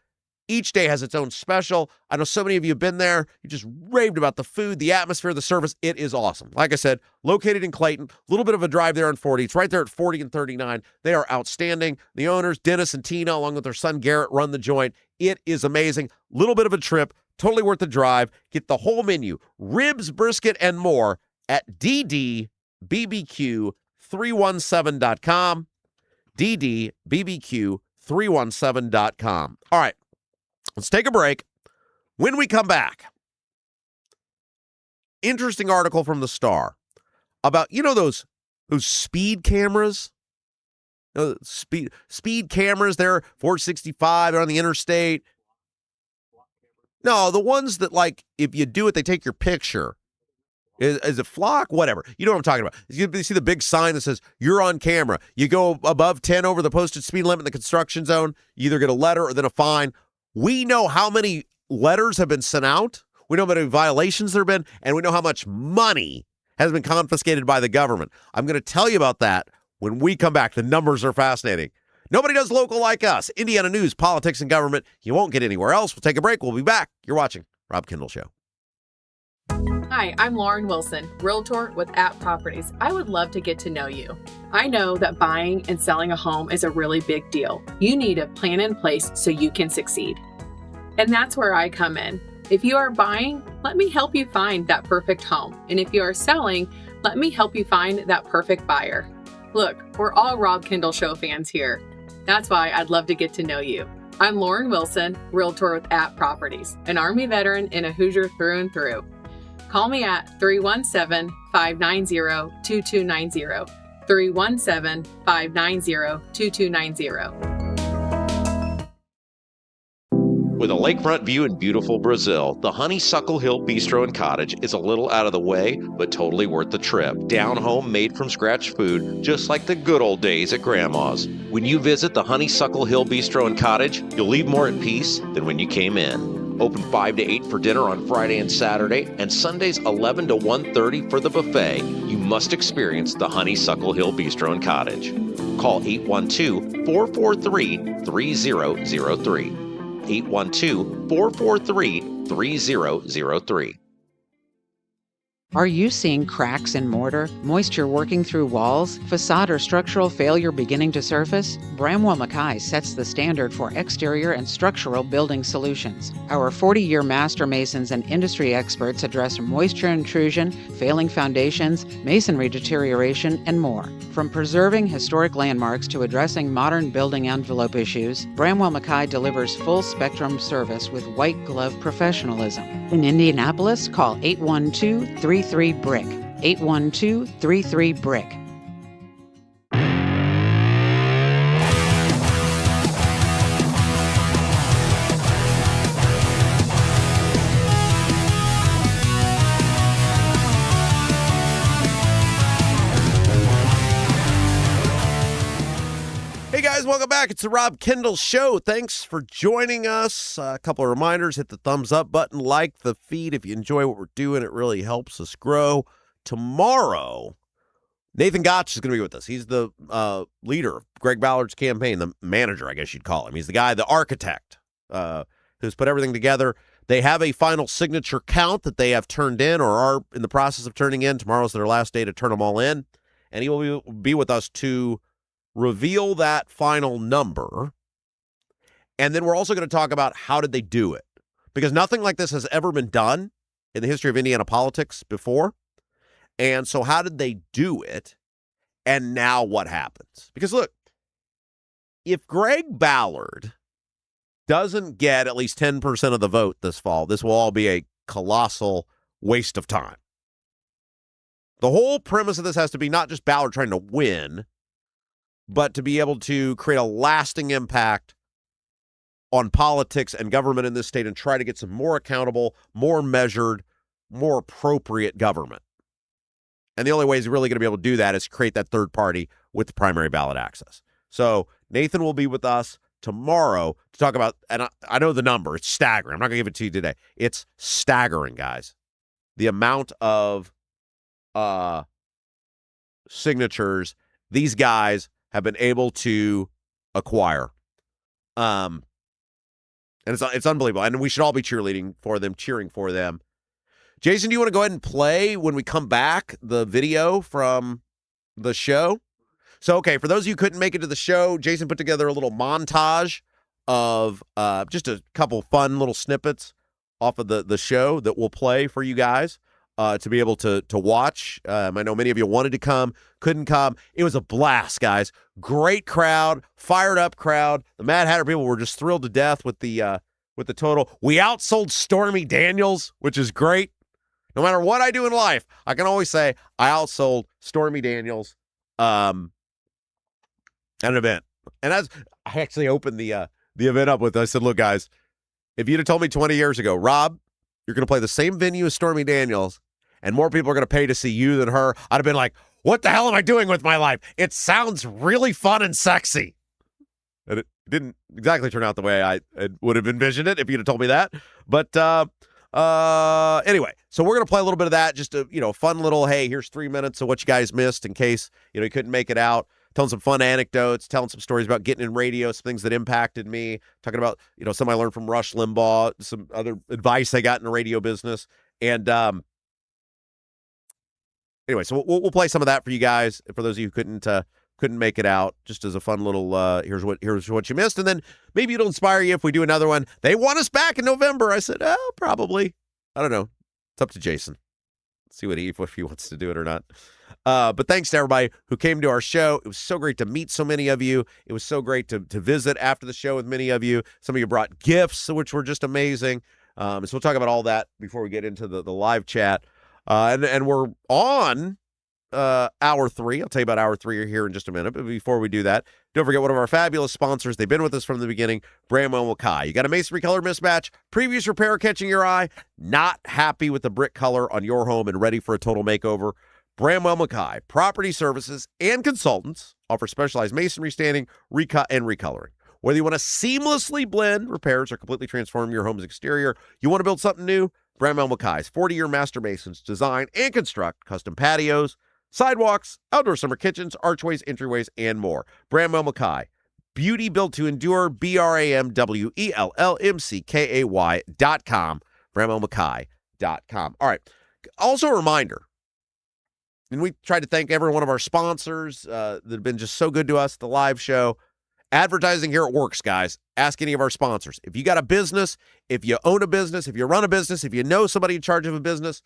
Each day has its own special. I know so many of you have been there. You just raved about the food, the atmosphere, the service. It is awesome. Like I said, located in Clayton, a little bit of a drive there on 40. It's right there at 40 and 39. They are outstanding. The owners, Dennis and Tina, along with their son Garrett, run the joint. It is amazing. Little bit of a trip. Totally worth the drive. Get the whole menu, ribs, brisket, and more at ddbbq317.com. ddbbq317.com. All right. Let's take a break. When we come back, interesting article from the Star about, those speed cameras? Speed cameras, they're 465, they're on the interstate. No, the ones that, like, if you do it, they take your picture. Is it flock? Whatever. You know what I'm talking about. You see the big sign that says, you're on camera. You go above 10 over the posted speed limit in the construction zone, you either get a letter or then a fine. We know how many letters have been sent out. We know how many violations there have been, and we know how much money has been confiscated by the government. I'm going to tell you about that when we come back. The numbers are fascinating. Nobody does local like us. Indiana news, politics, and government. You won't get anywhere else. We'll take a break. We'll be back. You're watching Rob Kendall Show. Hi, I'm Lauren Wilson, Realtor with App Properties. I would love to get to know you. I know that buying and selling a home is a really big deal. You need a plan in place so you can succeed. And that's where I come in. If you are buying, let me help you find that perfect home. And if you are selling, let me help you find that perfect buyer. Look, we're all Rob Kendall Show fans here. That's why I'd love to get to know you. I'm Lauren Wilson, Realtor with App Properties, an Army veteran and a Hoosier through and through. Call me at 317-590-2290. 317-590-2290. With a lakefront view in beautiful Brazil, the Honeysuckle Hill Bistro and Cottage is a little out of the way, but totally worth the trip. Down home, made from scratch food, just like the good old days at Grandma's. When you visit the Honeysuckle Hill Bistro and Cottage, you'll leave more at peace than when you came in. Open 5 to 8 for dinner on Friday and Saturday, and Sundays 11 to 1:30 for the buffet. You must experience the Honeysuckle Hill Bistro and Cottage. Call 812-443-3003. 812-443-3003. Are you seeing cracks in mortar, moisture working through walls, facade or structural failure beginning to surface? Bramwell Mackay sets the standard for exterior and structural building solutions. Our 40-year master masons and industry experts address moisture intrusion, failing foundations, masonry deterioration, and more. From preserving historic landmarks to addressing modern building envelope issues, Bramwell Mackay delivers full-spectrum service with white-glove professionalism. In Indianapolis, call 812-33-BRICK. 812-33-BRICK. Hey guys, welcome back. It's the Rob Kendall Show. Thanks for joining us. A couple of reminders. Hit the thumbs up button, like the feed if you enjoy what we're doing. It really helps us grow. Tomorrow, Nathan Gotch is going to be with us. He's the leader of Greg Ballard's campaign, the manager, I guess you'd call him. He's the guy, the architect, who's put everything together. They have a final signature count that they have turned in or are in the process of turning in. Tomorrow's their last day to turn them all in. And he will be with us to reveal that final number. And then we're also going to talk about how did they do it? Because nothing like this has ever been done in the history of Indiana politics before. And so how did they do it? And now what happens? Because look, if Greg Ballard doesn't get at least 10% of the vote this fall, this will all be a colossal waste of time. The whole premise of this has to be not just Ballard trying to win, but to be able to create a lasting impact on politics and government in this state and try to get some more accountable, more measured, more appropriate government. And the only way he's really going to be able to do that is create that third party with the primary ballot access. So Nathan will be with us tomorrow to talk about, and I know the number, it's staggering. I'm not going to give it to you today. It's staggering, guys. The amount of signatures these guys have been able to acquire. And it's unbelievable. And we should all be cheering for them. Jason, do you want to go ahead and play when we come back the video from the show? So, okay, for those of you who couldn't make it to the show, Jason put together a little montage of just a couple fun little snippets off of the show that we'll play for you guys to be able to watch. I know many of you wanted to come, couldn't come. It was a blast, guys. Great crowd, fired up crowd. The Mad Hatter people were just thrilled to death with the total. We outsold Stormy Daniels, which is great. No matter what I do in life, I can always say I outsold Stormy Daniels at an event. And as I actually opened the event up with, I said, look, guys, if you'd have told me 20 years ago, Rob, you're going to play the same venue as Stormy Daniels, and more people are going to pay to see you than her, I'd have been like, what the hell am I doing with my life? It sounds really fun and sexy. And it didn't exactly turn out the way I would have envisioned it if you'd have told me that. But anyway, so we're going to play a little bit of that, just a fun little, hey, here's 3 minutes of what you guys missed in case you couldn't make it out. Telling some fun anecdotes, telling some stories about getting in radio, some things that impacted me, talking about, some I learned from Rush Limbaugh, some other advice I got in the radio business. And anyway, so we'll play some of that for you guys, for those of you who couldn't make it out, just as a fun little, here's what you missed. And then maybe it'll inspire you if we do another one. They want us back in November. I said, oh, probably. I don't know. It's up to Jason. See if he wants to do it or not. But thanks to everybody who came to our show. It was so great to meet so many of you. It was so great to visit after the show with many of you. Some of you brought gifts, which were just amazing. So we'll talk about all that before we get into the live chat. And we're on hour 3. I'll tell you about hour 3 here in just a minute. But before we do that, don't forget one of our fabulous sponsors. They've been with us from the beginning, Bramwell Mackay. You got a masonry color mismatch, previous repair catching your eye, not happy with the brick color on your home and ready for a total makeover? Bramwell Mackay Property Services and Consultants offer specialized masonry standing, recut, and recoloring. Whether you want to seamlessly blend repairs or completely transform your home's exterior, you want to build something new, Bramwell Mackay's 40-year master masons design and construct custom patios, sidewalks, outdoor summer kitchens, archways, entryways, and more. Bramwell Mackay, beauty built to endure, BRAMWELLMCKAY.com, BramwellMackay.com. All right, Also a reminder, and we tried to thank every one of our sponsors that have been just so good to us, the live show. Advertising here at works, guys. Ask any of our sponsors. If you got a business, if you own a business, if you run a business, if you know somebody in charge of a business,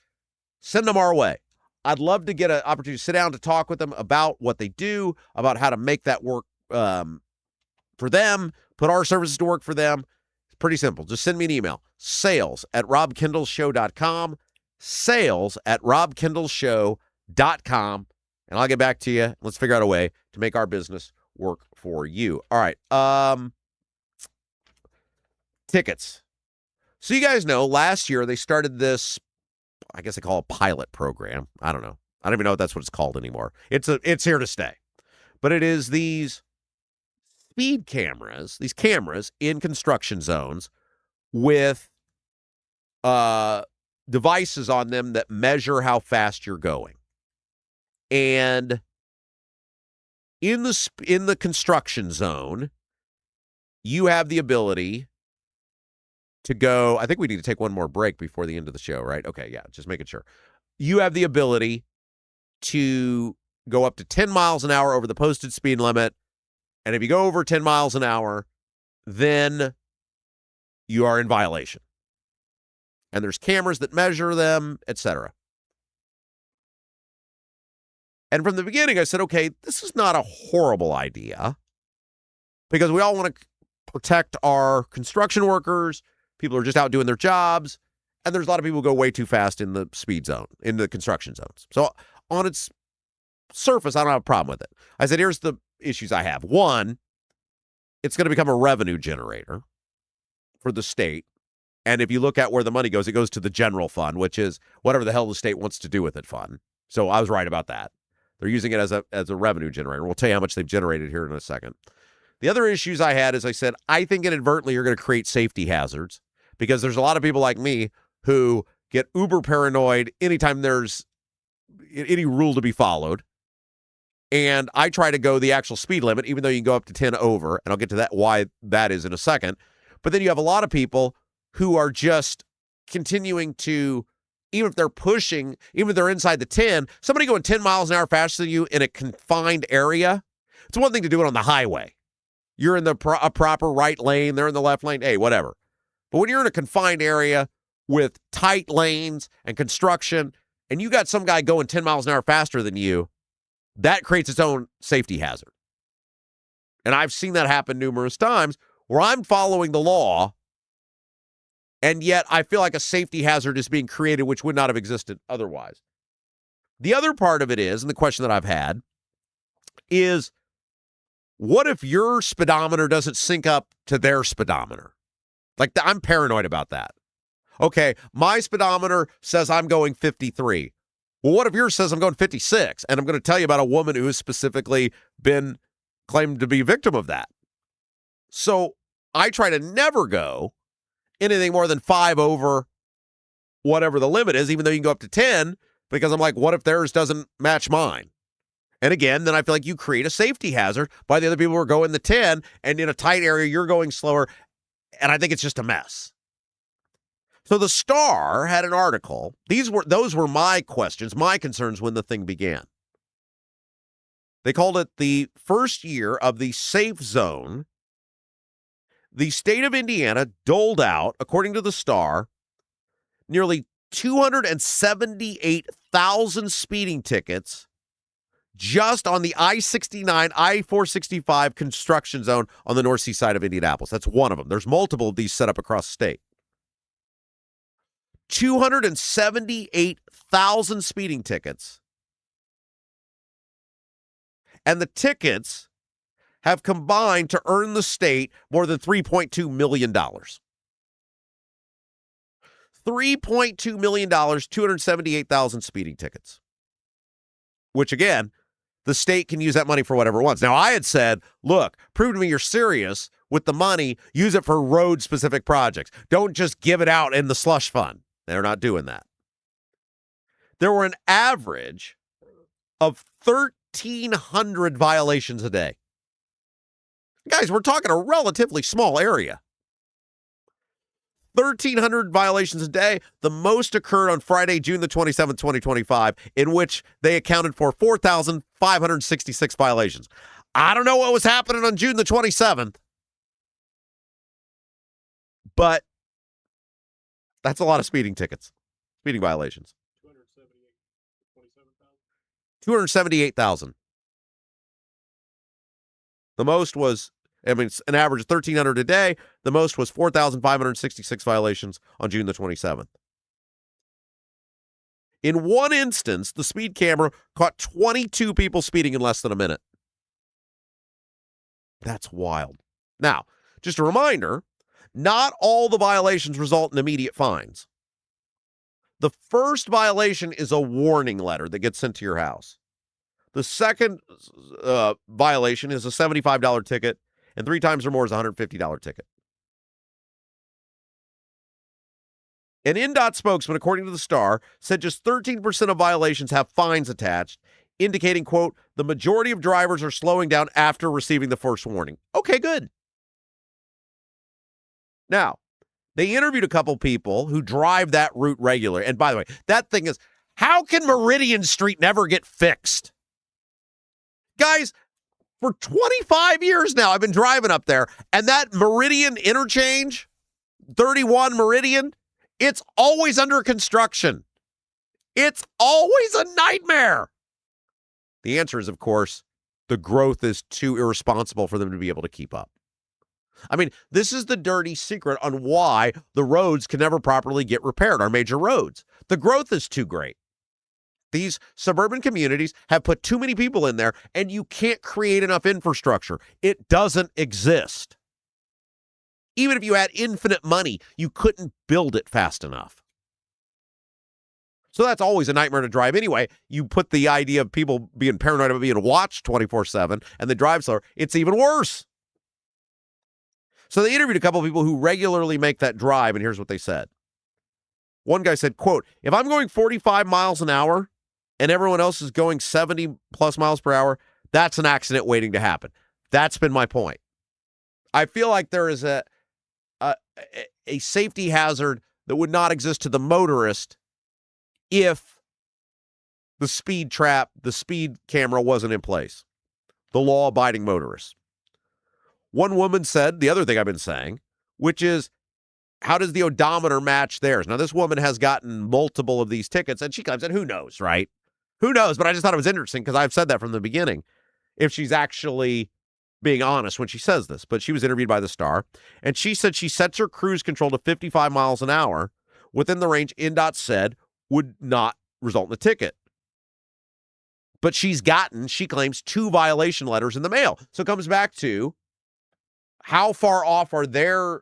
send them our way. I'd love to get an opportunity to sit down to talk with them about what they do, about how to make that work for them, put our services to work for them. It's pretty simple. Just send me an email. sales@robkendallshow.com. sales@robkendallshow.com. And I'll get back to you. Let's figure out a way to make our business work for you. All right. Tickets. So you guys know last year they started this, I guess they call it a pilot program. I don't know. I don't even know if that's what it's called anymore. It's here to stay. But it is these speed cameras, these cameras in construction zones with devices on them that measure how fast you're going. And in the construction zone, you have the ability to go. I think we need to take one more break before the end of the show, right? Okay, yeah, just making sure. You have the ability to go up to 10 miles an hour over the posted speed limit. And if you go over 10 miles an hour, then you are in violation. And there's cameras that measure them, etc. And from the beginning, I said, okay, this is not a horrible idea because we all want to protect our construction workers. People are just out doing their jobs. And there's a lot of people who go way too fast in the speed zone, in the construction zones. So on its surface, I don't have a problem with it. I said, here's the issues I have. One, it's going to become a revenue generator for the state. And if you look at where the money goes, it goes to the general fund, which is whatever the hell the state wants to do with it fund. So I was right about that. They're using it as a revenue generator. We'll tell you how much they've generated here in a second. The other issues I had is I said, I think inadvertently you're going to create safety hazards because there's a lot of people like me who get uber paranoid anytime there's any rule to be followed. And I try to go the actual speed limit, even though you can go up to 10 over. And I'll get to that, why that is in a second. But then you have a lot of people who are just continuing to, even if they're pushing, even if they're inside the 10, somebody going 10 miles an hour faster than you in a confined area, it's one thing to do it on the highway. You're in the a proper right lane, they're in the left lane, hey, whatever. But when you're in a confined area with tight lanes and construction, and you got some guy going 10 miles an hour faster than you, that creates its own safety hazard. And I've seen that happen numerous times where I'm following the law, and yet I feel like a safety hazard is being created which would not have existed otherwise. The other part of it is, and the question that I've had, is what if your speedometer doesn't sync up to their speedometer? Like, I'm paranoid about that. Okay, my speedometer says I'm going 53. Well, what if yours says I'm going 56? And I'm going to tell you about a woman who has specifically been claimed to be a victim of that. So I try to never go anything more than 5 over whatever the limit is, even though you can go up to 10, because I'm like, what if theirs doesn't match mine? And again, then I feel like you create a safety hazard by the other people who are going the 10, and in a tight area, you're going slower. And I think it's just a mess. So the Star had an article. Those were my questions, my concerns when the thing began. They called it the first year of the safe zone. The state of Indiana doled out, according to the Star, nearly 278,000 speeding tickets just on the I-69, I-465 construction zone on the North Sea side of Indianapolis. That's one of them. There's multiple of these set up across the state. 278,000 speeding tickets. And the tickets have combined to earn the state more than $3.2 million. $3.2 million, 278,000 speeding tickets. Which, again, the state can use that money for whatever it wants. Now, I had said, look, prove to me you're serious with the money. Use it for road-specific projects. Don't just give it out in the slush fund. They're not doing that. There were an average of 1,300 violations a day. Guys, we're talking a relatively small area. 1,300 violations a day. The most occurred on Friday, June the 27th, 2025, in which they accounted for 4,566 violations. I don't know what was happening on June the 27th, but that's a lot of speeding tickets, speeding violations. 278,000. The most was, it's an average of 1,300 a day. The most was 4,566 violations on June the 27th. In one instance, the speed camera caught 22 people speeding in less than a minute. That's wild. Now, just a reminder, not all the violations result in immediate fines. The first violation is a warning letter that gets sent to your house. The second violation is a $75 ticket, and 3 times or more is a $150 ticket. An INDOT spokesman, according to the Star, said just 13% of violations have fines attached, indicating, quote, the majority of drivers are slowing down after receiving the first warning. Okay, good. Now, they interviewed a couple people who drive that route regularly. And by the way, that thing is, how can Meridian Street never get fixed? Guys, for 25 years now, I've been driving up there, and that Meridian interchange, 31 Meridian, it's always under construction. It's always a nightmare. The answer is, of course, the growth is too irresponsible for them to be able to keep up. I mean, this is the dirty secret on why the roads can never properly get repaired, our major roads. The growth is too great. These suburban communities have put too many people in there, and you can't create enough infrastructure. It doesn't exist. Even if you had infinite money, you couldn't build it fast enough. So that's always a nightmare to drive anyway. You put the idea of people being paranoid about being watched 24/7 and they drive slower, it's even worse. So they interviewed a couple of people who regularly make that drive, and here's what they said. One guy said, quote, if I'm going 45 miles an hour and everyone else is going 70 plus miles per hour, that's an accident waiting to happen. That's been my point. I feel like there is a safety hazard that would not exist to the motorist if the speed trap, the speed camera wasn't in place. The law-abiding motorist. One woman said the other thing I've been saying, which is, how does the odometer match theirs? Now, this woman has gotten multiple of these tickets, and she claims that who knows, right? Who knows? But I just thought it was interesting because I've said that from the beginning, if she's actually being honest when she says this. But she was interviewed by the Star, and she said she sets her cruise control to 55 miles an hour within the range INDOT said would not result in a ticket. But she's gotten, she claims, 2 violation letters in the mail. So it comes back to, how far off are their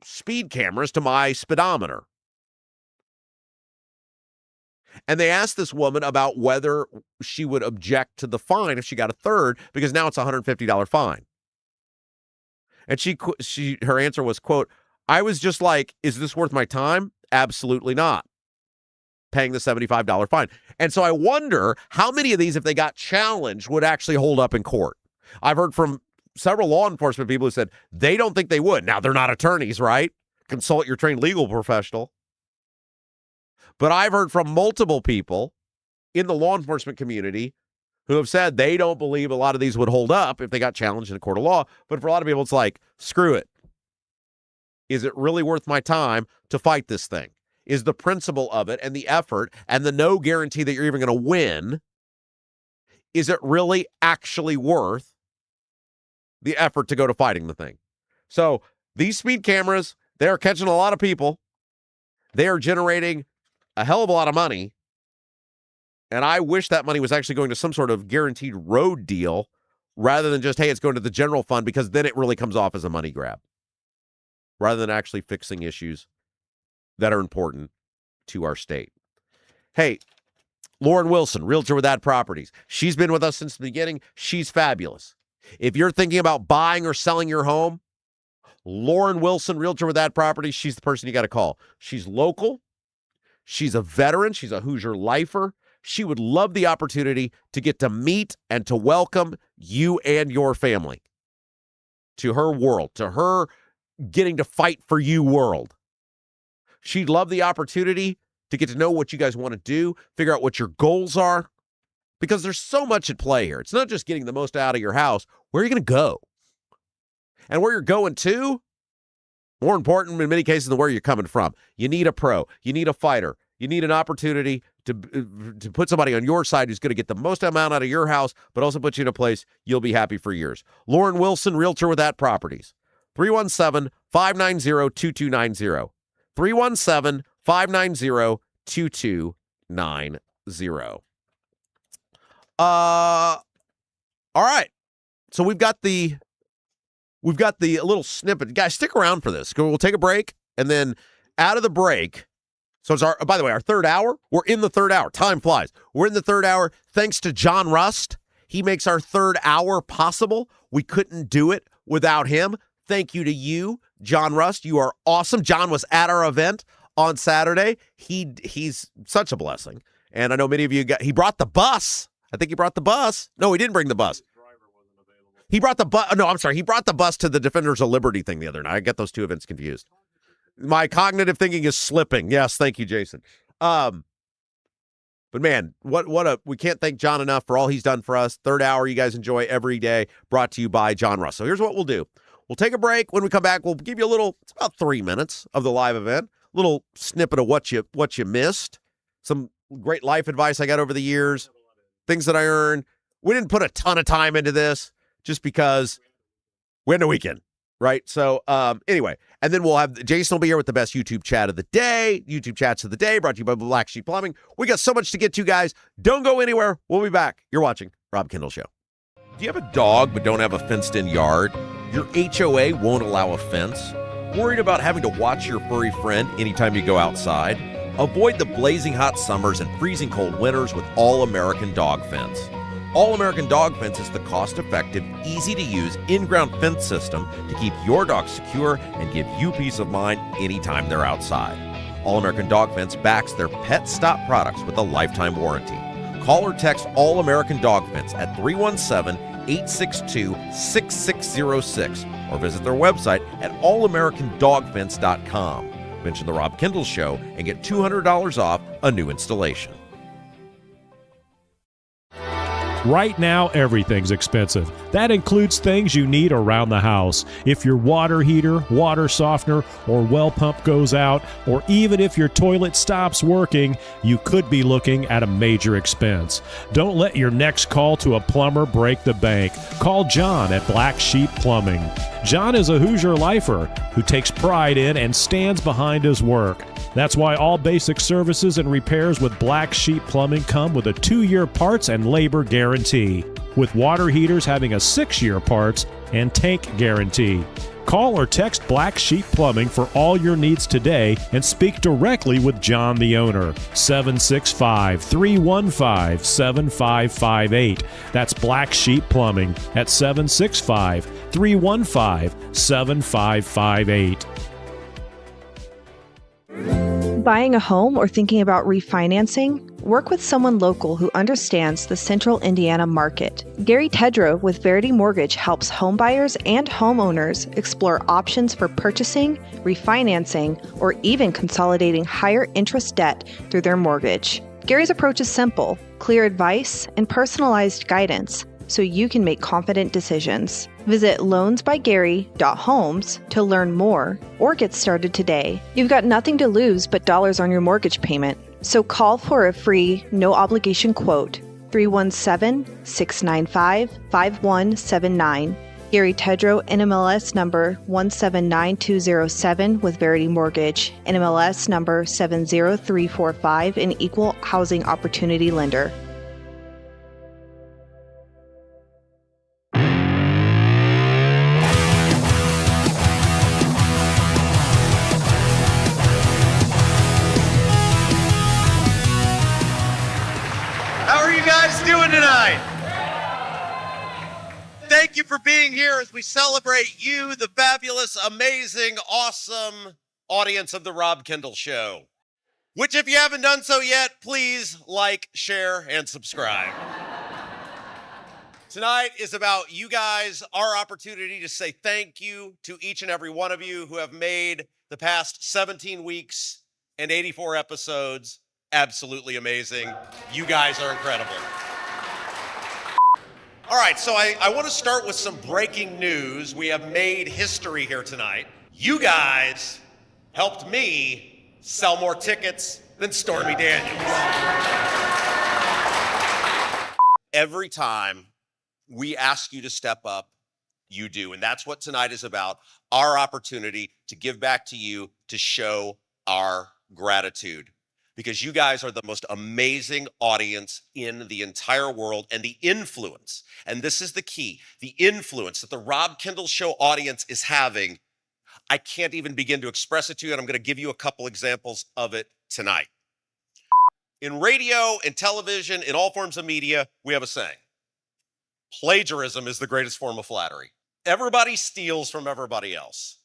speed cameras to my speedometer? And they asked this woman about whether she would object to the fine if she got a third, because now it's a $150 fine. And her answer was, quote, I was just like, is this worth my time? Absolutely not. Paying the $75 fine. And so I wonder how many of these, if they got challenged, would actually hold up in court. I've heard from several law enforcement people who said they don't think they would. Now, they're not attorneys, right? Consult your trained legal professional. But I've heard from multiple people in the law enforcement community who have said they don't believe a lot of these would hold up if they got challenged in a court of law. But for a lot of people, it's like, screw it. Is it really worth my time to fight this thing? Is the principle of it and the effort and the no guarantee that you're even going to win, is it really actually worth the effort to go to fighting the thing? So these speed cameras, they are catching a lot of people. They are generating a hell of a lot of money. And I wish that money was actually going to some sort of guaranteed road deal rather than just, hey, it's going to the general fund, because then it really comes off as a money grab rather than actually fixing issues that are important to our state. Hey, Lauren Wilson, realtor with Ad Properties. She's been with us since the beginning. She's fabulous. If you're thinking about buying or selling your home, Lauren Wilson, realtor with Ad Properties, she's the person you got to call. She's local. She's a veteran. She's a Hoosier lifer. She would love the opportunity to get to meet and to welcome you and your family to her world, to her getting to fight for you world. She'd love the opportunity to get to know what you guys want to do, figure out what your goals are, because there's so much at play here. It's not just getting the most out of your house. Where are you going to go? And where you're going to, more important in many cases than where you're coming from. You need a pro. You need a fighter. You need an opportunity to put somebody on your side who's going to get the most amount out of your house, but also put you in a place you'll be happy for years. Lauren Wilson, realtor with At Properties. 317-590-2290. 317-590-2290. All right. So we've got the little snippet. Guys, stick around for this. We'll take a break, and then out of the break, so it's by the way, our third hour. We're in the third hour. Time flies. We're in the third hour thanks to John Rust. He makes our third hour possible. We couldn't do it without him. Thank you to you, John Rust. You are awesome. John was at our event on Saturday. He's such a blessing. And I know many of you he brought the bus. I think he brought the bus. No, he didn't bring the bus. He brought the bus. No, I'm sorry. He brought the bus to the Defenders of Liberty thing the other night. I get those two events confused. My cognitive thinking is slipping. Yes, thank you, Jason. But man, we can't thank John enough for all he's done for us. Third hour, you guys enjoy every day, brought to you by John Russ. So here's what we'll do. We'll take a break. When we come back, we'll give you it's about 3 minutes of the live event, a little snippet of what you missed, some great life advice I got over the years, things that I earned. We didn't put a ton of time into this just because we're in the weekend. Right. So anyway, and then we'll have Jason will be here with the best YouTube chat of the day. YouTube chats of the day brought to you by Black Sheep Plumbing. We got so much to get to, guys. Don't go anywhere. We'll be back. You're watching Rob Kendall Show. Do you have a dog but don't have a fenced-in yard? Your HOA won't allow a fence? Worried about having to watch your furry friend anytime you go outside? Avoid the blazing hot summers and freezing cold winters with All-American Dog Fence. All-American Dog Fence is the cost-effective, easy-to-use, in-ground fence system to keep your dog secure and give you peace of mind anytime they're outside. All-American Dog Fence backs their Pet Stop products with a lifetime warranty. Call or text All-American Dog Fence at 317-862-6606 or visit their website at allamericandogfence.com. Mention The Rob Kendall Show and get $200 off a new installation. Right now, everything's expensive. That includes things you need around the house. If your water heater, water softener, or well pump goes out, or even if your toilet stops working, you could be looking at a major expense. Don't let your next call to a plumber break the bank. Call John at Black Sheep Plumbing. John is a Hoosier lifer who takes pride in and stands behind his work. That's why all basic services and repairs with Black Sheep Plumbing come with a 2-year parts and labor guarantee, with water heaters having a 6-year parts and tank guarantee. Call or text Black Sheep Plumbing for all your needs today and speak directly with John, the owner. 765-315-7558. That's Black Sheep Plumbing at 765-315-7558. Buying a home or thinking about refinancing? Work with someone local who understands the central Indiana market. Gary Tedrow with Verity Mortgage helps homebuyers and homeowners explore options for purchasing, refinancing, or even consolidating higher interest debt through their mortgage. Gary's approach is simple, clear advice, and personalized guidance, so you can make confident decisions. Visit loansbygary.homes to learn more or get started today. You've got nothing to lose but dollars on your mortgage payment. So call for a free, no-obligation quote, 317-695-5179. Gary Tedrow, NMLS number 179207 with Verity Mortgage, NMLS number 70345, an equal housing opportunity lender. Doing tonight? Thank you for being here as we celebrate you, the fabulous, amazing, awesome audience of the Rob Kendall Show. Which, if you haven't done so yet, please like, share, and subscribe. Tonight is about you guys, our opportunity to say thank you to each and every one of you who have made the past 17 weeks and 84 episodes. Absolutely amazing. You guys are incredible. All right, so I want to start with some breaking news. We have made history here tonight. You guys helped me sell more tickets than Stormy Daniels. Every time we ask you to step up, you do. And that's what tonight is about, our opportunity to give back to you, to show our gratitude. Because you guys are the most amazing audience in the entire world, and the influence, and this is the key, the influence that the Rob Kendall Show audience is having, I can't even begin to express it to you, and I'm going to give you a couple examples of it tonight. In radio, in television, in all forms of media, we have a saying. Plagiarism is the greatest form of flattery. Everybody steals from everybody else.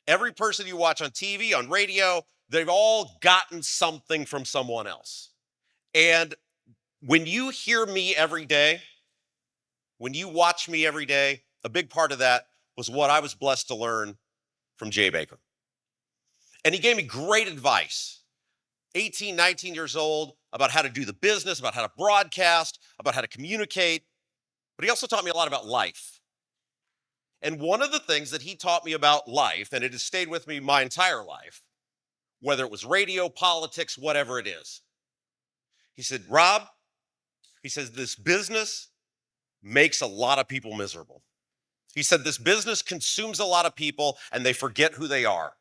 Every person you watch on TV, on radio, they've all gotten something from someone else. And when you hear me every day, when you watch me every day, a big part of that was what I was blessed to learn from Jay Baker. And he gave me great advice, 18, 19 years old, about how to do the business, about how to broadcast, about how to communicate. But he also taught me a lot about life. And one of the things that he taught me about life, and it has stayed with me my entire life, whether it was radio, politics, whatever it is. He said, Rob, he says, this business makes a lot of people miserable. He said, this business consumes a lot of people and they forget who they are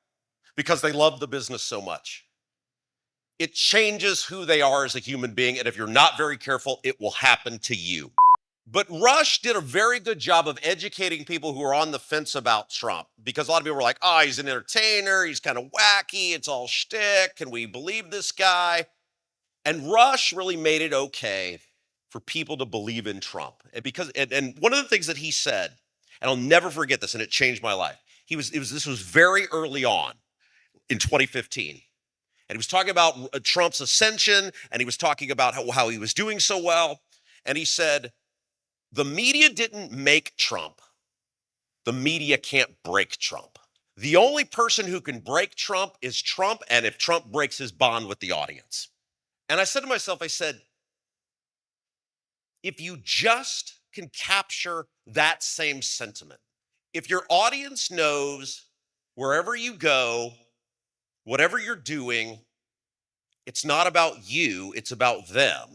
because they love the business so much. It changes who they are as a human being, and if you're not very careful, it will happen to you. But Rush did a very good job of educating people who are on the fence about Trump, because a lot of people were like, oh, he's an entertainer, he's kind of wacky, it's all shtick, can we believe this guy? And Rush really made it okay for people to believe in Trump. And one of the things that he said, and I'll never forget this, and it changed my life, this was very early on in 2015. And he was talking about Trump's ascension, and he was talking about how he was doing so well. And he said, the media didn't make Trump. The media can't break Trump. The only person who can break Trump is Trump, and if Trump breaks his bond with the audience. And I said to myself, I said, if you just can capture that same sentiment, if your audience knows wherever you go, whatever you're doing, it's not about you, it's about them,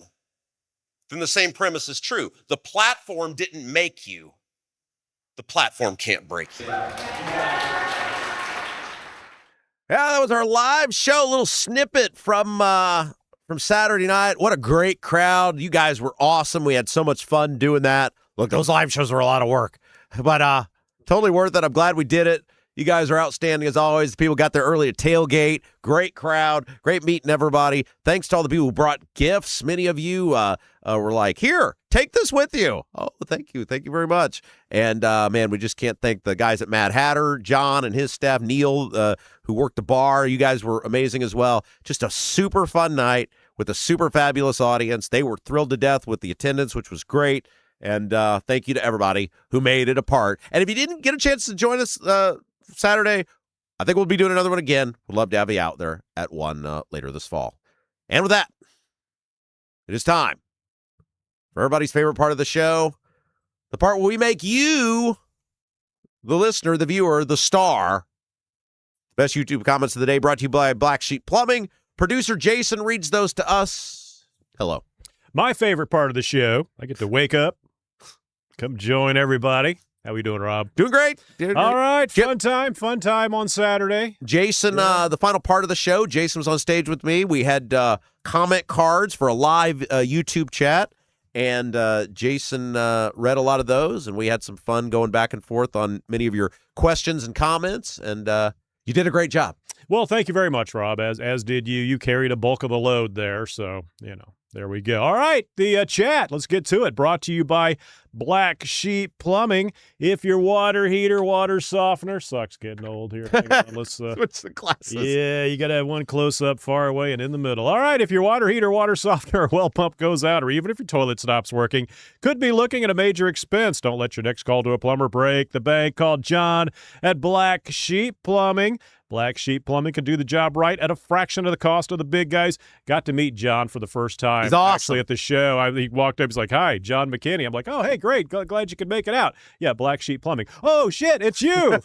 then the same premise is true. The platform didn't make you. The platform can't break you. Yeah, that was our live show. A little snippet from Saturday night. What a great crowd. You guys were awesome. We had so much fun doing that. Look, those live shows were a lot of work, but totally worth it. I'm glad we did it. You guys are outstanding as always. The people got there early at tailgate. Great crowd. Great meeting everybody. Thanks to all the people who brought gifts. Many of you were like, here, take this with you. Oh, thank you. Thank you very much. And, man, we just can't thank the guys at Mad Hatter, John and his staff, Neil, who worked the bar. You guys were amazing as well. Just a super fun night with a super fabulous audience. They were thrilled to death with the attendance, which was great. And thank you to everybody who made it a part. And if you didn't get a chance to join us Saturday, I think we'll be doing another one again. We'd love to have you out there at one later this fall. And with that, it is time for everybody's favorite part of the show, the part where we make you, the listener, the viewer, the star. Best YouTube comments of the day brought to you by Black Sheep Plumbing. Producer Jason reads those to us. Hello. My favorite part of the show, I get to wake up, come join everybody. How we doing, Rob? Doing great. All right, fun time on Saturday. Jason, the final part of the show, Jason was on stage with me. We had comment cards for a live YouTube chat, and Jason read a lot of those, and we had some fun going back and forth on many of your questions and comments, and you did a great job. Well, thank you very much, Rob, as did you. You carried a bulk of the load there, so, there we go. All right, the chat, let's get to it. Brought to you by Black Sheep Plumbing. If your water heater, water softener, sucks getting old here. Hang on, let's switch the glasses. Yeah, you got to have one close up, far away, and in the middle. All right, if your water heater, water softener, or well pump goes out, or even if your toilet stops working, could be looking at a major expense. Don't let your next call to a plumber break the bank. Call John at Black Sheep Plumbing. Black Sheep Plumbing can do the job right at a fraction of the cost of the big guys. Got to meet John for the first time. He's awesome. Actually, at the show. He walked up. He's like, "Hi, John McKinney." I'm like, "Oh, hey, great. Glad you could make it out." Yeah, Black Sheep Plumbing. Oh, shit, it's you.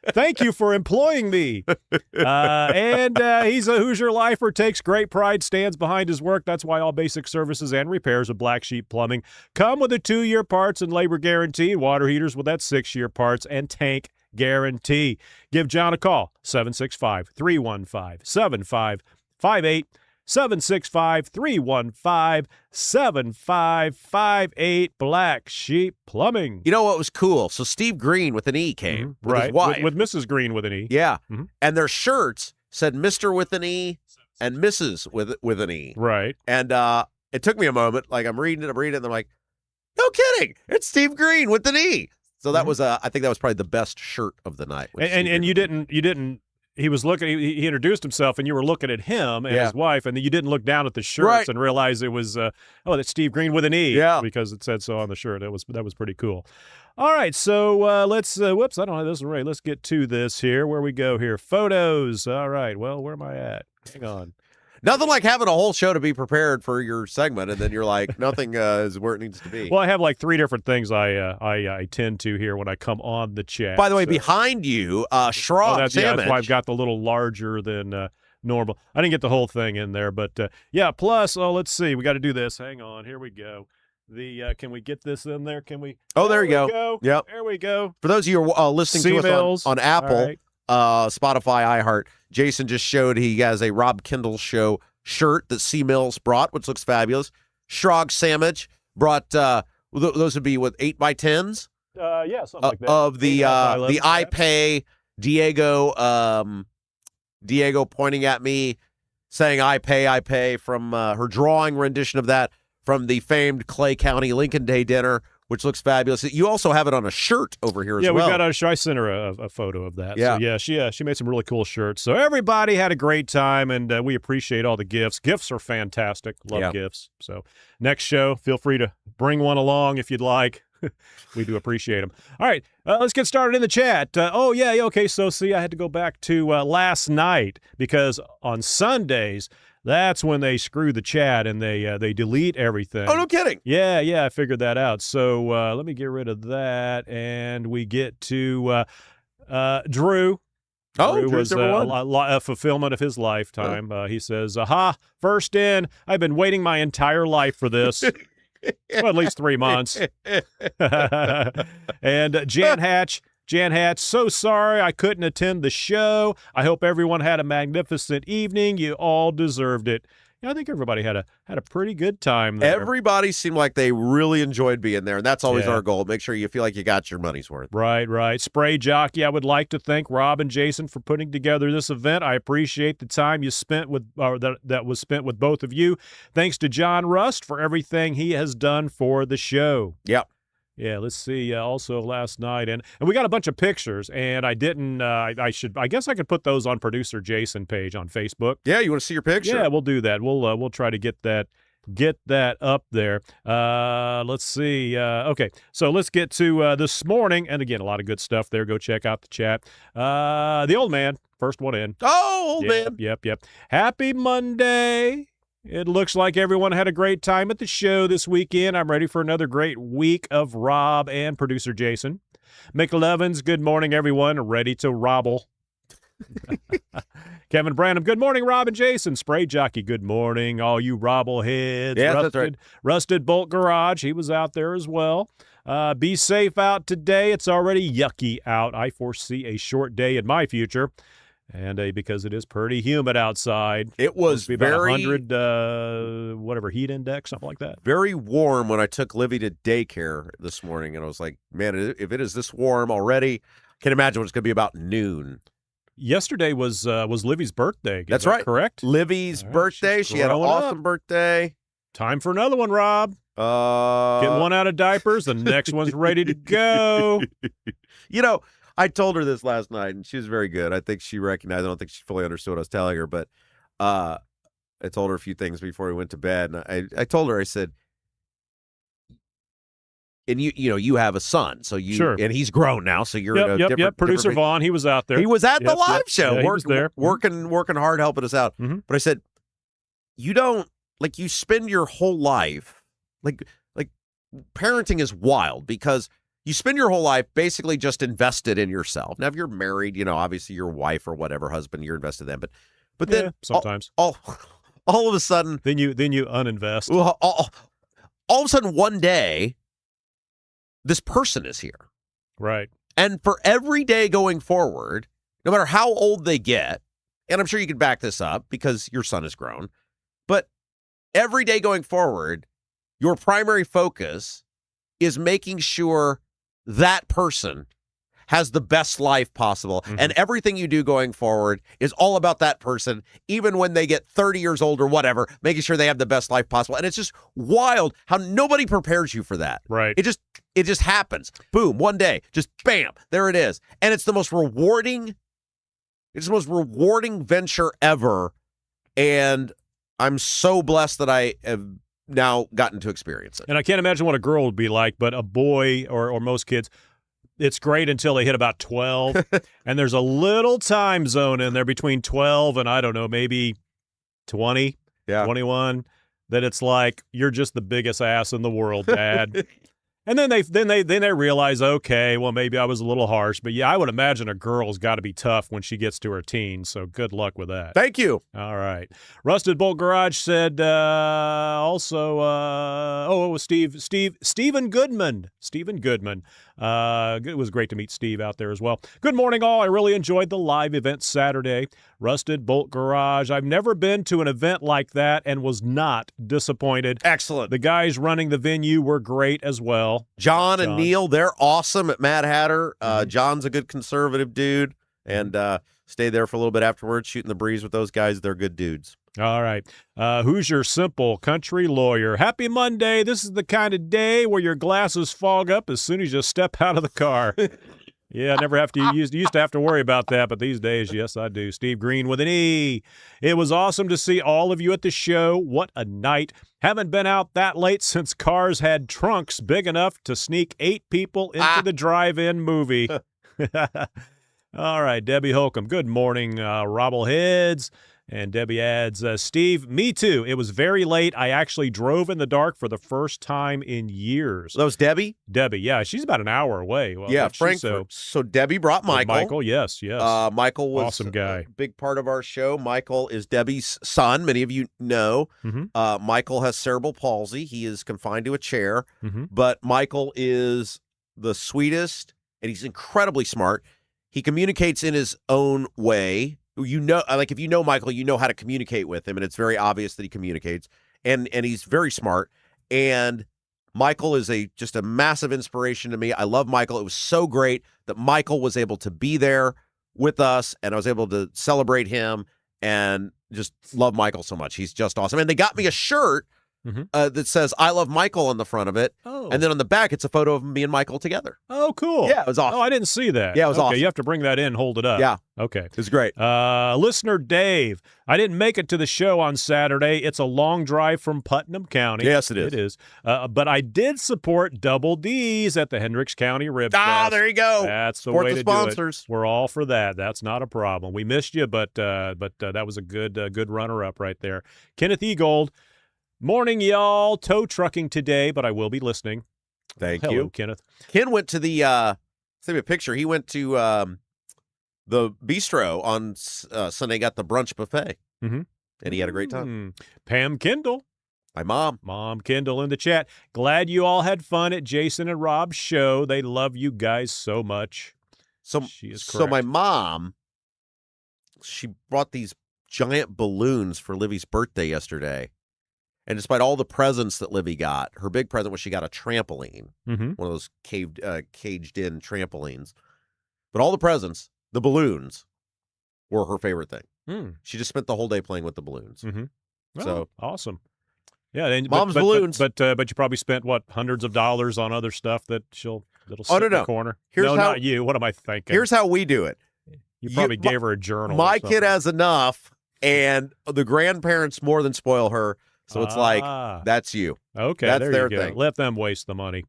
Thank you for employing me. And he's a Hoosier lifer, takes great pride, stands behind his work. That's why all basic services and repairs of Black Sheep Plumbing come with a 2-year parts and labor guarantee, water heaters with that 6-year parts and tank guarantee. Give John a call, 765-315-7558. 765-315-7558, Black Sheep Plumbing. You know what was cool? So Steve Green with an E came with his wife. With Mrs. Green with an E. Yeah. And their shirts said Mr. with an E and Mrs. with an E. Right. And it took me a moment. Like, I'm reading it, and I'm like, no kidding. It's Steve Green with an E. So that was, I think that was probably the best shirt of the night. And you didn't, he was looking, he introduced himself, and you were looking at him and his wife, and then you didn't look down at the shirts and realize it was, that's Steve Green with an E. Yeah. Because it said so on the shirt. That was pretty cool. All right, so let's, whoops, I don't have this right. Let's get to this here. Where we go here? Photos. All right, well, where am I at? Hang on. Nothing like having a whole show to be prepared for your segment, and then you're like, nothing is where it needs to be. Well, I have like 3 different things I tend to here when I come on the chat. By the way, behind you, Shrog that's Sandwich. why I've got the little larger than normal. I didn't get the whole thing in there, but plus, let's see. We got to do this. Hang on. Here we go. Can we get this in there? Can we? Oh, there you go. Yep. There we go. For those of you who are listening to us on Apple, Spotify, iHeart, Jason just showed he has a Rob Kendall Show shirt that C Mills brought, which looks fabulous. Shrog Sandwich brought, those would be with 8x10s? Yeah, something like that. Of the I Pay, Diego pointing at me, saying I pay from her drawing rendition of that from the famed Clay County Lincoln Day dinner, which looks fabulous. You also have it on a shirt over here as well. Yeah, we've got I sent her a photo of that. Yeah. So, she made some really cool shirts. So everybody had a great time, and we appreciate all the gifts. Gifts are fantastic. Love gifts. So next show, feel free to bring one along if you'd like. We do appreciate them. All right, let's get started in the chat. Okay, so see, I had to go back to last night because on Sundays, that's when they screw the chat and they delete everything. Oh, no kidding. Yeah, I figured that out. So let me get rid of that, and we get to Drew. Oh, Drew was a fulfillment of his lifetime. He says, "Aha! First in. I've been waiting my entire life for this." Well, at least 3 months. And Jan Hatch, so sorry I couldn't attend the show. I hope everyone had a magnificent evening. You all deserved it. Yeah, I think everybody had a pretty good time there. Everybody seemed like they really enjoyed being there, and that's always our goal. Make sure you feel like you got your money's worth. Right. Spray Jockey, I would like to thank Rob and Jason for putting together this event. I appreciate the time you spent that was spent with both of you. Thanks to John Rust for everything he has done for the show. Yep. Yeah, let's see. Also last night, and we got a bunch of pictures, and I didn't. I guess I could put those on Producer Jason page on Facebook. Yeah, you want to see your picture? Yeah, we'll do that. We'll try to get that up there. Let's see. Okay, so let's get to this morning, and again, a lot of good stuff there. Go check out the chat. The old man, first one in. Oh, old man. Yep. Happy Monday. It looks like everyone had a great time at the show this weekend. I'm ready for another great week of Rob and Producer Jason. McLevins, good morning, everyone. Ready to robble. Kevin Branham, good morning, Rob and Jason. Spray Jockey, good morning, all you robble heads. Yeah, that's right. Rusted Bolt Garage, he was out there as well. Be safe out today. It's already yucky out. I foresee a short day in my future. And because it is pretty humid outside. It was about 100, heat index, something like that. Very warm when I took Livy to daycare this morning. And I was like, man, if it is this warm already, I can imagine what it's going to be about noon. Yesterday was Livy's birthday. That's right. Correct? Livy's birthday. She had an awesome birthday. Time for another one, Rob. Get one out of diapers. The next one's ready to go. I told her this last night, and she was very good. I think she recognized. I don't think she fully understood what I was telling her, but I told her a few things before we went to bed. And I told her, I said, and you have a son, so you Sure. and he's grown now, so you're in a different. Producer different, Vaughn, he was out there. He was at the live show. Yeah, he was there. Working hard, helping us out. Mm-hmm. But I said, you don't you spend your whole life like parenting is wild because you spend your whole life basically just invested in yourself. Now, if you're married, obviously your wife or whatever husband, you're invested in them. But then sometimes all of a sudden, then you uninvest. All of a sudden, one day, this person is here, right? And for every day going forward, no matter how old they get, and I'm sure you can back this up because your son has grown, but every day going forward, your primary focus is making sure that person has the best life possible. Mm-hmm. And everything you do going forward is all about that person, even when they get 30 years old or whatever, making sure they have the best life possible. And it's just wild how nobody prepares you for that. Right. It just happens. Boom, one day, just bam, there it is. And it's the most rewarding venture ever. And I'm so blessed that I have now gotten to experience it. And I can't imagine what a girl would be like, but a boy or most kids, it's great until they hit about 12. And there's a little time zone in there between 12 and, I don't know, maybe 20, 21, that it's like, you're just the biggest ass in the world, Dad. And then they realize, okay, well, maybe I was a little harsh. But, yeah, I would imagine a girl's got to be tough when she gets to her teens. So good luck with that. Thank you. All right. Rusted Bolt Garage said it was Stephen Goodman. Stephen Goodman. It was great to meet Steve out there as well. Good morning, all. I really enjoyed the live event Saturday. Rusted Bolt Garage. I've never been to an event like that and was not disappointed. Excellent. The guys running the venue were great as well. John and Neil, they're awesome at Mad Hatter. John's a good conservative dude, and stayed there for a little bit afterwards, shooting the breeze with those guys. They're good dudes. All right. Who's your simple country lawyer? Happy Monday. This is the kind of day where your glasses fog up as soon as you step out of the car. Yeah, I never have to used to have to worry about that, but these days, yes, I do. Steve Green with an E. It was awesome to see all of you at the show. What a night. Haven't been out that late since cars had trunks big enough to sneak 8 people into the drive-in movie. All right, Debbie Holcomb. Good morning, Robbleheads. And Debbie adds, Steve, me too. It was very late. I actually drove in the dark for the first time in years. That was Debbie? Debbie, yeah. She's about an hour away. Well, yeah, Frankfurt. So Debbie brought Michael. Michael, yes. Michael was awesome guy. A big part of our show. Michael is Debbie's son. Many of you know. Mm-hmm. Michael has cerebral palsy. He is confined to a chair. Mm-hmm. But Michael is the sweetest, and he's incredibly smart. He communicates in his own way. If you know Michael, you know how to communicate with him, and it's very obvious that he communicates. And he's very smart. And Michael is just a massive inspiration to me. I love Michael. It was so great that Michael was able to be there with us, and I was able to celebrate him and just love Michael so much. He's just awesome. And they got me a shirt that says "I love Michael" on the front of it. Oh. And then on the back, it's a photo of me and Michael together. Oh, cool. Yeah, it was awesome. Oh, I didn't see that. Yeah, it was awesome. You have to bring that in, hold it up. Yeah. Okay. It was great. Listener Dave, I didn't make it to the show on Saturday. It's a long drive from Putnam County. Yes, it is. It is. But I did support Double D's at the Hendricks County Rib Fest. There you go. That's the Support way the to sponsors. do it. We're all for that. That's not a problem. We missed you, but that was a good runner-up right there. Kenneth E. Gold. Morning, y'all. Tow trucking today, but I will be listening. Thank Hello, you. Kenneth. Ken went to the, send me a picture. He went to the bistro on Sunday, got the brunch buffet. Mm-hmm. And he had a great time. Pam Kendall. My mom. Mom Kendall in the chat. Glad you all had fun at Jason and Rob's show. They love you guys so much. She is correct. So my mom, she brought these giant balloons for Livy's birthday yesterday. And despite all the presents that Livy got, her big present was she got a trampoline, one of those caged-in trampolines. But all the presents, the balloons, were her favorite thing. She just spent the whole day playing with the balloons. Oh, so awesome. Yeah, and, Mom's balloons. But you probably spent hundreds of dollars on other stuff that'll sit in the corner. Here's not you. What am I thinking? Here's how we do it. You probably gave her a journal. My kid has enough, and the grandparents more than spoil her. So it's like, that's you. Okay, that's there their you go. thing. Let them waste the money.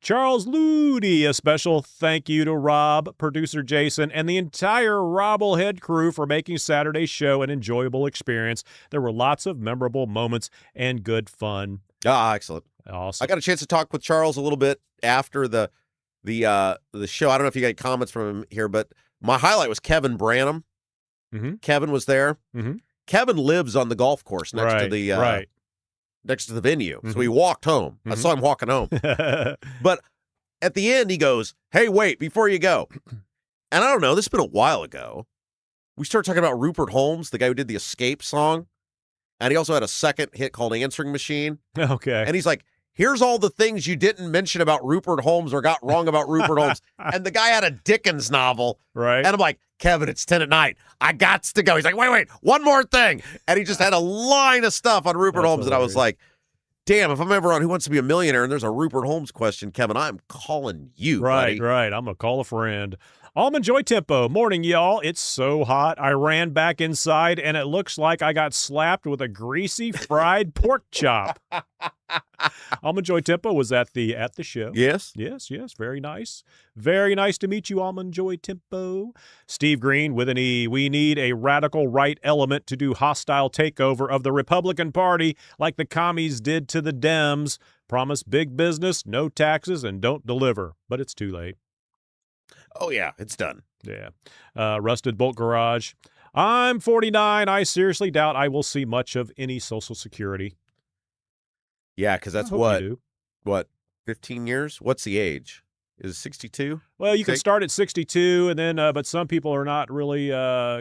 Charles Ludi, a special thank you to Rob, producer Jason, and the entire Robblehead crew for making Saturday's show an enjoyable experience. There were lots of memorable moments and good fun. Excellent. Awesome. I got a chance to talk with Charles a little bit after the show. I don't know if you got any comments from him here, but my highlight was Kevin Branham. Mm-hmm. Kevin was there. Mm-hmm. Kevin lives on the golf course next to the next to the venue. So he walked home. I saw him walking home. But at the end, he goes, "Hey, wait, before you go." And I don't know, this has been a while ago. We started talking about Rupert Holmes, the guy who did the Escape song. And he also had a second hit called Answering Machine. Okay. And he's like, here's all the things you didn't mention about Rupert Holmes or got wrong about Rupert Holmes. And the guy had a Dickens novel. Right. And I'm like, Kevin, it's 10 at night. I gots to go. He's like, wait, one more thing. And he just had a line of stuff on Rupert Holmes. Hilarious. And I was like, damn, if I'm ever on Who Wants to Be a Millionaire and there's a Rupert Holmes question, Kevin, I'm calling you, buddy. Right. I'm going to call a friend. Almond Joy Tempo. Morning, y'all. It's so hot. I ran back inside, and it looks like I got slapped with a greasy fried pork chop. Almond Joy Tempo was at the show. Yes. Yes. Very nice. Very nice to meet you, Almond Joy Tempo. Steve Green with an E. We need a radical right element to do hostile takeover of the Republican Party like the commies did to the Dems. Promise big business, no taxes, and don't deliver. But it's too late. Oh, yeah, it's done. Yeah. Rusted Bolt Garage. I'm 49. I seriously doubt I will see much of any Social Security. Yeah, because that's what, 15 years? What's the age? Is it 62? Well, you can start at 62, and then, but some people are not really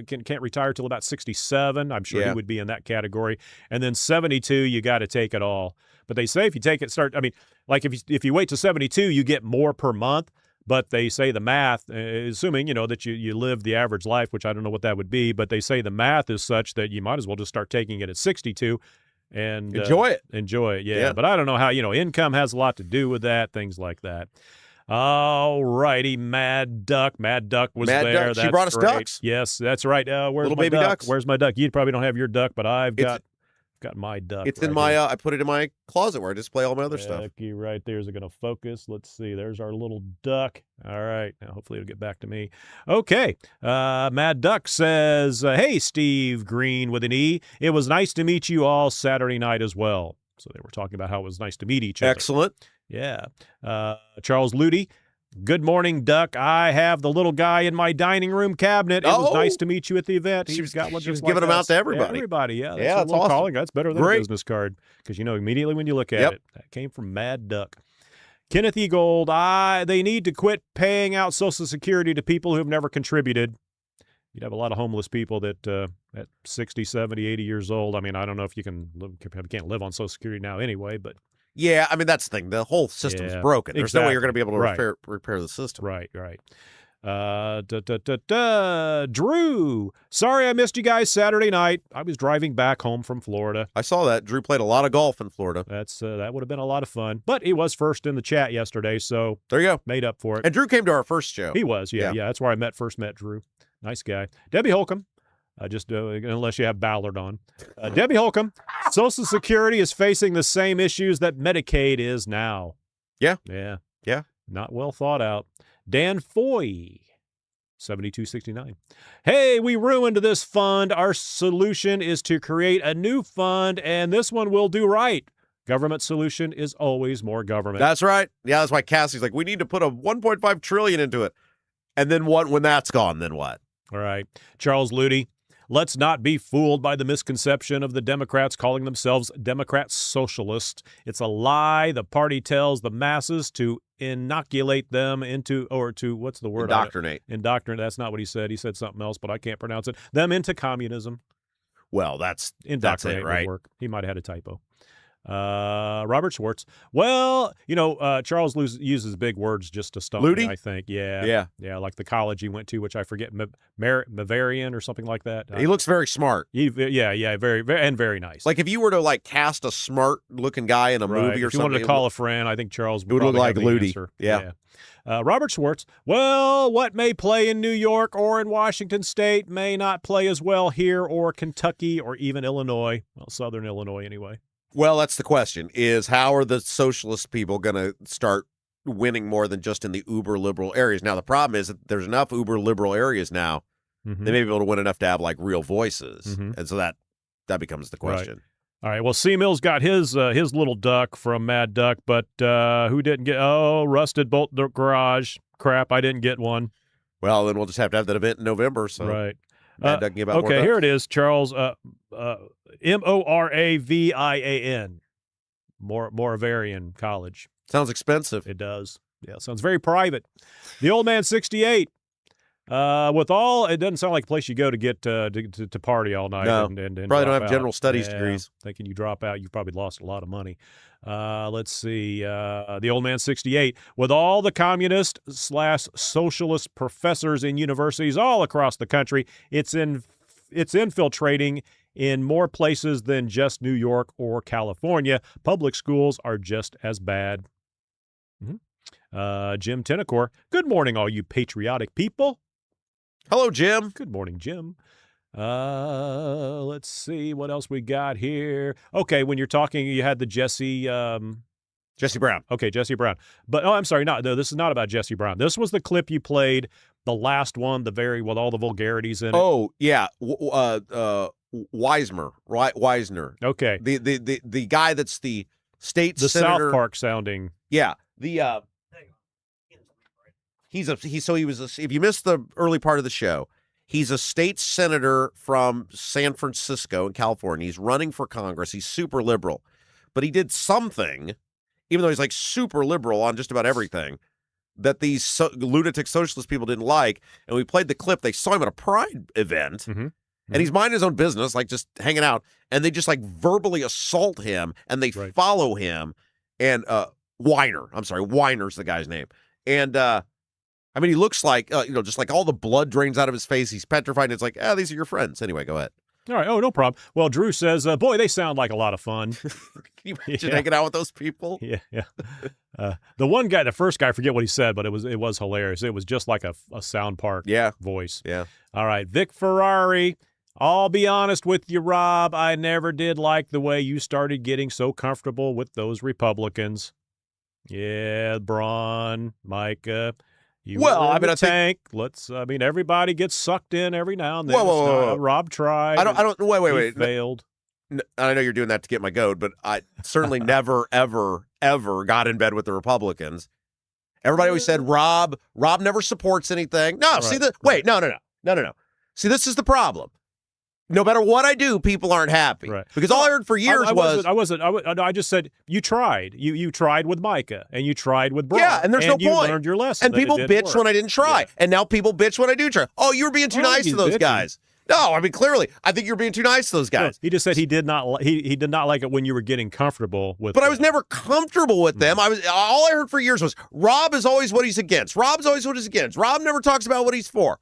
can't retire till about 67. I'm sure he would be in that category. And then 72, you got to take it all. But they say if you take it, like if you wait to 72, you get more per month. But they say the math, assuming, that you live the average life, which I don't know what that would be, but they say the math is such that you might as well just start taking it at 62 and enjoy it. Enjoy it, yeah. But I don't know how, income has a lot to do with that, things like that. All righty, Mad Duck. Mad Duck was there. She brought us ducks. Yes, that's right. Where's Little my baby duck? ducks. Where's my duck? You probably don't have your duck, but I've got my duck. It's in my, I put it in my closet where I display all my other stuff. Ducky right there. Is it going to focus? Let's see. There's our little duck. All right. Now, hopefully it'll get back to me. Okay. Mad Duck says, hey, Steve Green with an E. It was nice to meet you all Saturday night as well. So they were talking about how it was nice to meet each other. Excellent. Yeah. Charles Ludi. Good morning, Duck. I have the little guy in my dining room cabinet. It was nice to meet you at the event. She was giving them out to everybody. Everybody, yeah. That's awesome. awesome. That's better than a business card because immediately when you look at it, that came from Mad Duck. Kenneth E. Gold, they need to quit paying out Social Security to people who have never contributed. You'd have a lot of homeless people that at 60, 70, 80 years old. I mean, I don't know if you can't live on Social Security now anyway, but. Yeah, I mean, that's the thing. The whole system's broken. There's no way you're going to be able to repair the system. Right. Drew, sorry I missed you guys Saturday night. I was driving back home from Florida. I saw that. Drew played a lot of golf in Florida. That would have been a lot of fun. But he was first in the chat yesterday, so there you go. Made up for it. And Drew came to our first show. He was, yeah. That's where I first met Drew. Nice guy. Debbie Holcomb. Unless you have Ballard on. Debbie Holcomb, Social Security is facing the same issues that Medicaid is now. Yeah. Not well thought out. Dan Foy, 7269. Hey, we ruined this fund. Our solution is to create a new fund, and this one will do right. Government solution is always more government. That's right. Yeah, that's why Cassie's like, we need to put a $1.5 trillion into it. And then what? When that's gone, then what? All right. Charles Ludi. Let's not be fooled by the misconception of the Democrats calling themselves Democrat socialists. It's a lie the party tells the masses to inoculate them into, or to, what's the word? Indoctrinate. Indoctrinate. That's not what he said. He said something else, but I can't pronounce it. Them into communism. Well, that's indoctrinate it, right? Work. He might have had a typo. Robert Schwartz. Well, Charles uses big words just to stump me, I think. Yeah. Like the college he went to, which I forget, Bavarian or something like that. He looks very smart. Very, very, and very nice. Like if you were to cast a smart looking guy in a movie or something. If you wanted to call a friend, I think Charles would look like have the Ludi. answer. Yeah. Robert Schwartz. Well, what may play in New York or in Washington State may not play as well here or Kentucky or even Illinois. Well, Southern Illinois anyway. Well, that's the question, is how are the socialist people going to start winning more than just in the uber liberal areas. Now, the problem is that there's enough uber liberal areas now. They may be able to win enough to have like real voices. And so that becomes the question. All right. Well, C. Mills got his little duck from Mad Duck, but who didn't get? Oh, rusted bolt garage. Crap, I didn't get one. Well, then we'll just have to have that event in November. So right. Mad Duck can give out more okay, ducks. here it is, Charles. Moravian. Moravian College. Sounds expensive. It does. Yeah, sounds very private. The old man 68. With all, it doesn't sound like a place you go to get to party all night. No, and probably don't drop have out. general studies degrees. Thinking you drop out, you've probably lost a lot of money. Let's see. The old man 68. With all the communist/socialist professors in universities all across the country, it's infiltrating in more places than just New York or California. Public schools are just as bad. Jim Tennecore. Good morning, all you patriotic people. Hello, Jim. Good morning, Jim. Let's see what else we got here. Okay, when you're talking, you had the Jesse Brown. Okay, Jesse Brown. But I'm sorry, no, this is not about Jesse Brown. This was the clip you played, the last one, with all the vulgarities in it. Oh yeah, Wisner. Okay, the guy that's the state the senator. South Park sounding. Yeah, if you missed the early part of the show, he's a state senator from San Francisco in California. He's running for Congress. He's super liberal, but he did something, even though he's like super liberal on just about everything, that these lunatic socialist people didn't like. And we played the clip. They saw him at a Pride event, and he's minding his own business, like just hanging out, and they just like verbally assault him, and they follow him. And Weiner's the guy's name. And I mean, he looks like, just like all the blood drains out of his face. He's petrified. And it's like, these are your friends. Anyway, go ahead. All right. Oh, no problem. Well, Drew says, boy, they sound like a lot of fun. Can you imagine hanging out with those people? Yeah. The one guy, the first guy, I forget what he said, but it was hilarious. It was just like a sound park voice. Yeah. All right. Vic Ferrari. I'll be honest with you, Rob. I never did like the way you started getting so comfortable with those Republicans. Yeah, Braun, Micah. Tank. Everybody gets sucked in every now and then. Whoa. Rob tried. Wait. Failed. I know you're doing that to get my goat, but I certainly never, ever, ever got in bed with the Republicans. Everybody always said Rob never supports anything. No, no. See, this is the problem. No matter what I do, people aren't happy. Right. Because all I heard for years I just said you tried. You tried with Micah and you tried with Braun. Yeah, and there's no point. You learned your lesson. And people bitch when I didn't try. Yeah. And now people bitch when I do try. Oh, you were being too nice to those guys. No, I mean, clearly, I think you're being too nice to those guys. No, he just said he did not like it when you were getting comfortable with. But I was never comfortable with them. All I heard for years was Rob is always what he's against. Rob's always what he's against. Rob never talks about what he's for.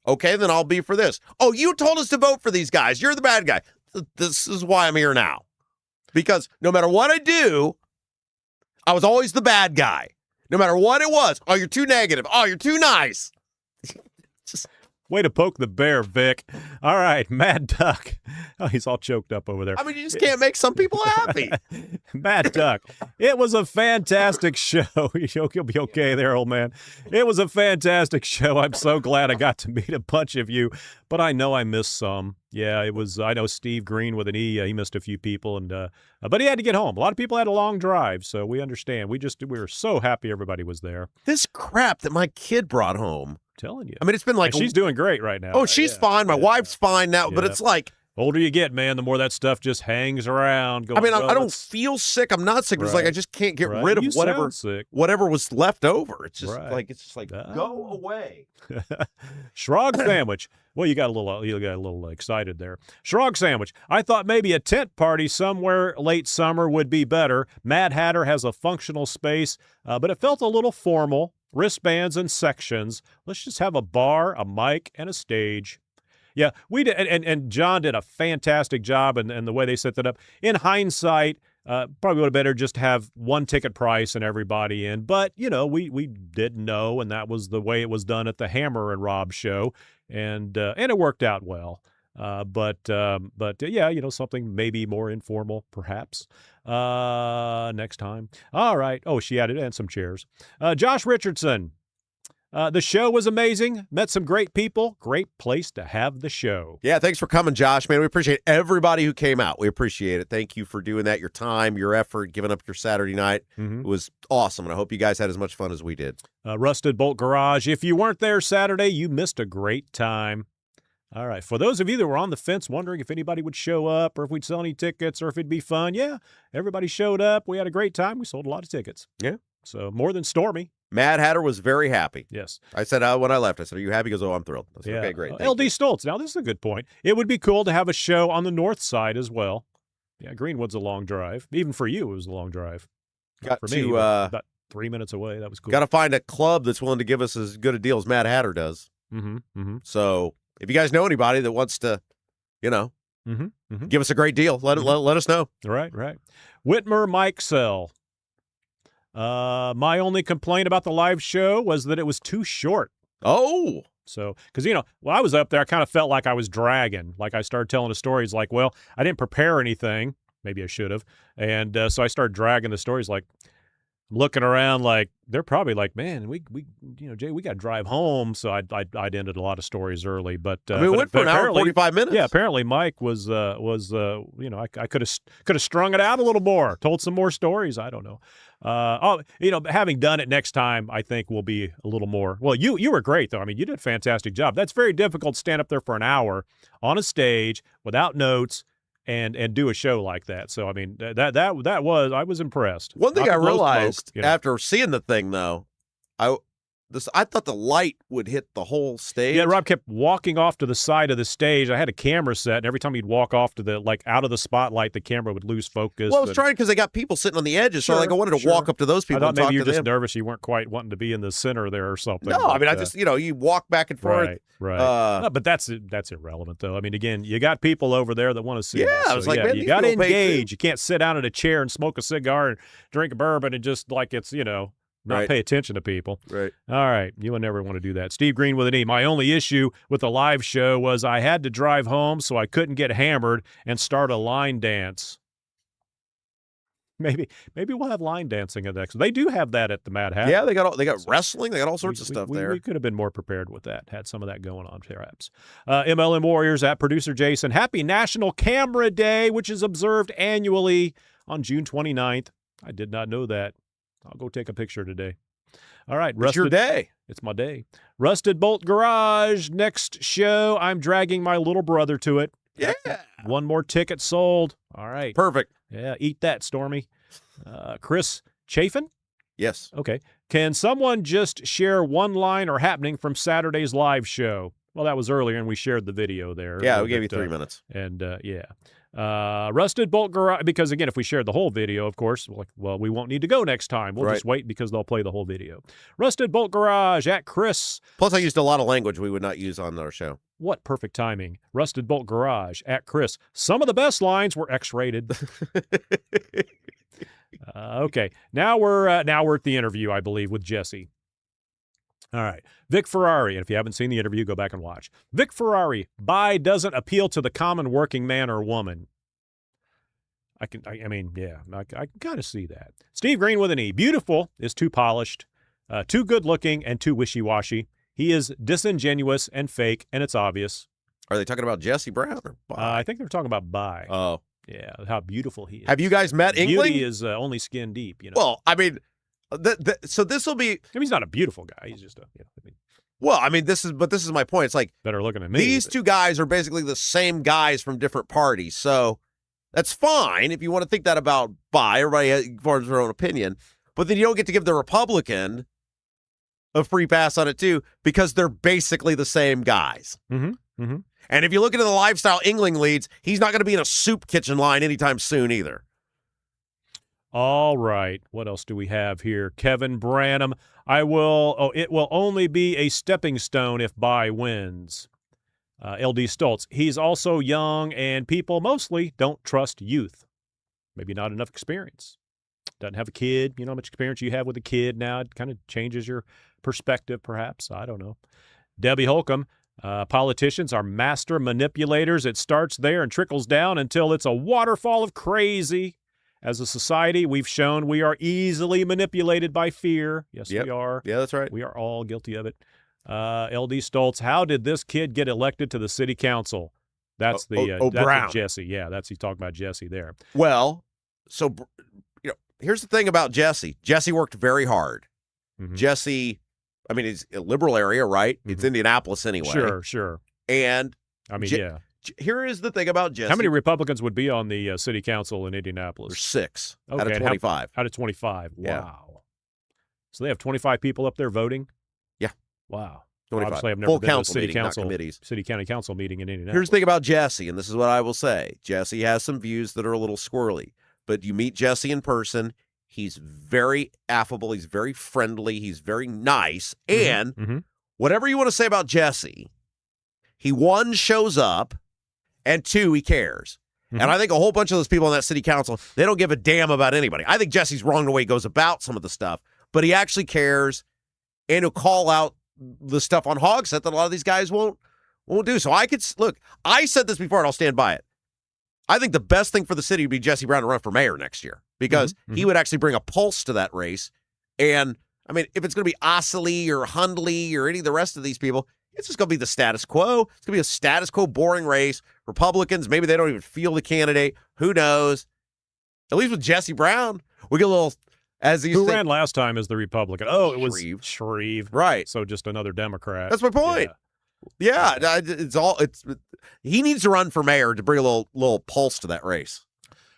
Okay, then I'll be for this. Oh, you told us to vote for these guys. You're the bad guy. This is why I'm here now. Because no matter what I do, I was always the bad guy. No matter what it was. Oh, you're too negative. Oh, you're too nice. Way to poke the bear, Vic. All right, Mad Duck. Oh, he's all choked up over there. I mean, you just can't make some people happy. Mad Duck. It was a fantastic show. You'll be okay there, old man. It was a fantastic show. I'm so glad I got to meet a bunch of you, but I know I missed some. Yeah, it was. I know Steve Green with an E. He missed a few people, but he had to get home. A lot of people had a long drive, so we understand. We were so happy everybody was there. This crap that my kid brought home. Telling you. I mean, it's been like she's doing great right now. Oh, she's fine. My wife's fine now, but it's like older you get, man, the more that stuff just hangs around. I don't feel sick. I'm not sick. It's like I just can't get rid of whatever was left over. It's just go away. Shrog sandwich. Well, you got a little excited there. Shrog sandwich. I thought maybe a tent party somewhere late summer would be better. Mad Hatter has a functional space, but it felt a little formal. Wristbands and sections. Let's just have a bar, a mic, and a stage. Yeah, we did, and John did a fantastic job, and the way they set that up. In hindsight, probably would have better just have one ticket price and everybody in. But we didn't know, and that was the way it was done at the Hammer and Rob show, and it worked out well. But yeah, something maybe more informal, perhaps, next time. All right. Oh, she added, and some chairs. Josh Richardson. The show was amazing. Met some great people. Great place to have the show. Yeah, thanks for coming, Josh, man. We appreciate everybody who came out. We appreciate it. Thank you for doing that, your time, your effort, giving up your Saturday night. Mm-hmm. It was awesome, and I hope you guys had as much fun as we did. Rusted Bolt Garage. If you weren't there Saturday, you missed a great time. All right. For those of you that were on the fence wondering if anybody would show up or if we'd sell any tickets or if it'd be fun, yeah, everybody showed up. We had a great time. We sold a lot of tickets. Yeah. So more than Stormy. Mad Hatter was very happy. Yes. I said when I left, I said, "Are you happy?" He goes, "Oh, I'm thrilled." I said, Yeah. "Okay, great." LD Stoltz. Now, this is a good point. It would be cool to have a show on the north side as well. Yeah, Greenwood's a long drive. Even for you, it was a long drive. Got for to me, about 3 minutes away. That was cool. Got to find a club that's willing to give us as good a deal as Mad Hatter does. Mm-hmm. Mm-hmm. So if you guys know anybody that wants to, give us a great deal, let us know. Right. Whitmer Mike Sell. My only complaint about the live show was that it was too short. Oh. So, because, when I was up there, I kind of felt like I was dragging. Like I started telling the stories like, well, I didn't prepare anything. Maybe I should have. And so I started dragging the stories like, looking around like they're probably like, man, we Jay, we got to drive home. So I'd ended a lot of stories early, but we went for an hour and 45 minutes. Yeah, apparently Mike was I could have strung it out a little more, told some more stories. I don't know. Having done it next time, I think will be a little more. Well, you were great though. I mean, you did a fantastic job. That's very difficult to stand up there for an hour on a stage without notes and do a show like that. So I mean I was impressed. One thing I realized after seeing the thing though, I thought the light would hit the whole stage. Yeah, Rob kept walking off to the side of the stage. I had a camera set, and every time he'd walk off to the out of the spotlight, the camera would lose focus. Well, I was trying because they got people sitting on the edges, so I wanted to walk up to those people. I and thought talk maybe you're to just them. nervous. You weren't quite wanting to be in the center there or something. No, I mean I just you walk back and forth. Right. No, but that's irrelevant though. I mean, again, you got people over there that want to see. Yeah, this, I was like, man, you got to engage. You can't sit down in a chair and smoke a cigar and drink a bourbon and just like it's not pay attention to people. Right. All right. You would never want to do that. Steve Green with an E. My only issue with the live show was I had to drive home, so I couldn't get hammered and start a line dance. Maybe we'll have line dancing at next. They do have that at the Mad Hatter. Yeah, they got wrestling. They got all sorts of stuff there. We could have been more prepared with that. Had some of that going on, perhaps. MLM Warriors at producer Jason. Happy National Camera Day, which is observed annually on June 29th. I did not know that. I'll go take a picture today. All right. It's your day. It's my day. Rusted Bolt Garage. Next show, I'm dragging my little brother to it. Yeah. One more ticket sold. All right. Perfect. Yeah. Eat that, Stormy. Chris Chafin? Yes. Okay. Can someone just share one line or happening from Saturday's live show? Well, that was earlier, and we shared the video there. Yeah, we gave you 3 minutes. And, Rusted Bolt Garage, because, again, if we shared the whole video, of course, we won't need to go next time. We'll just wait because they'll play the whole video. Rusted Bolt Garage at Chris. Plus, I used a lot of language we would not use on our show. What perfect timing. Rusted Bolt Garage at Chris. Some of the best lines were X-rated. Okay. Now we're at the interview, I believe, with Jesse. All right. Vic Ferrari, and if you haven't seen the interview, go back and watch. Vic Ferrari, Bayh doesn't appeal to the common working man or woman. I can kind of see that. Steve Green with an E. Beautiful is too polished, too good looking, and too wishy-washy. He is disingenuous and fake, and it's obvious. Are they talking about Jesse Brown or Bayh? I think they're talking about Bayh. Oh. Yeah, how beautiful he is. Have you guys met Engling? Beauty is only skin deep, Well, I mean, so this will be. I mean, he's not a beautiful guy. He's just Well, I mean, this is my point. It's like better looking at me. These two guys are basically the same guys from different parties, so that's fine if you want to think that about Bayh. Everybody forms their own opinion, but then you don't get to give the Republican a free pass on it too because they're basically the same guys. Mm-hmm. Mm-hmm. And if you look into the lifestyle Engling leads, he's not going to be in a soup kitchen line anytime soon either. All right. What else do we have here? Kevin Branham. It will only be a stepping stone if Bayh wins. LD Stoltz. He's also young, and people mostly don't trust youth. Maybe not enough experience. Doesn't have a kid. You know how much experience you have with a kid now. It kind of changes your perspective, perhaps. I don't know. Debbie Holcomb. Politicians are master manipulators. It starts there and trickles down until it's a waterfall of crazy. As a society, we've shown we are easily manipulated by fear. Yes, we are. Yeah, that's right. We are all guilty of it. LD Stoltz, how did this kid get elected to the city council? That's that's Brown. Jesse. Yeah, he's talking about Jesse there. Well, so here's the thing about Jesse. Jesse worked very hard. Mm-hmm. Jesse, I mean, it's a liberal area, right? Mm-hmm. It's Indianapolis anyway. Sure. And I mean, here is the thing about Jesse. How many Republicans would be on the city council in Indianapolis? There's 6 out of 25. Out of 25. Yeah. Wow. So they have 25 people up there voting? Yeah. Wow. 25. Obviously, I've never Full been to a council city meeting, council, not committees. city county council meeting in Indianapolis. Here's the thing about Jesse, and this is what I will say. Jesse has some views that are a little squirrely, but you meet Jesse in person, he's very affable, he's very friendly, he's very nice, and whatever you want to say about Jesse, he, 1, shows up, and 2, he cares. And I think a whole bunch of those people on that city council, they don't give a damn about anybody. I think Jesse's wrong the way he goes about some of the stuff, but he actually cares, and he'll call out the stuff on Hogsett that a lot of these guys won't do. So I said this before, and I'll stand by it. I think the best thing for the city would be Jesse Brown to run for mayor next year because he would actually bring a pulse to that race. And, I mean, if it's going to be Osley or Hundley or any of the rest of these people, it's just going to be the status quo. It's going to be a status quo, boring race. Republicans, maybe they don't even feel the candidate. Who knows? At least with Jesse Brown, we get a little, as these Who ran last time as the Republican? Oh, it was Shreve. Right. So just another Democrat. That's my point. Yeah, he needs to run for mayor to bring a little pulse to that race.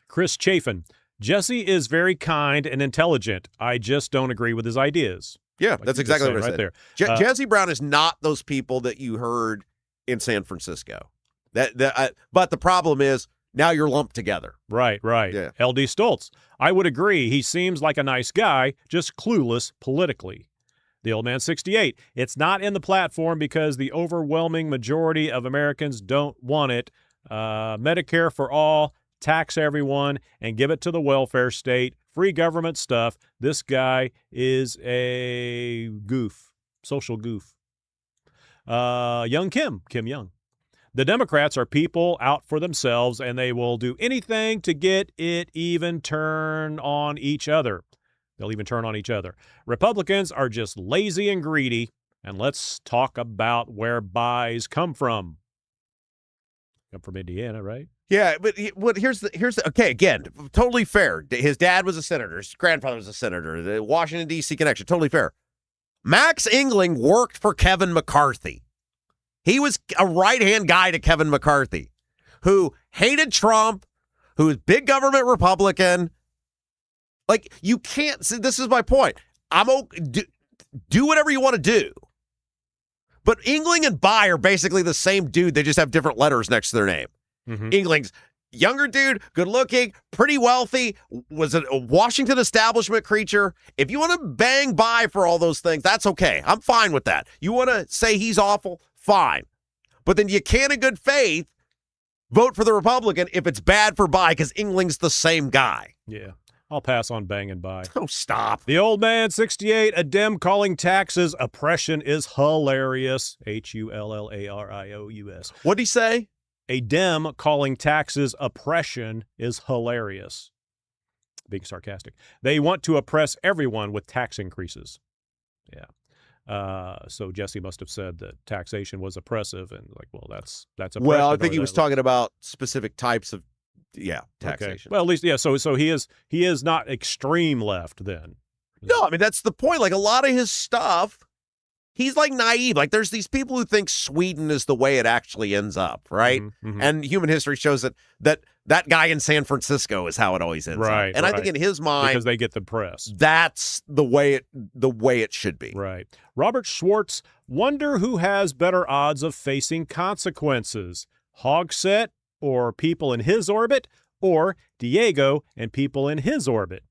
Chris Chafin, Jesse is very kind and intelligent. I just don't agree with his ideas. Yeah, Like that's you just exactly what I said said. right there. Jesse Brown is not those people that you heard in San Francisco. But the problem is now you're lumped together. Right. Yeah. LD Stoltz, I would agree. He seems like a nice guy, just clueless politically. The old man 68, it's not in the platform because the overwhelming majority of Americans don't want it. Medicare for all, tax everyone, and give it to the welfare state. Free government stuff. This guy is a goof, social goof. Young Kim Young. The Democrats are people out for themselves, and they will do anything to get it even turn on each other. They'll even turn on each other. Republicans are just lazy and greedy, and let's talk about where buys come from. Come from Indiana, right? Yeah, but here's the okay, again, totally fair. His dad was a senator. His grandfather was a senator. The Washington, D.C. connection, totally fair. Max Engling worked for Kevin McCarthy. He was a right-hand guy to Kevin McCarthy who hated Trump, who was big government Republican. Like, you can't, see, this is my point. Do whatever you want to do. But Engling and Bayh are basically the same dude. They just have different letters next to their name. Engling's younger dude, good looking, pretty wealthy, was a Washington establishment creature. If you want to bang Bayh for all those things, that's okay. I'm fine with that. You want to say he's awful, fine. But then you can't in good faith vote for the Republican if it's bad for Bayh because Engling's the same guy. Yeah. I'll pass on banging Bayh. Oh, stop. The old man, 68, a Dem calling taxes oppression is hilarious. HULLARIOUS. What'd he say? A Dem calling taxes oppression is hilarious. Being sarcastic. They want to oppress everyone with tax increases. Yeah. So Jesse must have said that taxation was oppressive, and like, well, that's oppression. Well, I think he was talking about specific types of taxation. Okay. Well, at least So he is not extreme left then. No, I mean that's the point. Like a lot of his stuff, he's like naive. Like there's these people who think Sweden is the way it actually ends up, right? And human history shows that guy in San Francisco is how it always ends up. And I think in his mind, because they get the press, that's the way it should be. Right. Robert Schwartz, wonder who has better odds of facing consequences: Hogsett or people in his orbit, or Diego and people in his orbit?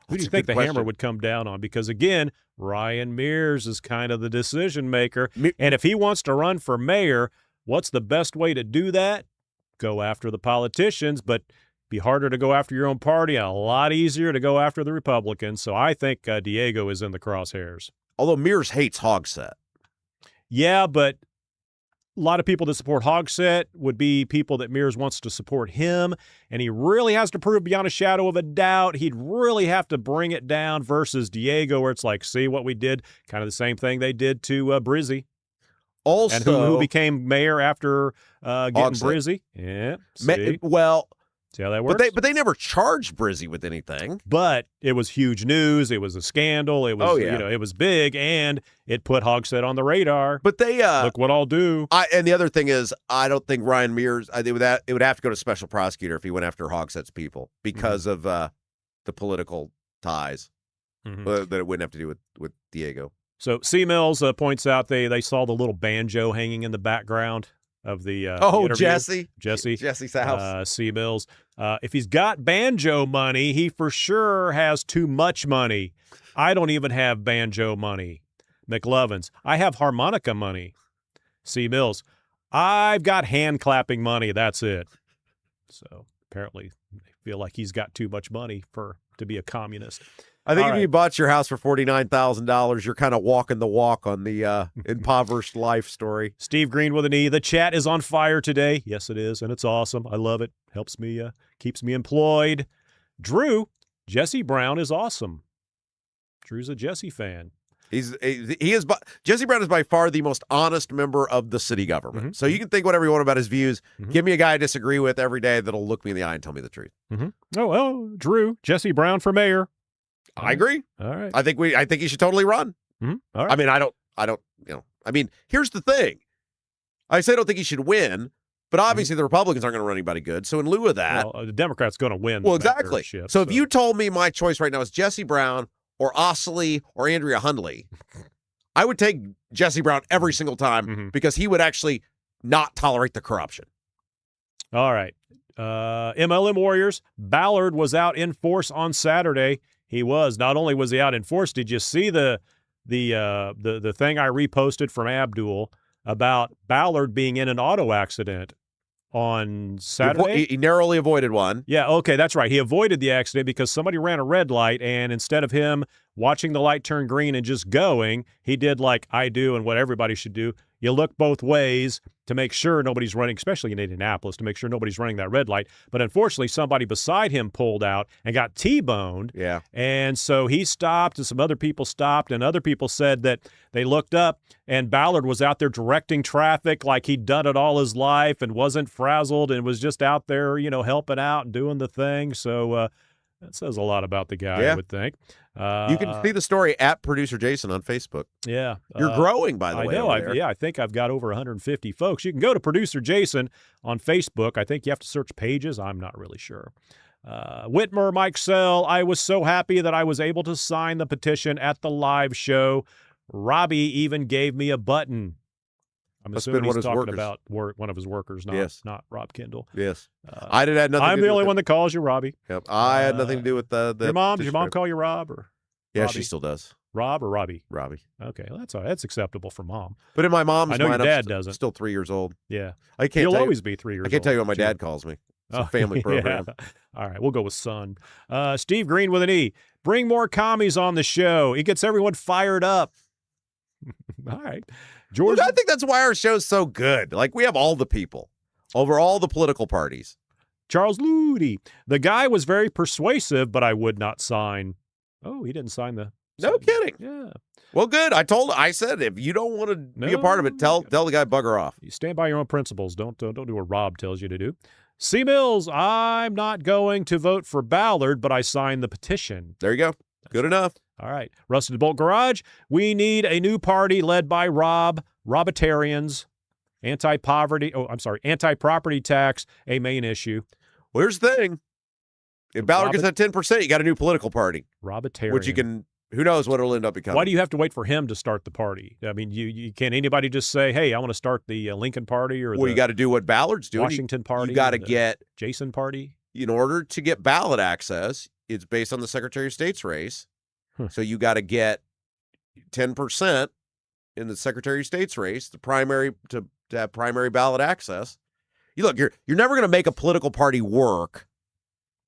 Who do you think the hammer would come down on? Because, again, Ryan Mears is kind of the decision maker. And if he wants to run for mayor, what's the best way to do that? Go after the politicians, but be harder to go after your own party and a lot easier to go after the Republicans. So I think Diego is in the crosshairs. Although Mears hates Hogsett. Yeah, but a lot of people that support Hogsett would be people that Mears wants to support him, and he really has to prove beyond a shadow of a doubt. He'd really have to bring it down versus Diego, where it's like, see what we did? Kind of the same thing they did to Brizzy. Also, and who became mayor after getting Brizzy. Yeah, see? See how that works? But they never charged Brizzy with anything. But it was huge news. It was a scandal. It was it was big, and it put Hogsett on the radar. But they look what I'll do. And the other thing is, I don't think Ryan Mears. It would have to go to special prosecutor if he went after Hogsett's people because of the political ties that it wouldn't have to do with Diego. So C. Mills points out they saw the little banjo hanging in the background of the Jesse's house. C. Mills. If he's got banjo money, he for sure has too much money. I don't even have banjo money. McLovins. I have harmonica money. C. Mills. I've got hand clapping money. That's it. So apparently they feel like he's got too much money to be a communist. I think if you bought your house for $49,000, you're kind of walking the walk on the impoverished life story. Steve Green with an E. The chat is on fire today. Yes, it is, and it's awesome. I love it. Helps me, keeps me employed. Drew, Jesse Brown is awesome. Drew's a Jesse fan. Jesse Brown is by far the most honest member of the city government. So you can think whatever you want about his views. Give me a guy I disagree with every day that'll look me in the eye and tell me the truth. Oh, well, Drew, Jesse Brown for mayor. I agree. All right. I think he should totally run. All right. I mean, I don't, here's the thing. I say I don't think he should win, but obviously the Republicans aren't going to run anybody good. So in lieu of that. Well, the Democrats going to win. Well, exactly. So if you told me my choice right now is Jesse Brown or Osley or Andrea Hundley, I would take Jesse Brown every single time because he would actually not tolerate the corruption. All right. MLM Warriors, Ballard was out in force on Saturday. He was. Not only was he out in force, did you see the thing I reposted from Abdul about Ballard being in an auto accident on Saturday? He narrowly avoided one. Yeah, okay, that's right. He avoided the accident because somebody ran a red light, and instead of him watching the light turn green and just going, he did like I do and what everybody should do. You look both ways to make sure nobody's running, especially in Indianapolis, to make sure nobody's running that red light. But unfortunately, somebody beside him pulled out and got T-boned. Yeah. And so he stopped, and some other people stopped, and other people said that they looked up, and Ballard was out there directing traffic like he'd done it all his life and wasn't frazzled and was just out there, helping out and doing the thing. So that says a lot about the guy, I would think. You can see the story at Producer Jason on Facebook. Yeah. You're growing, by the way. I know. I think I've got over 150 folks. You can go to Producer Jason on Facebook. I think you have to search pages. I'm not really sure. Whitmer, Mike Sell, I was so happy that I was able to sign the petition at the live show. Robbie even gave me a button. I'm assuming he's talking about one of his workers, not Rob Kendall. Yes. I had nothing I'm the only one that calls you Robbie. Yep. I had nothing to do with the your mom. Did your mom call you Rob or Yeah, Robbie? She still does. Rob or Robbie? Robbie. Okay, well, that's all right. That's acceptable for mom. But in my mom's I know mind, your dad I'm doesn't. Still 3 years old. Yeah. I can't. You'll always be 3 years old. I can't tell you what my dad calls me. It's a family program. Yeah. All right, we'll go with son. Steve Green with an E. Bring more commies on the show. It gets everyone fired up. All right. George, I think that's why our show's so good. Like, we have all the people over all the political parties. Charles Ludi. The guy was very persuasive, but I would not sign. Oh, he didn't sign the. No kidding. Yeah. Well, good. I said, if you don't want to be a part of it, tell the guy bugger off. You stand by your own principles. Don't do what Rob tells you to do. C. Mills, I'm not going to vote for Ballard, but I signed the petition. There you go. Good enough. All right. Rusted Bolt Garage. We need a new party led by Robitarians. Anti-property tax, a main issue. Well, here's the thing. If Ballard gets that 10%, you got a new political party. Robitarian. Which you can, who knows what it'll end up becoming. Why do you have to wait for him to start the party? I mean, you can't anybody just say, hey, I want to start the Lincoln Party or you got to do what Ballard's doing. Washington Party. You got to get Jason Party. In order to get ballot access, it's based on the Secretary of State's race. So you got to get 10% in the Secretary of State's race, the primary to have primary ballot access. You're never going to make a political party work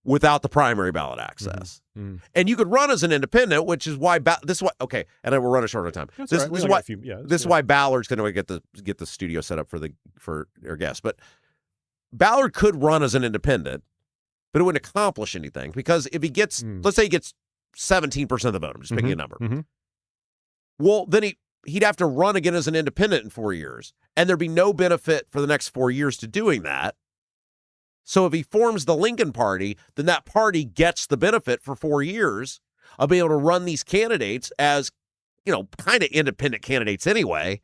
without the primary ballot access. Mm-hmm. And you could run as an independent, which is why this is why. Okay, and I will run a shorter time. This is why Ballard's going to get the studio set up for our guests. But Ballard could run as an independent, but it wouldn't accomplish anything because if he gets, let's say he gets 17% of the vote, I'm just picking a number. Mm-hmm. Well, then he'd have to run again as an independent in 4 years, and there'd be no benefit for the next 4 years to doing that. So if he forms the Lincoln Party, then that party gets the benefit for 4 years of being able to run these candidates as, kind of independent candidates anyway,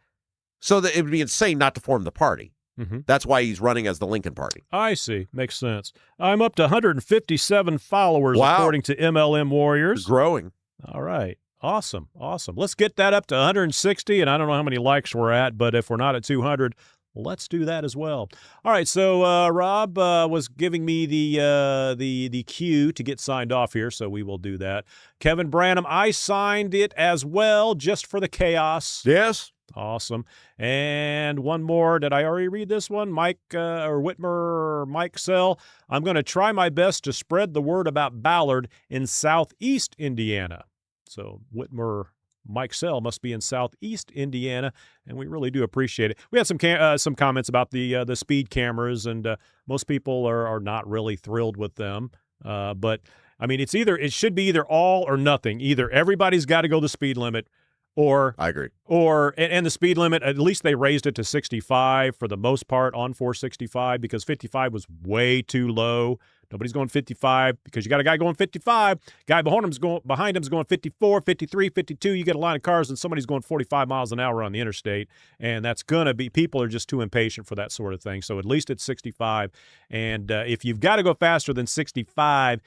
so that it would be insane not to form the party. Mm-hmm. That's why he's running as the Lincoln Party. I see. Makes sense. I'm up to 157 followers, according to MLM Warriors. Growing. All right. Awesome. Let's get that up to 160, and I don't know how many likes we're at, but if we're not at 200, let's do that as well. All right, so Rob was giving me the cue to get signed off here, so we will do that. Kevin Branham, I signed it as well, just for the chaos. Yes. Awesome. And one more. Did I already read this one? Mike Mike Sell. I'm going to try my best to spread the word about Ballard in Southeast Indiana. So Whitmer Mike Sell must be in Southeast Indiana, and we really do appreciate it. We had some comments about the speed cameras, and most people are not really thrilled with them. But I mean, it should be either all or nothing. Either everybody's got to go the speed limit, or I agree. And the speed limit, at least they raised it to 65 for the most part on 465 because 55 was way too low. Nobody's going 55 because you got a guy going 55. Guy behind him's going 54, 53, 52. You get a line of cars and somebody's going 45 miles an hour on the interstate, and that's going to be, people are just too impatient for that sort of thing. So at least it's 65. And if you've got to go faster than 65,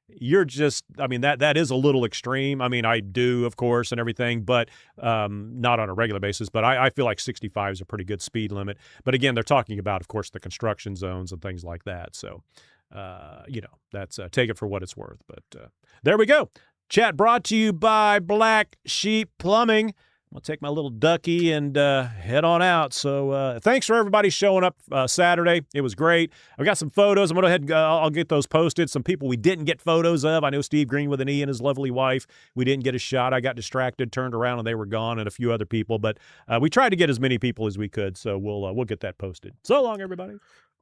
you're just, I mean, that is a little extreme. I mean, I do, of course, and everything, but not on a regular basis. But I feel like 65 is a pretty good speed limit. But again, they're talking about, of course, the construction zones and things like that. So, that's take it for what it's worth. But there we go. Chat brought to you by Black Sheep Plumbing. I'll take my little ducky and head on out. So thanks for everybody showing up Saturday. It was great. I've got some photos. I'm going to go ahead and I'll get those posted. Some people we didn't get photos of. I know Steve Green with an E and his lovely wife. We didn't get a shot. I got distracted, turned around, and they were gone, and a few other people. But we tried to get as many people as we could. So we'll get that posted. So long, everybody.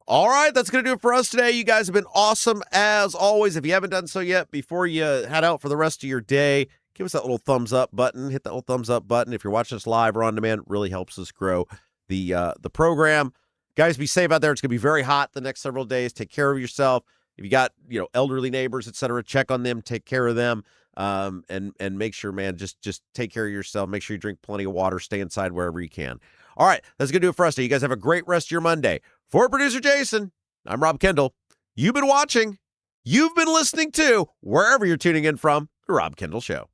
All right, that's going to do it for us today. You guys have been awesome as always. If you haven't done so yet, before you head out for the rest of your day, give us that little thumbs up button. Hit that little thumbs up button. If you're watching us live or on demand, it really helps us grow the program. Guys, be safe out there. It's going to be very hot the next several days. Take care of yourself. If you got elderly neighbors, etc., check on them. Take care of them. And make sure, man, just take care of yourself. Make sure you drink plenty of water. Stay inside wherever you can. All right, that's going to do it for us today. You guys have a great rest of your Monday. For producer Jason, I'm Rob Kendall. You've been watching. You've been listening to, wherever you're tuning in from, The Rob Kendall Show.